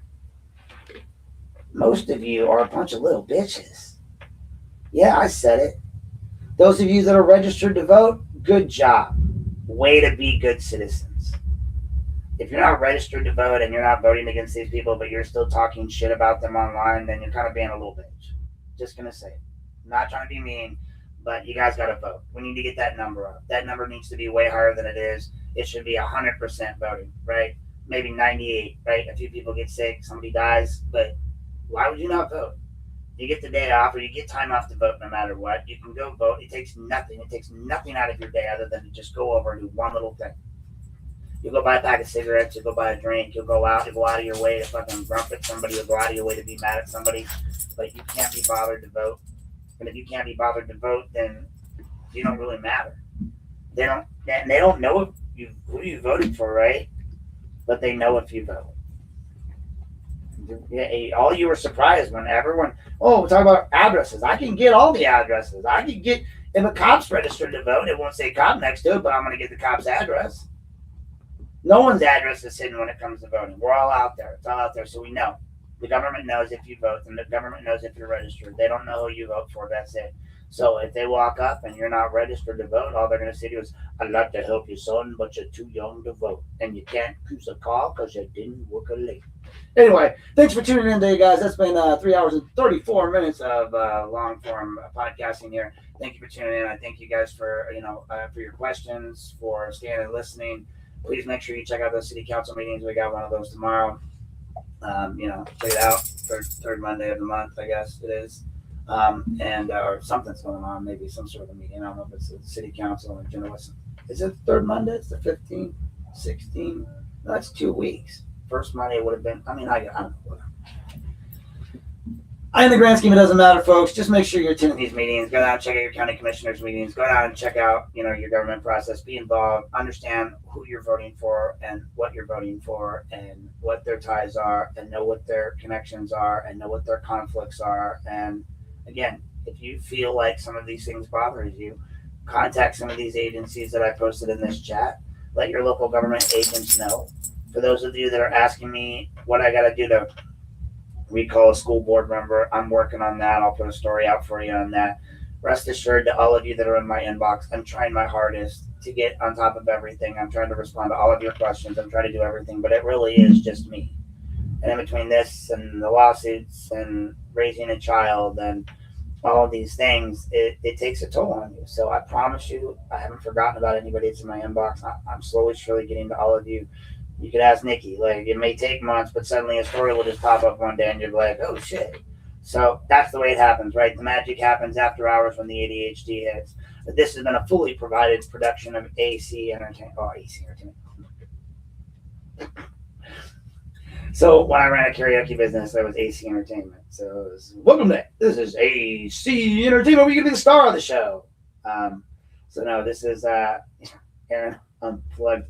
Most of you are a bunch of little bitches. Yeah, I said it. Those of you that are registered to vote, good job. Way to be good citizens. If you're not registered to vote and you're not voting against these people, but you're still talking shit about them online, then you're kind of being a little bitch. Just going to say it. Not trying to be mean, but you guys got to vote. We need to get that number up. That number needs to be way higher than it is. It should be 100% voting, right? Maybe 98, right? A few people get sick, somebody dies, but why would you not vote? You get the day off or you get time off to vote no matter what. You can go vote. It takes nothing. It takes nothing out of your day other than to just go over and do one little thing. You'll go buy a pack of cigarettes. You'll go buy a drink. You'll go out of your way to fucking grump at somebody. You'll go out of your way to be mad at somebody. But you can't be bothered to vote. And if you can't be bothered to vote, then you don't really matter. They don't know who you voted for, right? But they know if you vote. Yeah, all you were surprised when everyone, we're talking about addresses. I can get all the addresses. I can get, if a cop's registered to vote, it won't say cop next to it, but I'm going to get the cop's address. No one's address is hidden when it comes to voting. We're all out there. It's all out there, so we know. The government knows if you vote, and the government knows if you're registered. They don't know who you vote for. That's it. So if they walk up and you're not registered to vote, all they're going to say to you is, I'd like to help you, son, but you're too young to vote. And you can't choose a call because you didn't work a late. Anyway, thanks for tuning in today, guys. That's been 3 hours and 34 minutes of long-form podcasting here. Thank you for tuning in. I thank you guys for for your questions, for staying and listening. Please make sure you check out those city council meetings. We got one of those tomorrow. Check it out. Third Monday of the month, I guess it is. Or something's going on, maybe some sort of meeting. I don't know if it's the city council or general. Is it third Monday? It's the 15th, 16th. No, that's 2 weeks. First Monday would have been, I don't know. Whatever. In the grand scheme, it doesn't matter, folks. Just make sure you're attending these meetings. Go down and check out your county commissioners' meetings. Go down and check out, your government process. Be involved. Understand who you're voting for and what you're voting for and what their ties are and know what their connections are and know what their conflicts are. And again, if you feel like some of these things bothers you, contact some of these agencies that I posted in this chat. Let your local government agents know. For those of you that are asking me what I got to do to recall a school board member, I'm working on that. I'll put a story out for you on that. Rest assured to all of you that are in my inbox, I'm trying my hardest to get on top of everything. I'm trying to respond to all of your questions. I'm trying to do everything, but it really is just me. And in between this and the lawsuits and raising a child and all of these things, it takes a toll on you. So I promise you, I haven't forgotten about anybody that's in my inbox. I'm slowly, surely getting to all of you. You could ask Nikki. Like, it may take months, but suddenly a story will just pop up one day and you're like, oh shit. So that's the way it happens, right? The magic happens after hours when the ADHD hits. But this has been a fully provided production of AC Entertainment. Oh, AC Entertainment. So when I ran a karaoke business, I was AC Entertainment. So it was, welcome to this is AC Entertainment. We can be the star of the show. So no, this is Aaron Unplugged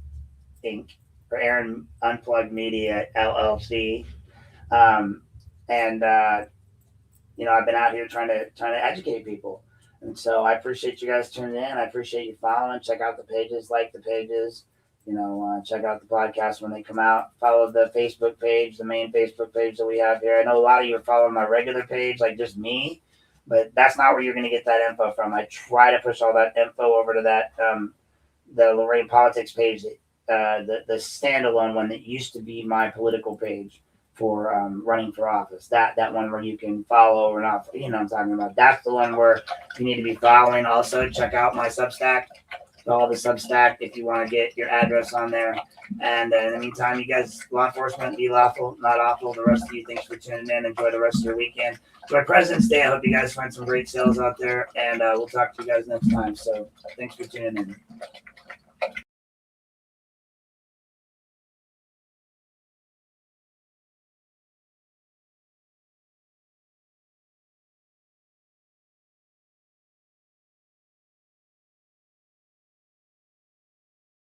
Inc. or Aaron Unplugged Media LLC. I've been out here trying to educate people. And so I appreciate you guys tuning in. I appreciate you following. Check out the pages, like the pages. Check out the podcast when they come out. Follow the Facebook page, the main Facebook page that we have here. I know a lot of you are following my regular page, like just me, but that's not where you're going to get that info from. I try to push all that info over to that the Lorain Politics page, the standalone one that used to be my political page for running for office. That one where you can follow or not, what I'm talking about. That's the one where you need to be following. Also, check out my Substack. All the Substack if you want to get your address on there. And in the meantime, you guys, law enforcement, be lawful, not awful. The rest of you, thanks for tuning in. Enjoy the rest of your weekend. Enjoy President's Day. I hope you guys find some great sales out there. And we'll talk to you guys next time. So thanks for tuning in.